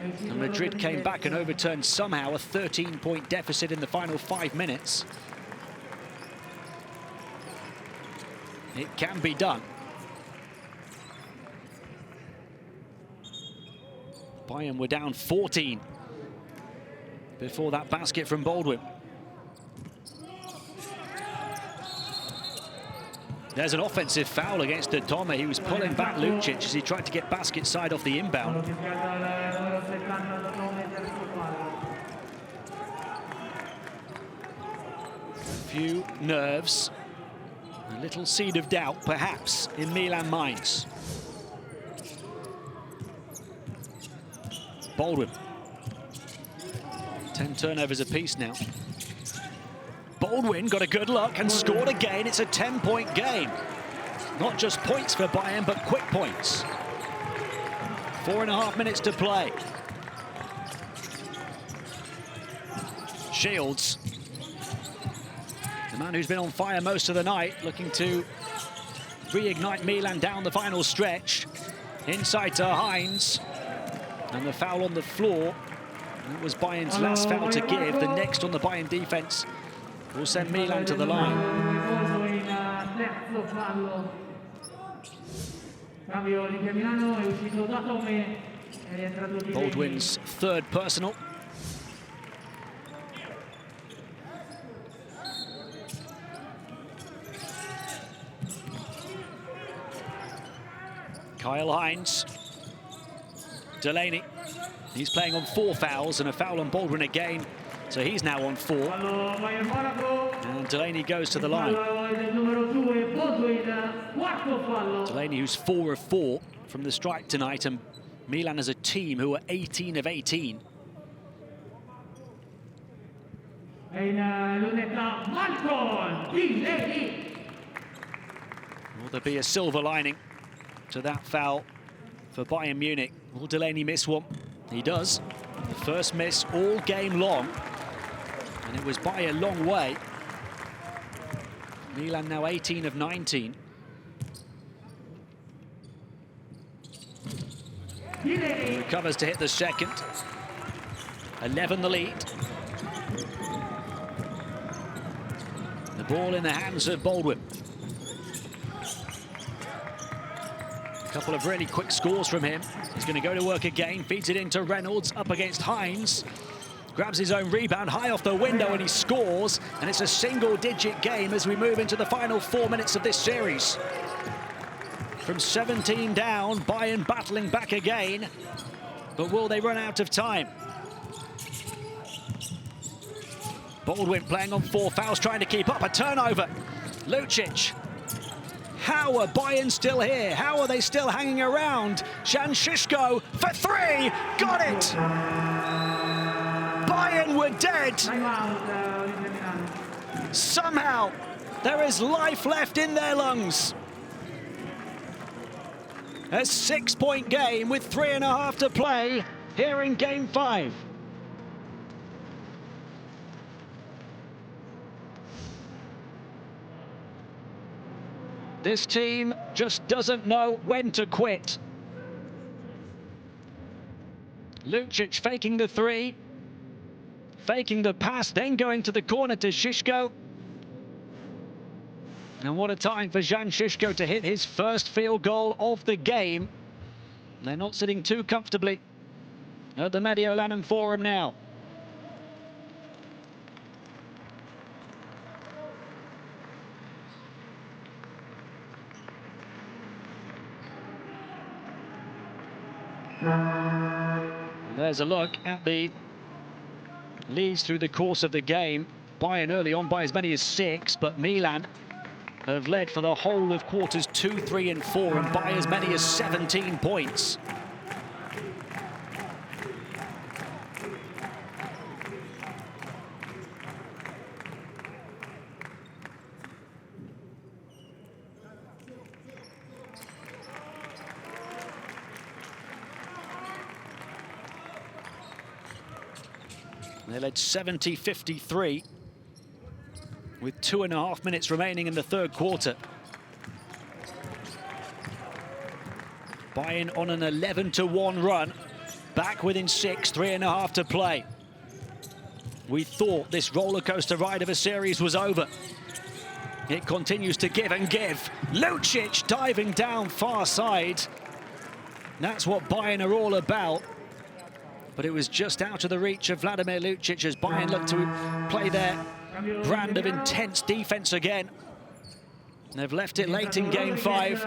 and Madrid came back and overturned somehow a 13-point deficit in the final 5 minutes. It can be done. Bayern were down 14 before that basket from Baldwin. There's an offensive foul against Dodoma. He was pulling back Lucic as he tried to get basket side off the inbound. A few nerves, a little seed of doubt, perhaps, in Milan minds. Baldwin. 10 turnovers apiece now. Baldwin got a good look and scored again. It's a 10-point game. Not just points for Bayern, but quick points. 4.5 minutes to play. Shields, the man who's been on fire most of the night, looking to reignite Milan down the final stretch. Inside to Hines. And the foul on the floor. That was Bayern's last foul to give. The next on the Bayern defense will send Milan to the line. Baldwin's 3rd personal. Kyle Hines. Delaney. He's playing on 4 fouls and a foul on Baldwin again. So he's now on 4. And Delaney goes to the line. Delaney, who's 4 of 4 from the strike tonight, and Milan as a team who are 18 of 18. Will there be a silver lining to that foul for Bayern Munich? Will Delaney miss one? He does. The first miss all game long. And it was by a long way. Milan now 18 of 19. He recovers to hit the second. 11 the lead. The ball in the hands of Baldwin. A couple of really quick scores from him. He's going to go to work again, feeds it into Reynolds, up against Hines. Grabs his own rebound high off the window and he scores. And it's a single-digit game as we move into the final 4 minutes of this series. From 17 down, Bayern battling back again. But will they run out of time? Baldwin playing on 4 fouls, trying to keep up. A turnover. Lucic How are Bayern still here? How are they still hanging around? Jan Žižko for three, got it! Bayern were dead. Somehow, there is life left in their lungs. A 6-point game with 3.5 to play here in Game 5. This team just doesn't know when to quit. Lucic faking the three, faking the pass, then going to the corner to Žižko. And what a time for Jan Žižko to hit his first field goal of the game. They're not sitting too comfortably at the Mediolanum Forum now. There's a look at the leads through the course of the game. Bayern early on by as many as 6, but Milan have led for the whole of quarters 2, 3 and 4 and by as many as 17 points. They led 70-53 with 2.5 minutes remaining in the third quarter. Bayern on an 11-1 run, back within 6, 3.5 to play. We thought this roller coaster ride of a series was over. It continues to give and give. Lucic diving down far side. That's what Bayern are all about. But it was just out of the reach of Vladimir Lucic as Bayern look to play their brand of intense defense again. They've left it late in Game 5.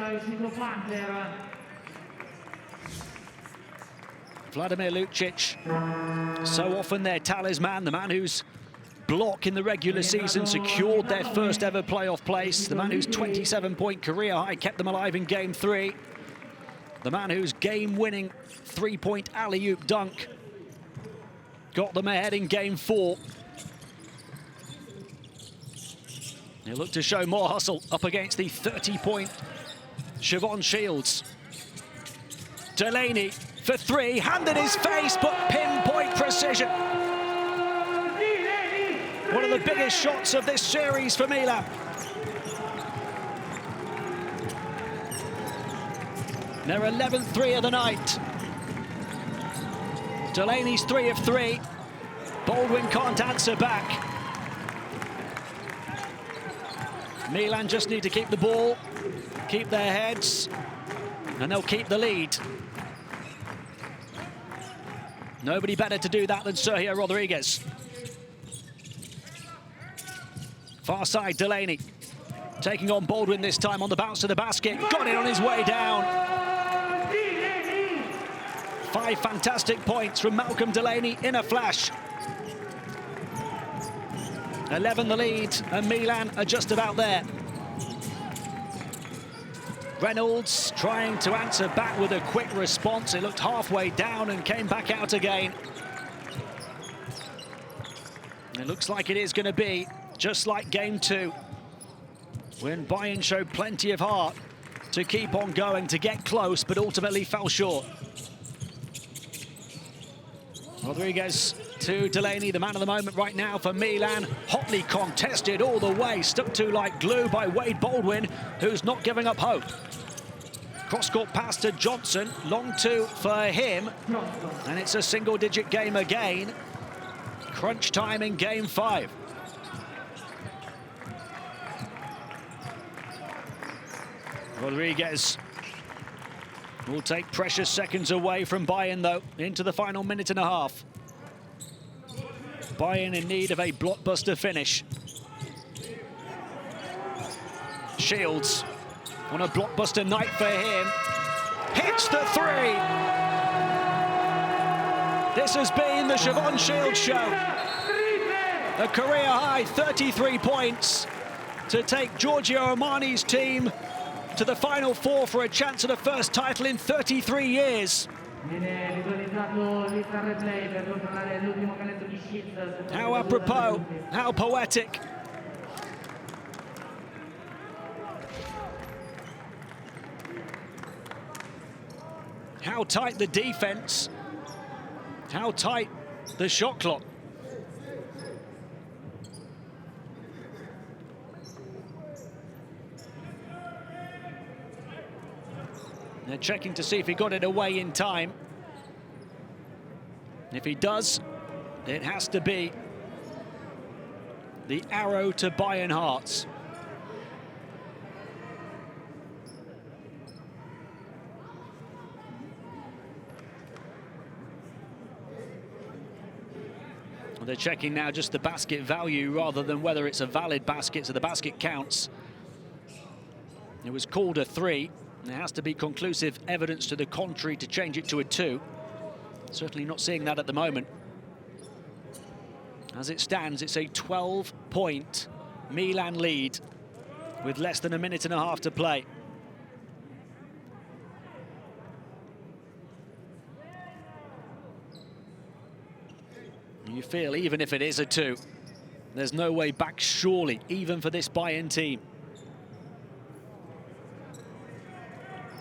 Vladimir Lucic, so often their talisman, the man whose block in the regular season secured their first ever playoff place, the man whose 27-point career high kept them alive in Game 3, the man whose game-winning three-point alley-oop dunk got them ahead in Game 4. They look to show more hustle up against the 30-point Siobhan Shields. Delaney for three, hand in his face, but pinpoint precision. One of the biggest shots of this series for Milan. Their 11th three of the night. Delaney's 3 of 3. Baldwin can't answer back. Milan just need to keep the ball, keep their heads, and they'll keep the lead. Nobody better to do that than Sergio Rodriguez. Far side, Delaney. Taking on Baldwin this time on the bounce to the basket. Got it on his way down. 5 fantastic points from Malcolm Delaney in a flash. 11 the lead, and Milan are just about there. Reynolds trying to answer back with a quick response. It looked halfway down and came back out again. It looks like it is going to be just like Game 2, when Bayern showed plenty of heart to keep on going, to get close, but ultimately fell short. Rodriguez to Delaney, the man of the moment right now for Milan. Hotly contested all the way, stuck to like glue by Wade Baldwin, who's not giving up hope. Cross-court pass to Johnson, long two for him, and it's a single-digit game again. Crunch time in Game 5. Rodriguez will take precious seconds away from Bayern, though, into the final minute and a half. Bayern in need of a blockbuster finish. Shields on a blockbuster night for him. Hits the three. This has been the Siobhan Shields show. A career high 33 points to take Giorgio Armani's team to the Final Four for a chance at a first title in 33 years. How apropos, how poetic. How tight the defense, how tight the shot clock. They're checking to see if he got it away in time. If he does, it has to be the arrow to Bayern hearts. They're checking now just the basket value rather than whether it's a valid basket, so the basket counts. It was called a 3. There has to be conclusive evidence to the contrary to change it to a 2. Certainly not seeing that at the moment. As it stands, it's a 12-point Milan lead with less than a minute and a half to play. You feel, even if it is a 2, there's no way back, surely, even for this Bayern team.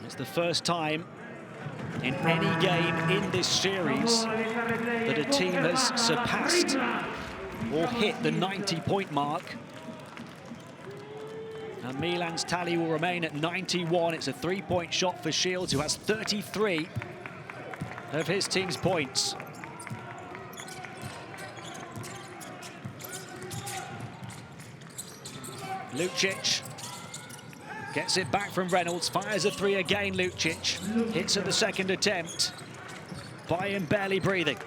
It's the first time in any game in this series that a team has surpassed or hit the 90-point mark. And Milan's tally will remain at 91. It's a 3-point shot for Shields, who has 33 of his team's points. Lucic gets it back from Reynolds, fires a 3 again. Lucic hits at the second attempt. Bayern barely breathing.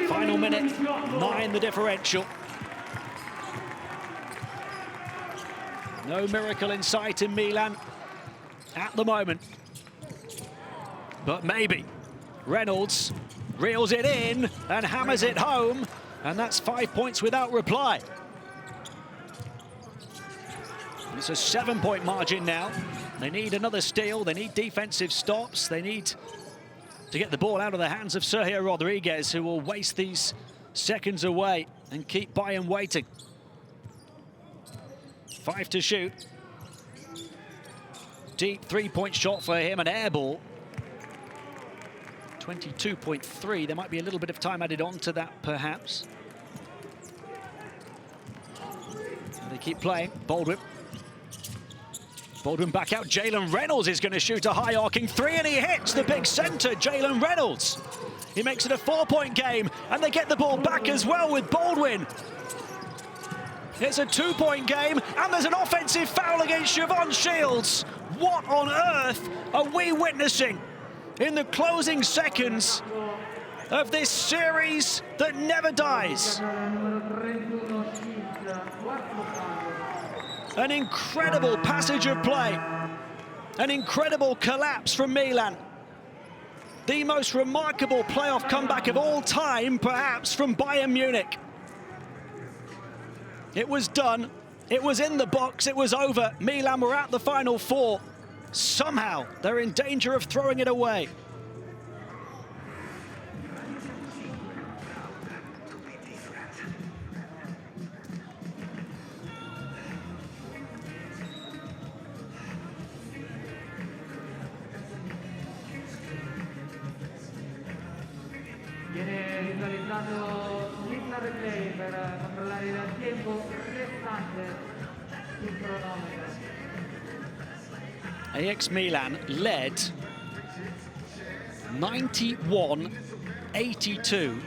Final minute, 9 the differential. No miracle in sight in Milan at the moment. But maybe Reynolds reels it in and hammers it home, and that's 5 points without reply. It's a 7-point margin now. They need another steal, they need defensive stops, they need to get the ball out of the hands of Sergio Rodriguez, who will waste these seconds away and keep Bayern waiting. 5 to shoot. Deep 3-point shot for him, an air ball. 22.3, there might be a little bit of time added on to that perhaps. And they keep playing, Baldwin. Baldwin back out, Jalen Reynolds is going to shoot a high arcing 3 and he hits the big centre, Jalen Reynolds. He makes it a 4-point game and they get the ball back as well with Baldwin. It's a 2-point game and there's an offensive foul against Siobhan Shields. What on earth are we witnessing in the closing seconds of this series that never dies? An incredible passage of play, an incredible collapse from Milan. The most remarkable playoff comeback of all time, perhaps, from Bayern Munich. It was done, it was in the box, it was over. Milan were at the Final Four. Somehow, they're in danger of throwing it away. Viene visualizzato lista replay per controllare il tempo restante sul cronometro. AX Milan led 91-82,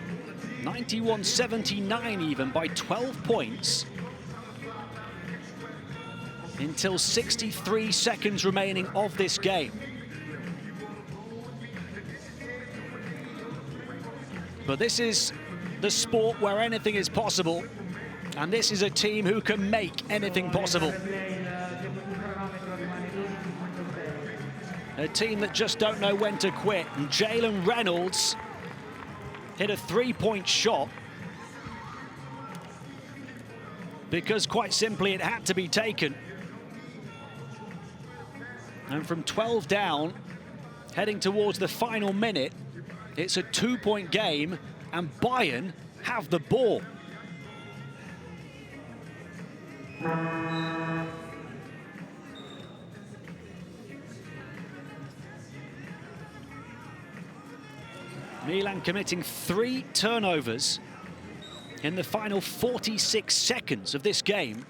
91-79 even, by 12 points until 63 seconds remaining of this game. But this is the sport where anything is possible, and this is a team who can make anything possible. A team that just don't know when to quit. And Jalen Reynolds hit a 3-point shot because quite simply it had to be taken. And from 12 down, heading towards the final minute, it's a 2-point game, and Bayern have the ball. Milan committing 3 turnovers in the final 46 seconds of this game,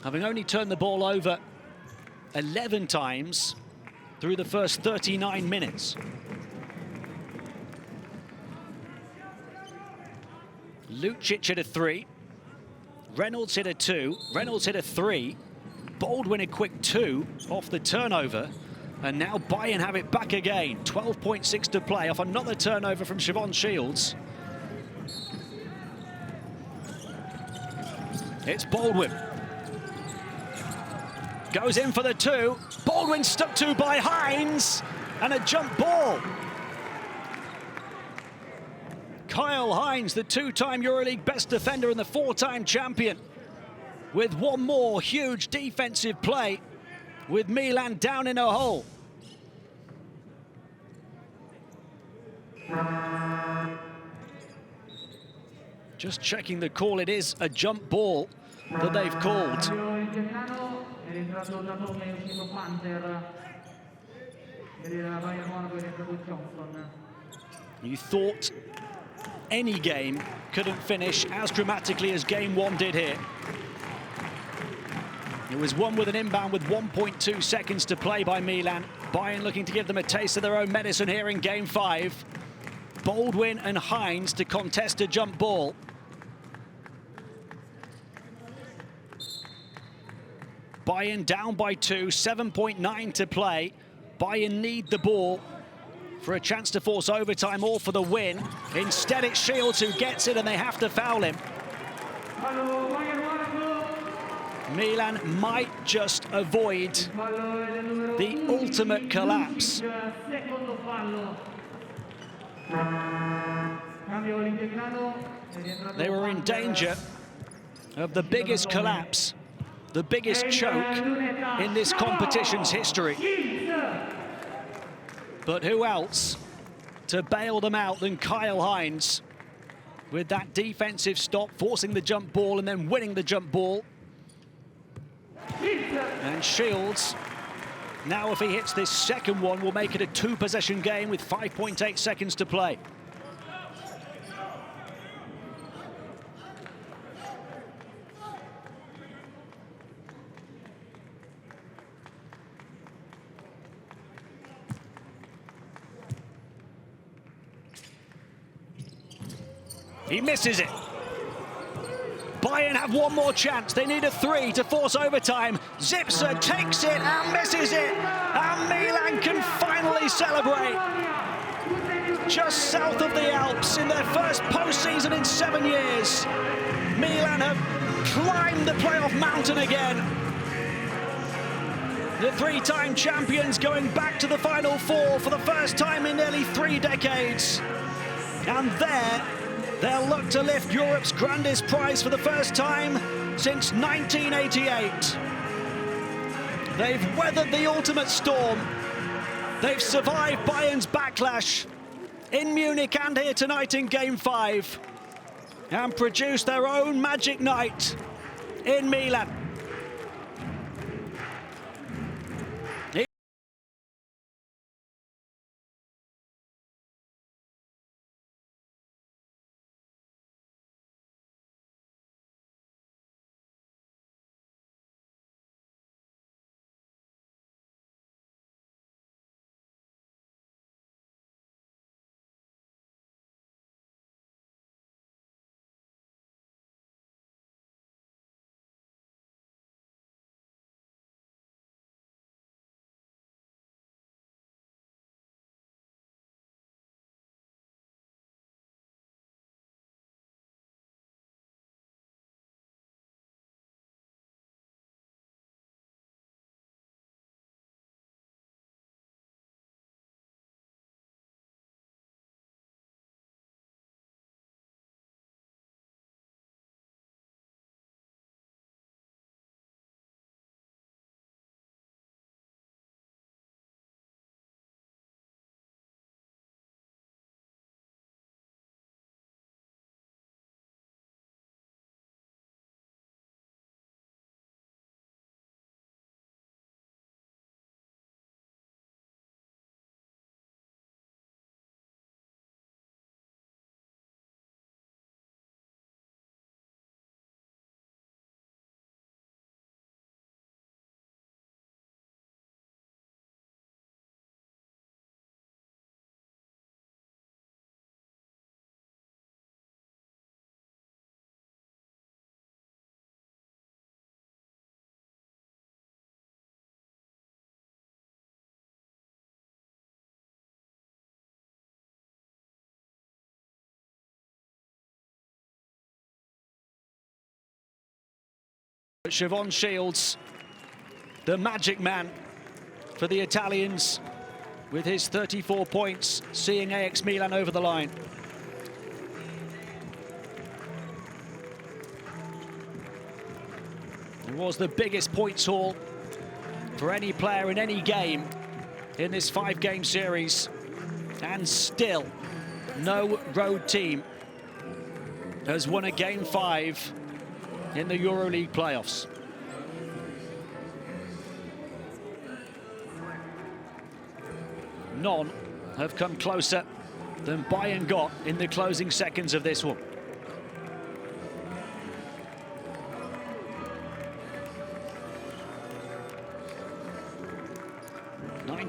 having only turned the ball over 11 times through the first 39 minutes. Lucic hit a 3, Reynolds hit a 2, Reynolds hit a 3, Baldwin a quick 2 off the turnover, and now Bayern have it back again. 12.6 to play off another turnover from Siobhan Shields. It's Baldwin. Goes in for the 2. Baldwin stuck to by Hines, and a jump ball. Kyle Hines, the 2-time EuroLeague best defender and the 4-time champion, with one more huge defensive play, with Milan down in a hole. Just checking the call, it is a jump ball that they've called. You thought any game couldn't finish as dramatically as game 1 did here. It was won with an inbound with 1.2 seconds to play by Milan. Bayern looking to give them a taste of their own medicine here in game 5. Baldwin and Hines to contest a jump ball. Bayern down by 2, 7.9 to play. Bayern need the ball for a chance to force overtime or for the win. Instead, it's Shields who gets it, and they have to foul him. Milan might just avoid the ultimate collapse. They were in danger of the biggest collapse, the biggest choke in this competition's history. But who else to bail them out than Kyle Hines, with that defensive stop, forcing the jump ball and then winning the jump ball. And Shields, now if he hits this second one, will make it a 2-possession game with 5.8 seconds to play. He misses it. Bayern have one more chance. They need a 3 to force overtime. Zipser takes it and misses it. And Milan can finally celebrate. Just south of the Alps in their first postseason in 7 years. Milan have climbed the playoff mountain again. The 3-time champions going back to the Final Four for the first time in nearly 3 decades. And there, they'll look to lift Europe's grandest prize for the first time since 1988. They've weathered the ultimate storm. They've survived Bayern's backlash in Munich and here tonight in Game 5, and produced their own magic night in Milan. Siobhan Shields, the magic man for the Italians, with his 34 points, seeing AX Milan over the line. It was the biggest points haul for any player in any game in this 5-game series, and still no road team has won a Game 5 in the EuroLeague playoffs. None have come closer than Bayern got in the closing seconds of this one.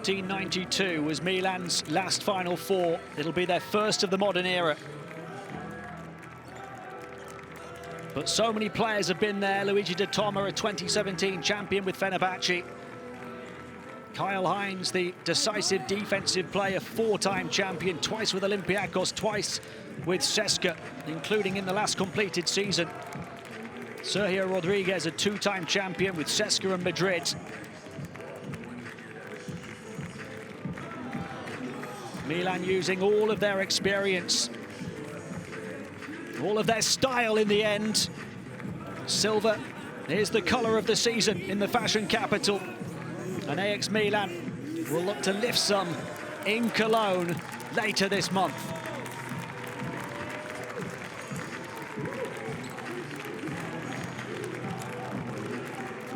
'92 was Milan's last Final Four. It'll be their first of the modern era. But so many players have been there. Luigi De Toma, a 2017 champion with Fenerbahce. Kyle Hines, the decisive defensive player, 4-time champion, twice with Olympiacos, twice with CSKA, including in the last completed season. Sergio Rodriguez, a 2-time champion with CSKA and Madrid. Milan using all of their experience, all of their style in the end. Silver is the colour of the season in the fashion capital. And AX Milan will look to lift some in Cologne later this month.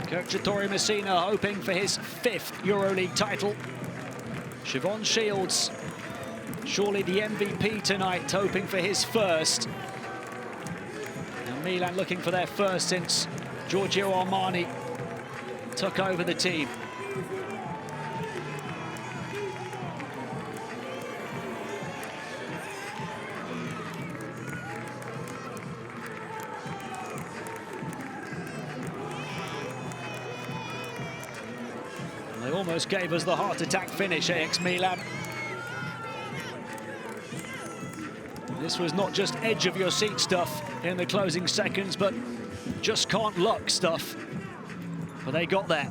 Coach Ettore Messina hoping for his 5th EuroLeague title. Siobhan Shields, surely the MVP tonight, hoping for his 1st. And Milan looking for their 1st since Giorgio Armani took over the team. They almost gave us the heart attack finish, AX Milan. This was not just edge of your seat stuff in the closing seconds, but just can't luck stuff. But they got there.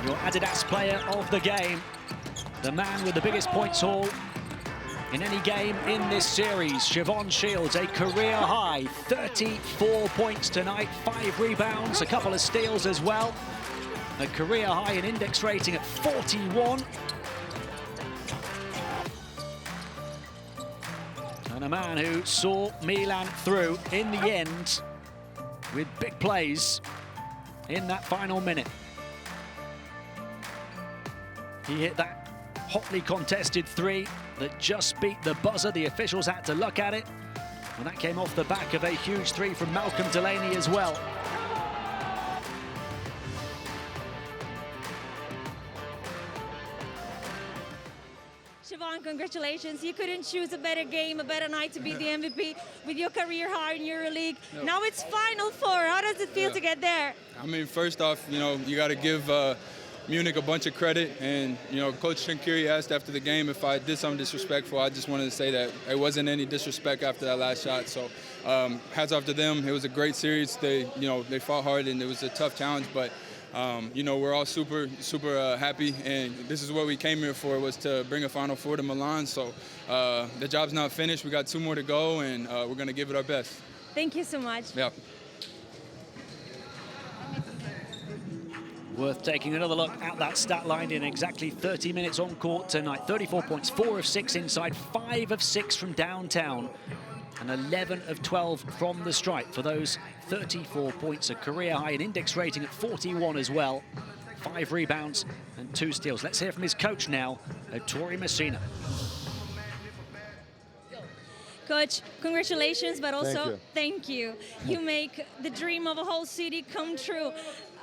Your Adidas player of the game, the man with the biggest points haul in any game in this series, Siobhan Shields, a career high 34 points tonight, 5 rebounds, a couple of steals as well. A career high in index rating at 41. And a man who saw Milan through in the end with big plays in that final minute. He hit that hotly contested 3 that just beat the buzzer. The officials had to look at it. And that came off the back of a huge 3 from Malcolm Delaney as well. Siobhan, congratulations. You couldn't choose a better game, a better night to be the MVP with your career high in EuroLeague. No. Now it's Final Four. How does it feel to get there? I mean, first off, you got to give Munich a bunch of credit, and Coach Shankiri asked after the game if I did something disrespectful. I just wanted to say that it wasn't any disrespect after that last shot. So hats off to them. It was a great series. They fought hard, and it was a tough challenge, but we're all super happy, and this is what we came here for, was to bring a Final Four to Milan. So the job's not finished. We got 2 more to go, and we're going to give it our best. Thank you so much. Yeah. Worth taking another look at that stat line in exactly 30 minutes on court tonight. 34 points, 4 of 6 inside, 5 of 6 from downtown, and 11 of 12 from the stripe for those 34 points. A career high, an index rating at 41 as well. 5 rebounds and 2 steals. Let's hear from his coach now, Ettore Messina. Coach, congratulations, but also Thank you. You make the dream of a whole city come true.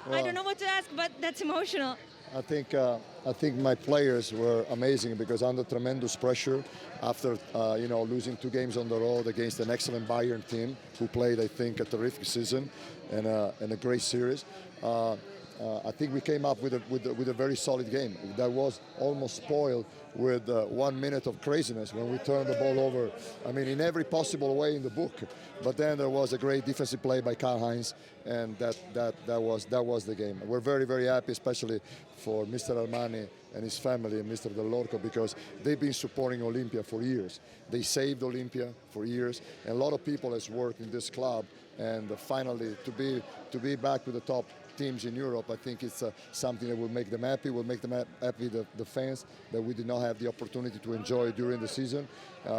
I don't know what to ask, but that's emotional. I think my players were amazing, because under tremendous pressure, after losing 2 games on the road against an excellent Bayern team who played, I think, a terrific season and a great series. I think we came up with a very solid game. That was almost spoiled with 1 minute of craziness when we turned the ball over. I mean, in every possible way in the book. But then there was a great defensive play by Karl-Heinz, and that was the game. We're very, very happy, especially for Mr. Armani and his family and Mr. Dell'Orco, because they've been supporting Olympia for years. They saved Olympia for years, and a lot of people has worked in this club. And finally, to be back with the top teams in Europe, I think it's something that will make them happy, will make them happy, the fans that we did not have the opportunity to enjoy during the season.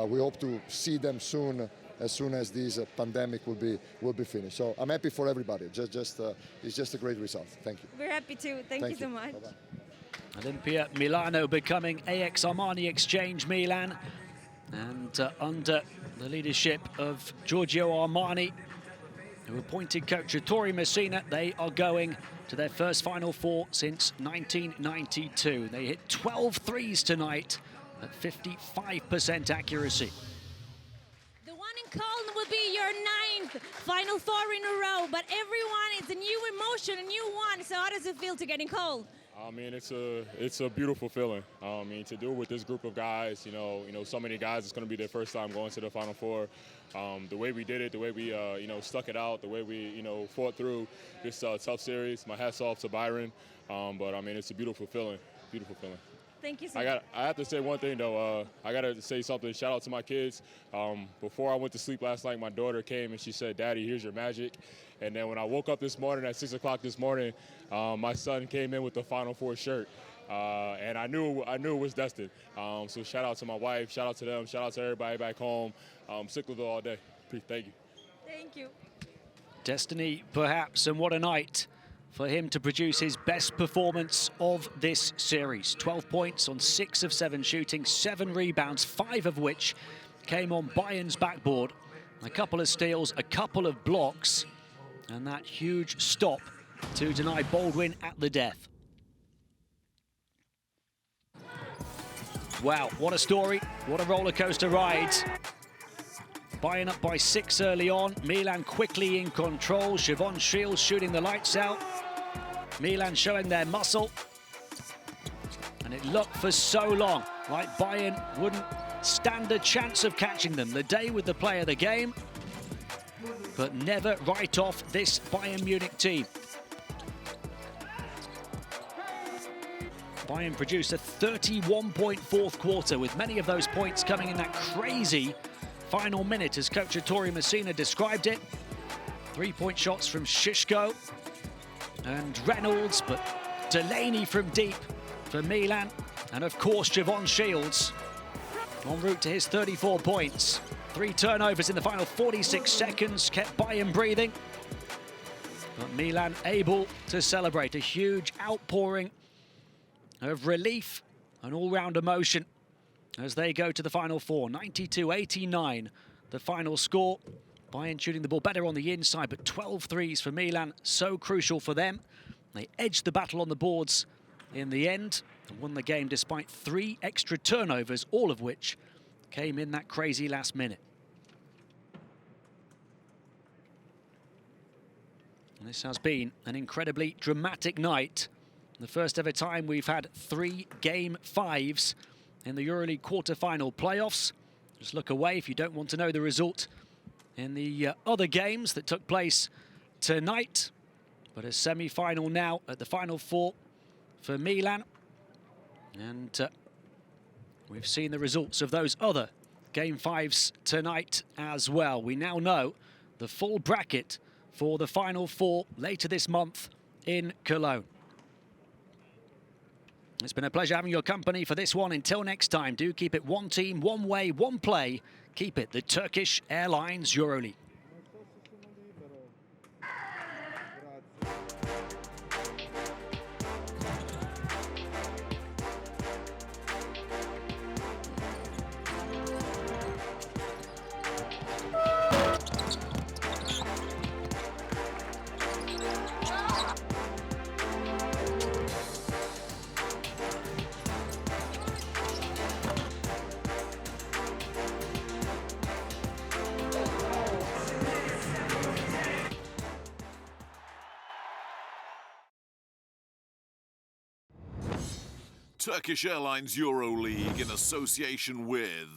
We hope to see them soon as this pandemic will be finished. So I'm happy for everybody. It's just a great result. Thank you. We're happy too. Thank you so much. Bye-bye. Olympia Milano becoming AX Armani Exchange Milan, and under the leadership of Giorgio Armani, who appointed coach Ettore Messina, they are going to their first Final Four since 1992. They hit 12 threes tonight at 55% accuracy. The one in Cologne will be your 9th Final Four in a row, but everyone, it's a new emotion, a new one. So how does it feel to get in Cologne? I mean, it's a beautiful feeling. I mean, to do it with this group of guys, you know, so many guys, it's going to be their first time going to the Final Four. The way we did it, the way we, stuck it out, the way we, fought through this tough series. My hat's off to Bayern, but I mean, it's a beautiful feeling. Beautiful feeling. Thank you so much. I have to say one thing though. I gotta say something. Shout out to my kids. Before I went to sleep last night, my daughter came and she said, "Daddy, here's your magic." And then when I woke up this morning at 6 o'clock this morning, my son came in with the Final Four shirt, and I knew it was destined. So shout out to my wife. Shout out to them. Shout out to everybody back home. Sick with it all day. Thank you. Thank you. Destiny, perhaps, and what a night for him to produce his best performance of this series. 12 points on 6 of 7 shooting, 7 rebounds, 5 of which came on Bayern's backboard. A couple of steals, a couple of blocks, and that huge stop to deny Baldwin at the death. Wow, what a story, what a roller coaster ride. Bayern up by 6 early on, Milan quickly in control, Siobhan Shields shooting the lights out. Milan showing their muscle. And it looked for so long like Bayern wouldn't stand a chance of catching them. The day with the play of the game, but never write off this Bayern Munich team. Bayern produced a 31-point fourth quarter, with many of those points coming in that crazy final minute, as coach Ettore Messina described it. 3-point shots from Shishko and Reynolds, but Delaney from deep for Milan. And of course, Siobhan Shields en route to his 34 points. 3 turnovers in the final 46 seconds kept Bayern breathing. But Milan able to celebrate. A huge outpouring of relief and all-round emotion as they go to the Final Four. 92-89, the final score. Bayern shooting the ball better on the inside, but 12 threes for Milan, so crucial for them. They edged the battle on the boards in the end and won the game despite 3 extra turnovers, all of which came in that crazy last minute. And this has been an incredibly dramatic night. The first ever time we've had 3 Game 5s in the EuroLeague quarter-final playoffs. Just look away if you don't want to know the result in the other games that took place tonight. But a semi-final now at the Final Four for Milan. And we've seen the results of those other Game 5s tonight as well. We now know the full bracket for the Final Four later this month in Cologne. It's been a pleasure having your company for this one. Until next time, do keep it one team, one way, one play. Keep it the Turkish Airlines EuroLeague. Turkish Airlines EuroLeague in association with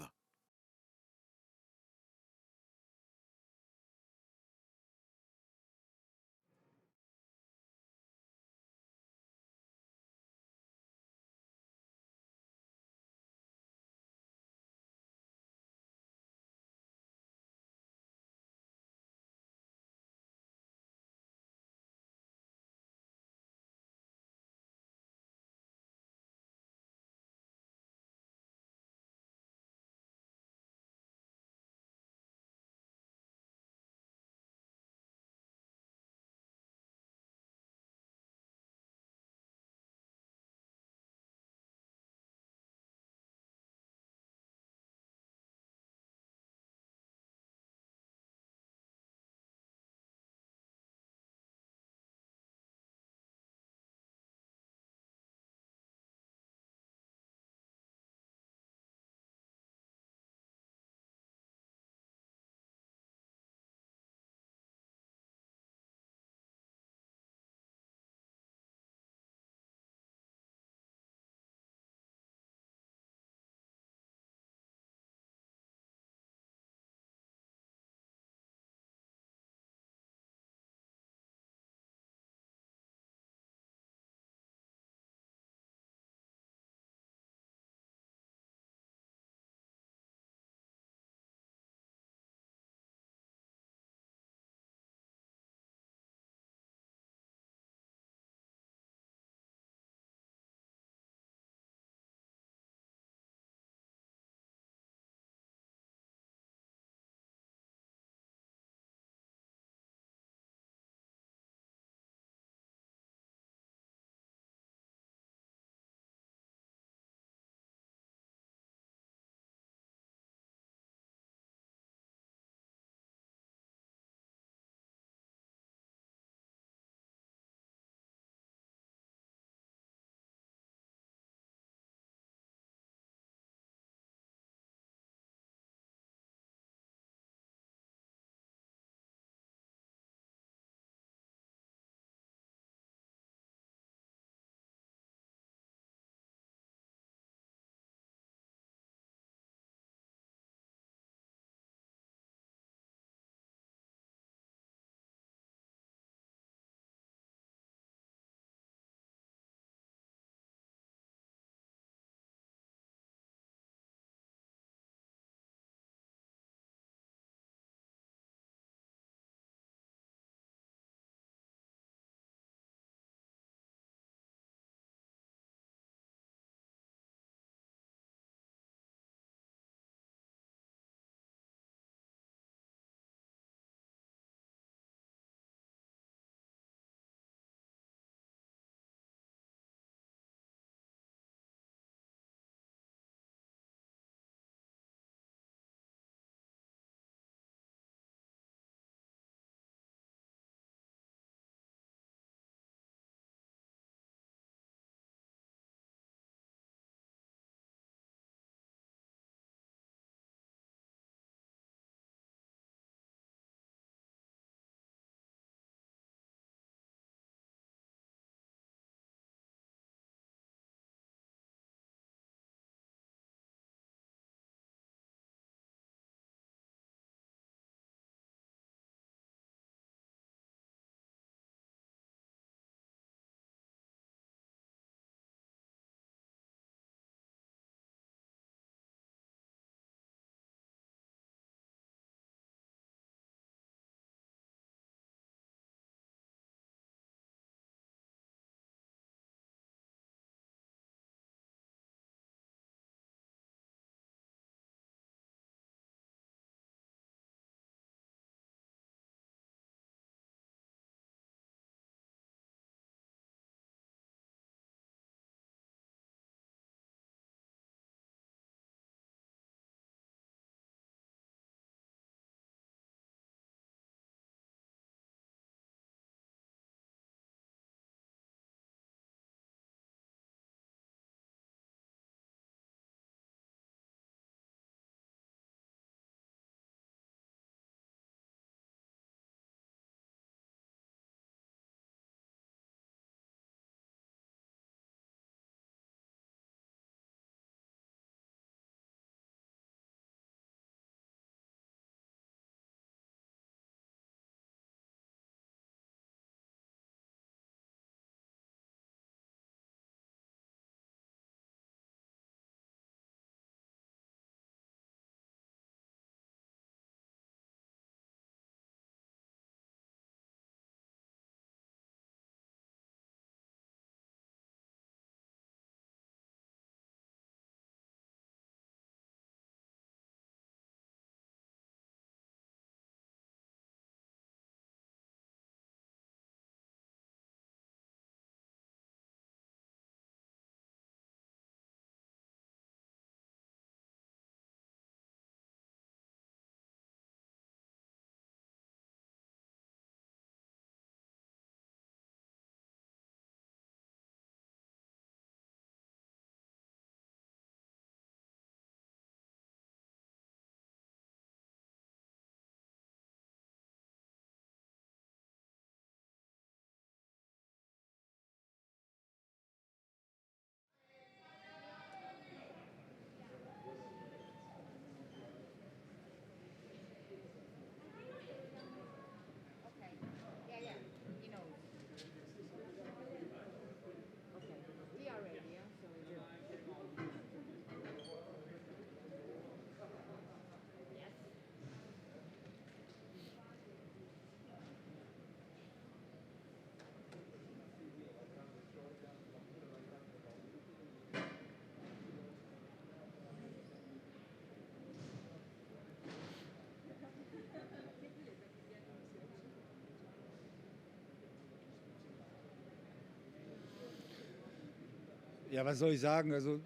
Ja, was soll ich sagen? Also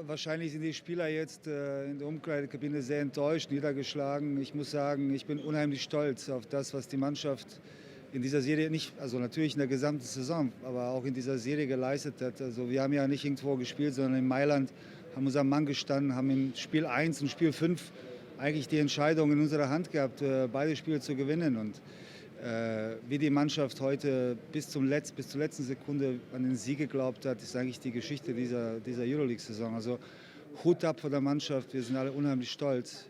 wahrscheinlich sind die Spieler jetzt in der Umkleidekabine sehr enttäuscht, niedergeschlagen. Ich muss sagen, ich bin unheimlich stolz auf das, was die Mannschaft in dieser Serie also natürlich in der gesamten Saison, aber auch in dieser Serie geleistet hat. Also wir haben ja nicht irgendwo gespielt, sondern in Mailand haben unseren Mann gestanden, haben in Spiel 1 und Spiel 5 eigentlich die Entscheidung in unserer Hand gehabt, beide Spiele zu gewinnen. Und wie die Mannschaft heute bis zur letzten Sekunde an den Sieg geglaubt hat, ist eigentlich die Geschichte dieser EuroLeague-Saison. Also Hut ab vor der Mannschaft, wir sind alle unheimlich stolz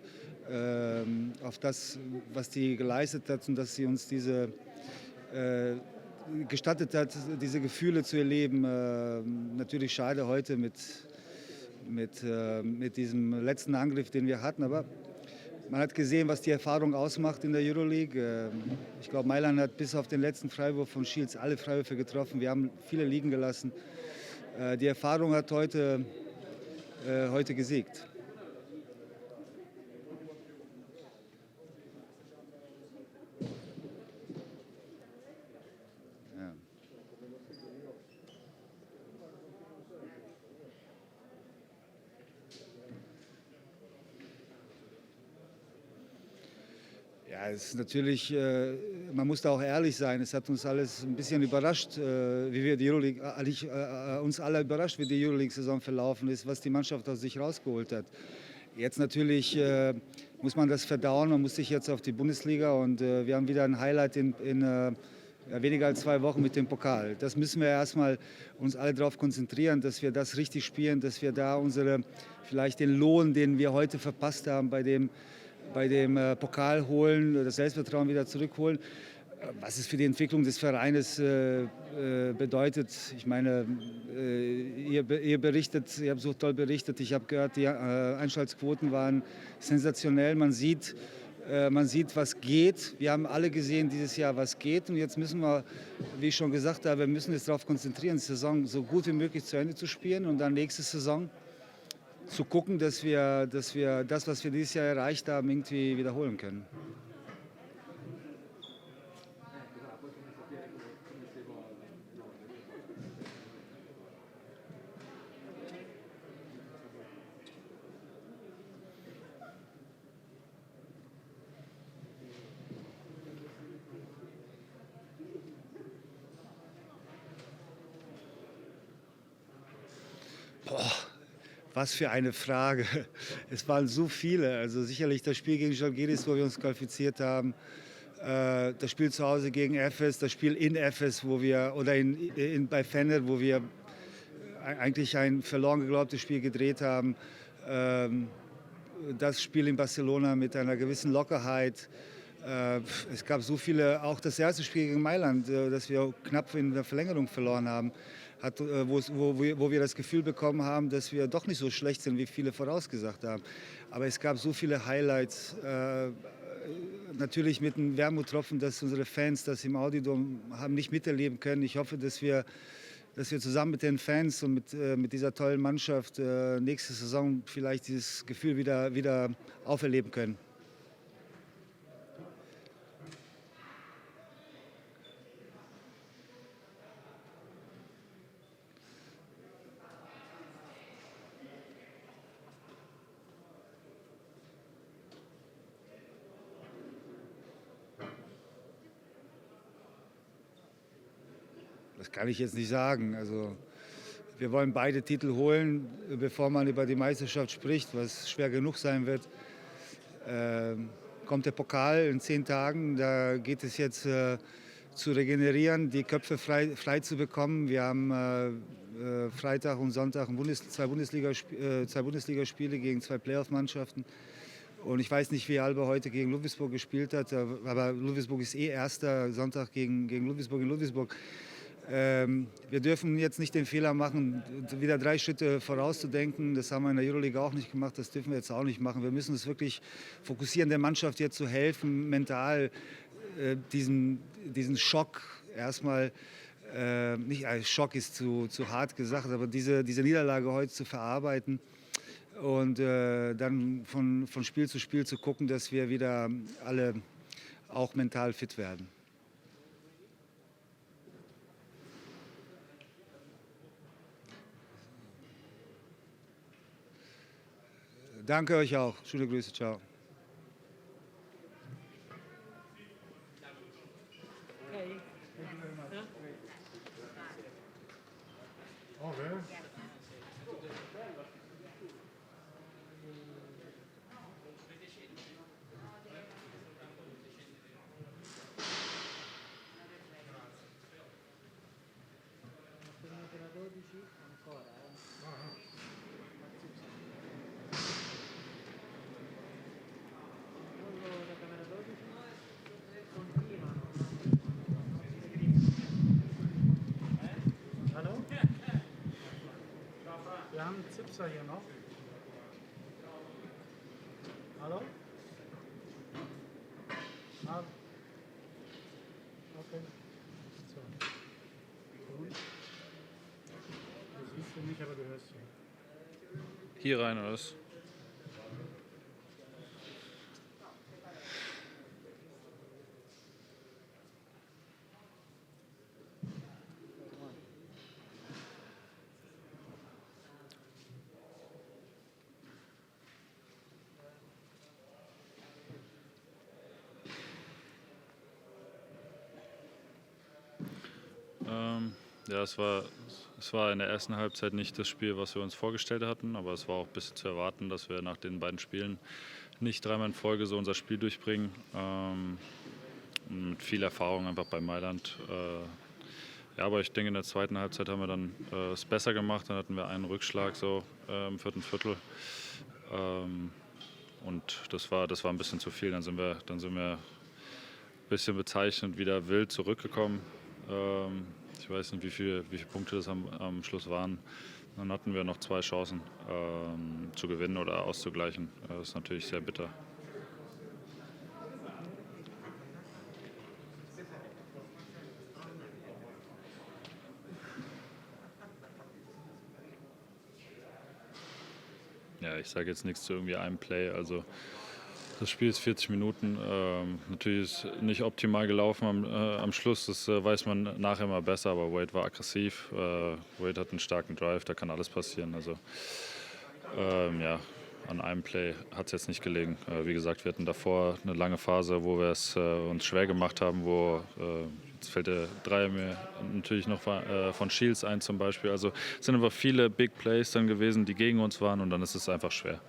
auf das, was die geleistet hat und dass sie uns gestattet hat, diese Gefühle zu erleben. Natürlich schade heute mit diesem letzten Angriff, den wir hatten, aber man hat gesehen, was die Erfahrung ausmacht in der EuroLeague. Ich glaube, Mailand hat bis auf den letzten Freiwurf von Shields alle Freiwürfe getroffen. Wir haben viele liegen gelassen. Die Erfahrung hat heute gesiegt. Ja, es ist natürlich, man muss da auch ehrlich sein. Es hat uns alles ein bisschen überrascht, wie wir die EuroLeague, uns alle überrascht, wie die EuroLeague-Saison verlaufen ist, was die Mannschaft aus sich rausgeholt hat. Jetzt natürlich muss man das verdauen, man muss sich jetzt auf die Bundesliga und wir haben wieder ein Highlight in weniger als 2 Wochen mit dem Pokal. Das müssen wir erstmal uns alle darauf konzentrieren, dass wir das richtig spielen, dass wir da vielleicht den Lohn, den wir heute verpasst haben, bei dem Pokal holen, das Selbstvertrauen wieder zurückholen. Was es für die Entwicklung des Vereines bedeutet, ich meine, ihr habt so toll berichtet, ich habe gehört, die Einschaltquoten waren sensationell, man sieht, was geht. Wir haben alle gesehen dieses Jahr, was geht und jetzt müssen wir, wie ich schon gesagt habe, wir müssen uns darauf konzentrieren, die Saison so gut wie möglich zu Ende zu spielen und dann nächste Saison zu gucken, dass wir das, was wir dieses Jahr erreicht haben, irgendwie wiederholen können. Boah. Was für eine Frage. Es waren so viele. Also sicherlich das Spiel gegen Žalgiris, wo wir uns qualifiziert haben. Das Spiel zu Hause gegen Efes, das Spiel in Efes, bei Fener, wo wir eigentlich ein verloren geglaubtes Spiel gedreht haben. Das Spiel in Barcelona mit einer gewissen Lockerheit. Es gab so viele, auch das erste Spiel gegen Mailand, das wir knapp in der Verlängerung verloren haben. Wo wir das Gefühl bekommen haben, dass wir doch nicht so schlecht sind, wie viele vorausgesagt haben. Aber es gab so viele Highlights, natürlich mit einem Wermuttropfen, dass unsere Fans das im Audiodom haben nicht miterleben können. Ich hoffe, dass wir zusammen mit den Fans und mit dieser tollen Mannschaft nächste Saison vielleicht dieses Gefühl wieder auferleben können. Das kann ich jetzt nicht sagen. Also, wir wollen beide Titel holen, bevor man über die Meisterschaft spricht, was schwer genug sein wird. Kommt der Pokal in 10 Tagen, da geht es jetzt zu regenerieren, die Köpfe frei zu bekommen. Wir haben Freitag und Sonntag zwei Bundesligaspiele gegen 2 Playoff-Mannschaften. Und ich weiß nicht, wie Alba heute gegen Ludwigsburg gespielt hat, aber Ludwigsburg ist erster, Sonntag gegen Ludwigsburg in Ludwigsburg. Wir dürfen jetzt nicht den Fehler machen, wieder 3 Schritte vorauszudenken. Das haben wir in der EuroLeague auch nicht gemacht, das dürfen wir jetzt auch nicht machen. Wir müssen uns wirklich fokussieren, der Mannschaft jetzt zu helfen, mental diesen Schock erstmal, nicht als Schock ist zu hart gesagt, aber diese Niederlage heute zu verarbeiten und dann von Spiel zu Spiel zu gucken, dass wir wieder alle auch mental fit werden. Danke euch auch. Schöne Grüße. Ciao. Hallo? Wir haben einen Zipser hier noch. Hallo? Ah. Okay. So. Gut. Du siehst ihn nicht, aber du hörst ihn. Hier rein, oder was? Ja, es war in der ersten Halbzeit nicht das Spiel, was wir uns vorgestellt hatten, aber es war auch ein bisschen zu erwarten, dass wir nach den beiden Spielen nicht dreimal in Folge so unser Spiel durchbringen. Mit viel Erfahrung einfach bei Mailand. Ja, aber ich denke, in der zweiten Halbzeit haben wir dann es besser gemacht. Dann hatten wir einen Rückschlag so im vierten Viertel. Und das war ein bisschen zu viel. Dann sind wir ein bisschen bezeichnend wieder wild zurückgekommen. Ich weiß nicht, wie viele Punkte das am Schluss waren. Dann hatten wir noch 2 Chancen zu gewinnen oder auszugleichen. Das ist natürlich sehr bitter. Ja, ich sage jetzt nichts zu irgendwie einem Play. Also das Spiel ist 40 Minuten. Natürlich ist nicht optimal gelaufen am Schluss. Das weiß man nachher immer besser. Aber Wade war aggressiv. Wade hat einen starken Drive. Da kann alles passieren. Also ja, an einem Play hat es jetzt nicht gelegen. Wie gesagt, wir hatten davor eine lange Phase, wo wir es uns schwer gemacht haben. Jetzt fällt der Dreier mir natürlich noch von Shields ein zum Beispiel. Also es sind einfach viele Big Plays dann gewesen, die gegen uns waren. Und dann ist es einfach schwer.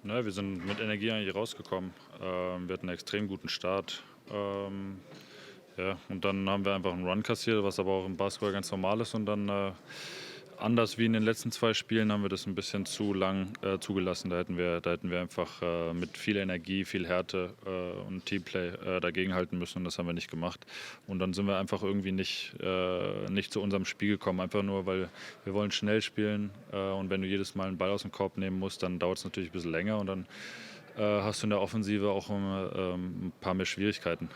Ne, wir sind mit Energie eigentlich rausgekommen. Wir hatten einen extrem guten Start. Ja, und dann haben wir einfach einen Run kassiert, was aber auch im Basketball ganz normal ist. Und dann, anders wie in den letzten 2 Spielen, haben wir das ein bisschen zu lang zugelassen. Da hätten wir einfach mit viel Energie, viel Härte und Teamplay dagegenhalten müssen. Und das haben wir nicht gemacht. Und dann sind wir einfach irgendwie nicht zu unserem Spiel gekommen. Einfach nur, weil wir wollen schnell spielen. Und wenn du jedes Mal einen Ball aus dem Korb nehmen musst, dann dauert es natürlich ein bisschen länger. Und dann hast du in der Offensive auch ein paar mehr Schwierigkeiten.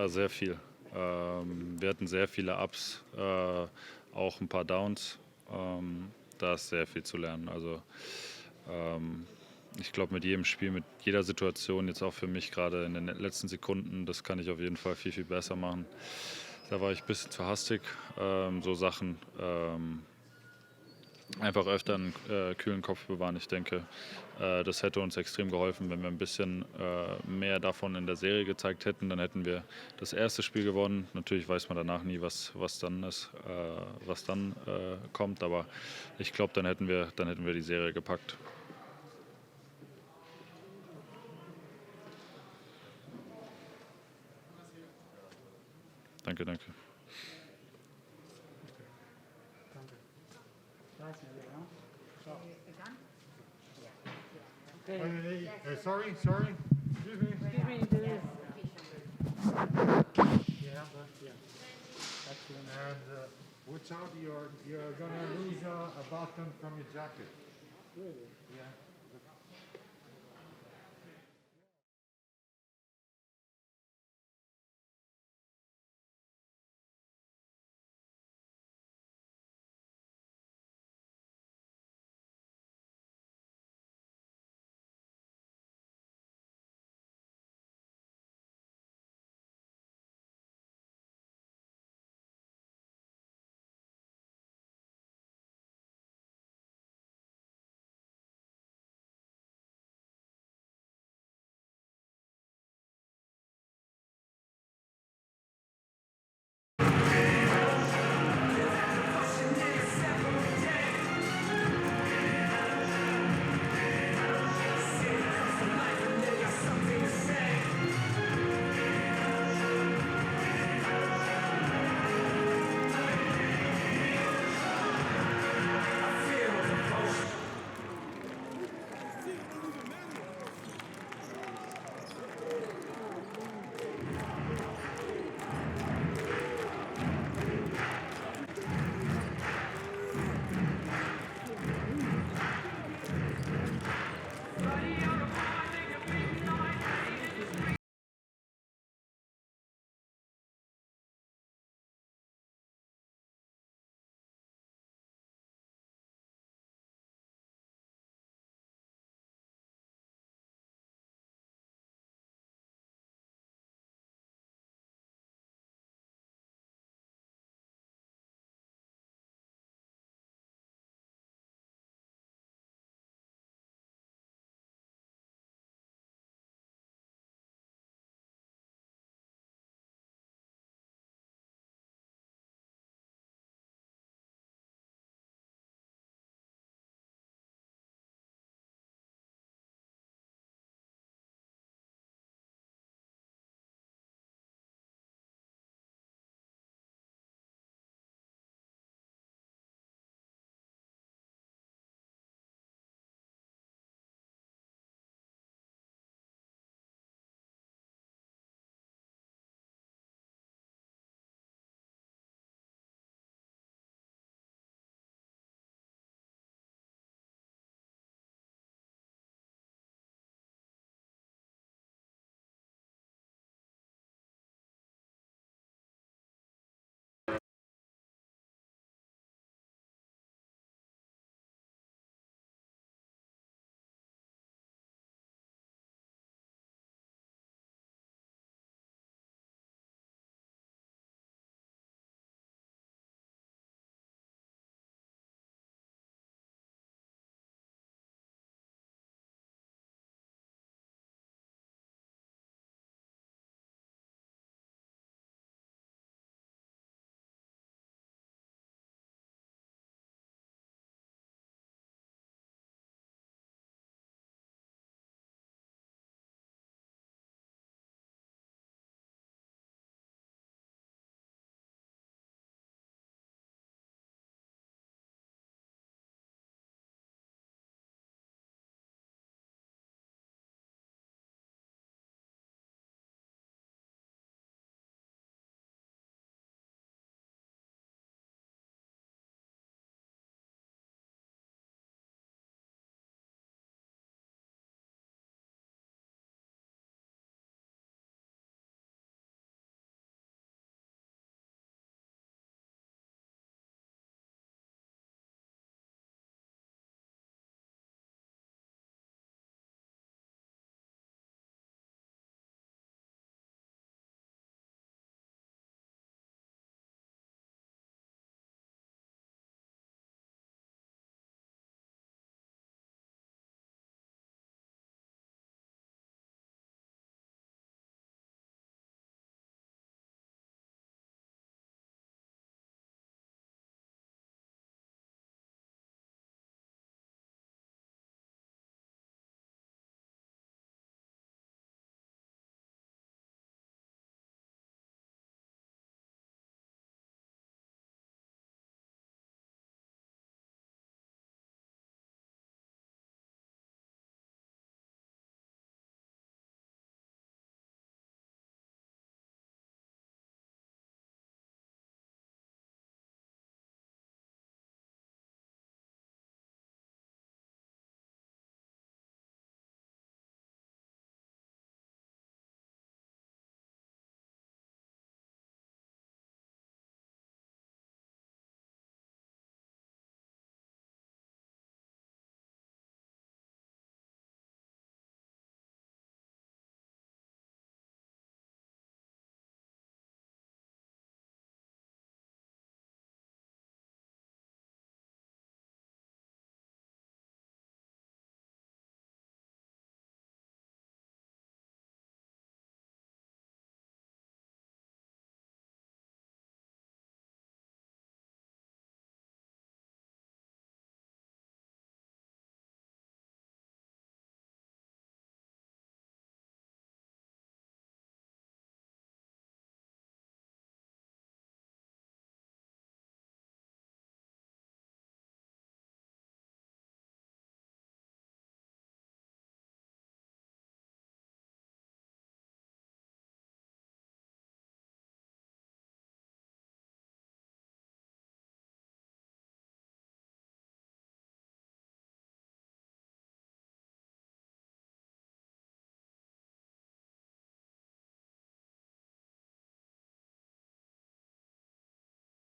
Sehr viel. Wir hatten sehr viele Ups, auch ein paar Downs. Da ist sehr viel zu lernen. Also ich glaube, mit jedem Spiel, mit jeder Situation, jetzt auch für mich gerade in den letzten Sekunden, das kann ich auf jeden Fall viel, viel besser machen. Da war ich ein bisschen zu hastig. So Sachen einfach öfter einen kühlen Kopf bewahren. Ich denke, das hätte uns extrem geholfen, wenn wir ein bisschen mehr davon in der Serie gezeigt hätten. Dann hätten wir das erste Spiel gewonnen. Natürlich weiß man danach nie, was dann ist, was dann kommt. Aber ich glaube, dann hätten wir die Serie gepackt. Danke, danke. Sorry. Excuse me. Yeah, but yeah. Excellent. And watch out, you're gonna lose a button from your jacket. Really? Yeah.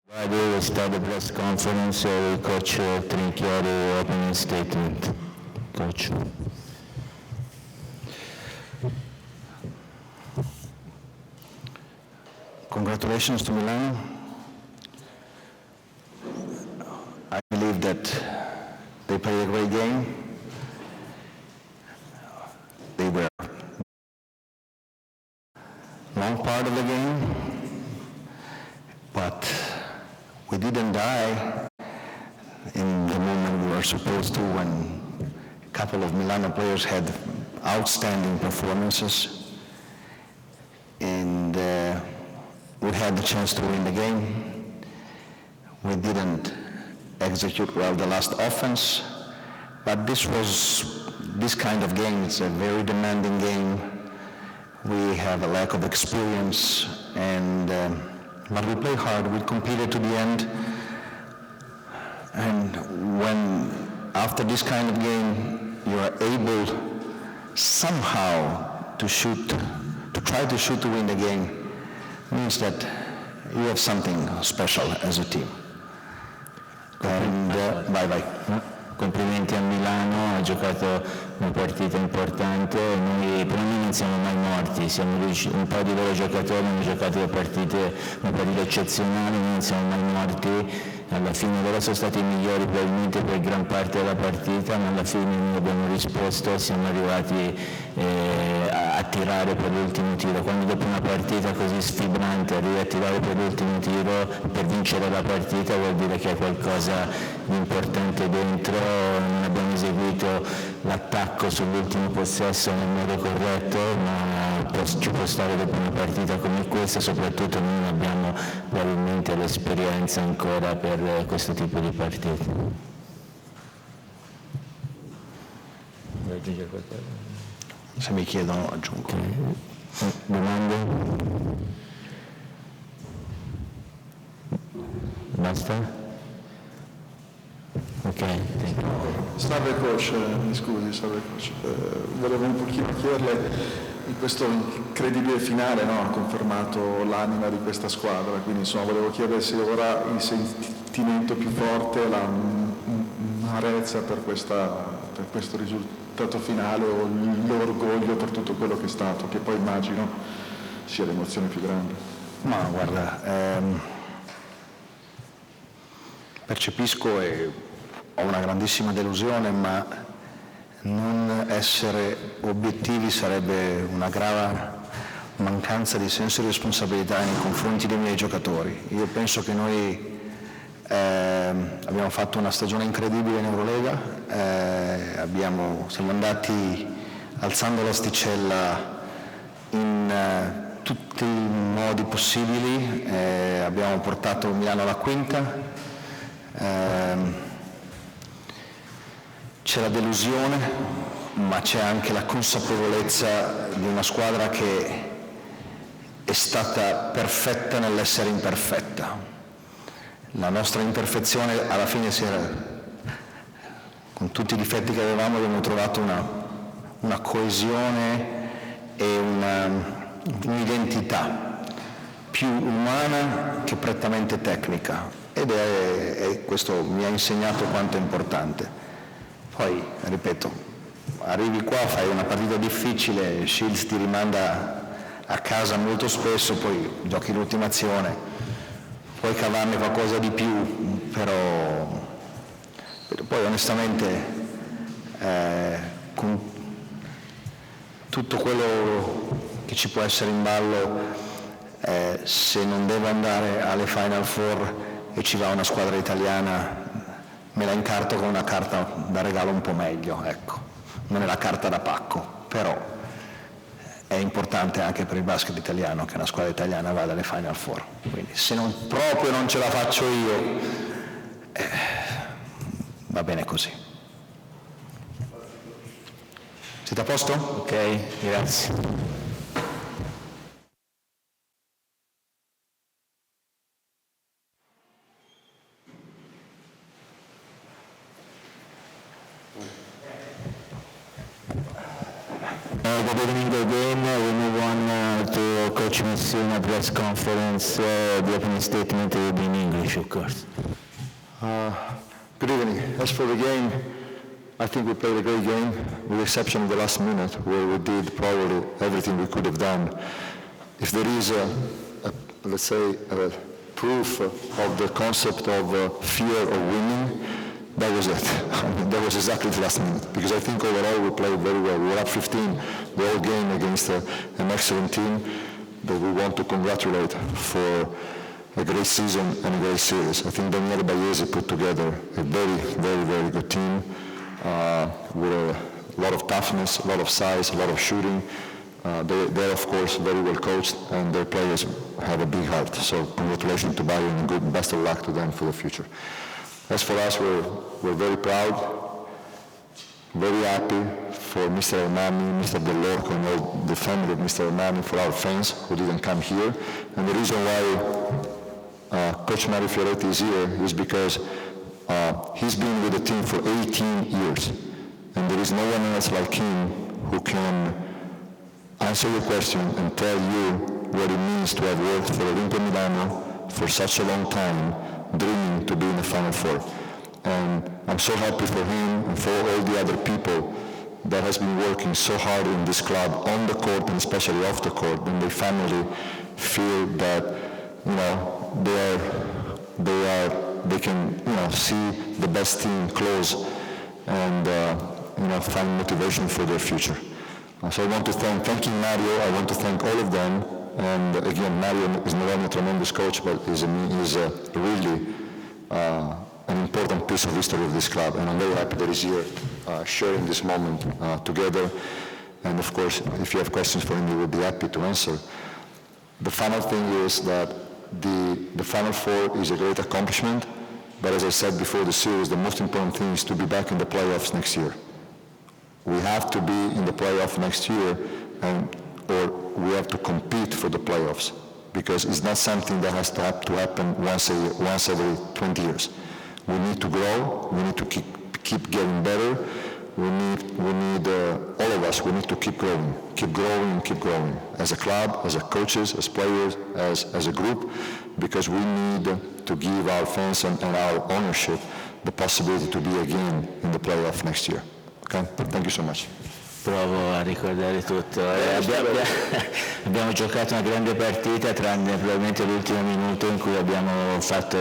We start the press conference with Coach Trinchieri opening statement. Coach. Congratulations to Milan. I believe that they played a great game. They were long part of the game, but we didn't die in the moment we were supposed to when a couple of Milano players had outstanding performances, and we had the chance to win the game. We didn't execute well the last offense, but this kind of game. It's a very demanding game. We have a lack of experience, but we play hard. We competed to the end, and when after this kind of game you are able somehow to try to shoot to win the game, means that you have something special as a team. And bye. Complimenti a Milano, ha giocato una partita importante, noi per noi non siamo mai morti, un po' di loro giocatori hanno giocato una partita eccezionale, noi non siamo mai morti, alla fine loro sono stati i migliori probabilmente per gran parte della partita, ma alla fine noi abbiamo risposto, siamo arrivati a tirare per l'ultimo tiro. Quando dopo una partita così sfibrante arrivi a tirare per l'ultimo tiro per vincere la partita, vuol dire che hai qualcosa di importante dentro. Non abbiamo eseguito l'attacco sull'ultimo possesso nel modo corretto, ma ci può stare dopo una partita come questa, soprattutto noi non abbiamo probabilmente l'esperienza ancora per questo tipo di partite. Vuoi aggiungere qualcosa? Se mi chiedono aggiungo. Okay. Domande? Basta? Ok. Salve coach, mi scusi, salve coach. Volevo un pochino chiederle, in questo incredibile finale, no, ha confermato l'anima di questa squadra, quindi insomma volevo chiedere se ora il sentimento più forte, l'amarezza per questo risultato finale o l'orgoglio per tutto quello che è stato, che poi immagino sia l'emozione più grande. Ma guarda, percepisco e ho una grandissima delusione, ma non essere obiettivi sarebbe una grave mancanza di senso di responsabilità nei confronti dei miei giocatori. Io penso che noi abbiamo fatto una stagione incredibile in EuroLeague, siamo andati alzando l'asticella in tutti i modi possibili, abbiamo portato Milano alla quinta. C'è la delusione, ma c'è anche la consapevolezza di una squadra che è stata perfetta nell'essere imperfetta. La nostra imperfezione alla fine con tutti i difetti che avevamo, abbiamo trovato una coesione e un'identità più umana che prettamente tecnica, e questo mi ha insegnato quanto è importante. Poi, ripeto, arrivi qua, fai una partita difficile, Shields ti rimanda a casa molto spesso, poi giochi l'ultima azione, puoi cavarne qualcosa di più, però poi onestamente con tutto quello che ci può essere in ballo, se non devo andare alle Final Four e ci va una squadra italiana, me la incarto con una carta da regalo un po' meglio, ecco. Non è la carta da pacco, però è importante anche per il basket italiano che una squadra italiana vada alle Final Four. Quindi se proprio non ce la faccio io, va bene così. Siete a posto? Ok, grazie. Good evening again. We move on to Coach Messina press conference. The opening statement will be in English, of course. Good evening. As for the game, I think we played a great game, with the exception of the last minute, where we did probably everything we could have done. If there is let's say, a proof of the concept of fear of winning, that was it. I mean, that was exactly the last minute, because I think overall we played very well. We were up 15 the whole game against an excellent team that we want to congratulate for a great season and a great series. I think Daniele Baiesi put together a very, very, very good team with a lot of toughness, a lot of size, a lot of shooting. They're of course very well coached, and their players have a big heart. So congratulations to Bayern and good, best of luck to them for the future. As for us, we're very proud, very happy for Mr. Armani, Mr. Dell'Orco, and all the family of Mr. Armani, for our fans who didn't come here. And the reason why Coach Mario Fioretti is here is because he's been with the team for 18 years, and there is no one else like him who can answer your question and tell you what it means to have worked for Olimpia Milano for such a long time, dreaming to be in the Final Four. And I'm so happy for him and for all the other people that has been working so hard in this club, on the court and especially off the court, and they finally feel that, you know, they can, you know, see the best team close and, you know, find motivation for their future. So I want to thank Mario, I want to thank all of them. And again, Mario is not only a tremendous coach, but is really an important piece of history of this club. And I'm very happy that he's here sharing this moment together. And of course, if you have questions for him, we will be happy to answer. The final thing is that the Final Four is a great accomplishment, but as I said before the series, the most important thing is to be back in the playoffs next year. We have to be in the playoff next year, or we have to compete for the playoffs, because it's not something that has to happen once every 20 years. We need to grow, we need to keep getting better, we need all of us, we need to keep growing, as a club, as a coaches, as players, as a group, because we need to give our fans and our ownership the possibility to be again in the playoff next year. Okay? Thank you so much. Provo a ricordare tutto. Abbiamo giocato una grande partita, tranne probabilmente l'ultimo minuto in cui abbiamo fatto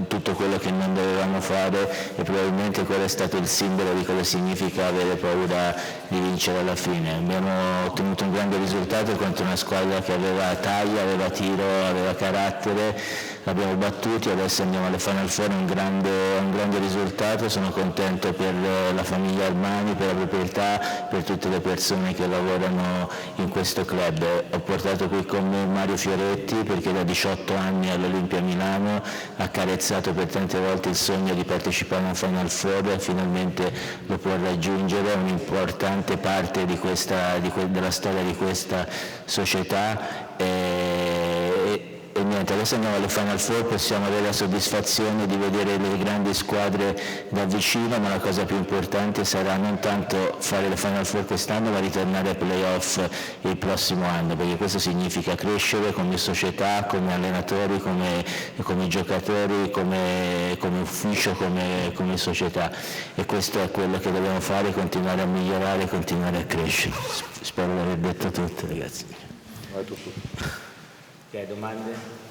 tutto quello che non dovevamo fare, e probabilmente quello è stato il simbolo di cosa significa avere paura di vincere alla fine. Abbiamo ottenuto un grande risultato contro una squadra che aveva taglia, aveva tiro, aveva carattere, l'abbiamo battuti, adesso andiamo alle Final Four, un grande risultato. Sono contento per la famiglia Armani, per la proprietà, per tutte le persone che lavorano in questo club. Ho portato qui con me Mario Fioretti, perché da 18 anni all'Olimpia Milano ha accarezzato per tante volte il sogno di partecipare a un Final Four e finalmente lo può raggiungere. È un'importante parte della storia di questa società. E niente, adesso andiamo alle Final Four, possiamo avere la soddisfazione di vedere le grandi squadre da vicino, ma la cosa più importante sarà non tanto fare le Final Four quest'anno, ma ritornare ai playoff il prossimo anno, perché questo significa crescere come società, come allenatori, come giocatori, come ufficio, come società, e questo è quello che dobbiamo fare, continuare a migliorare, continuare a crescere. Spero di aver detto tutto, ragazzi. Vai tutto. Ok, domande?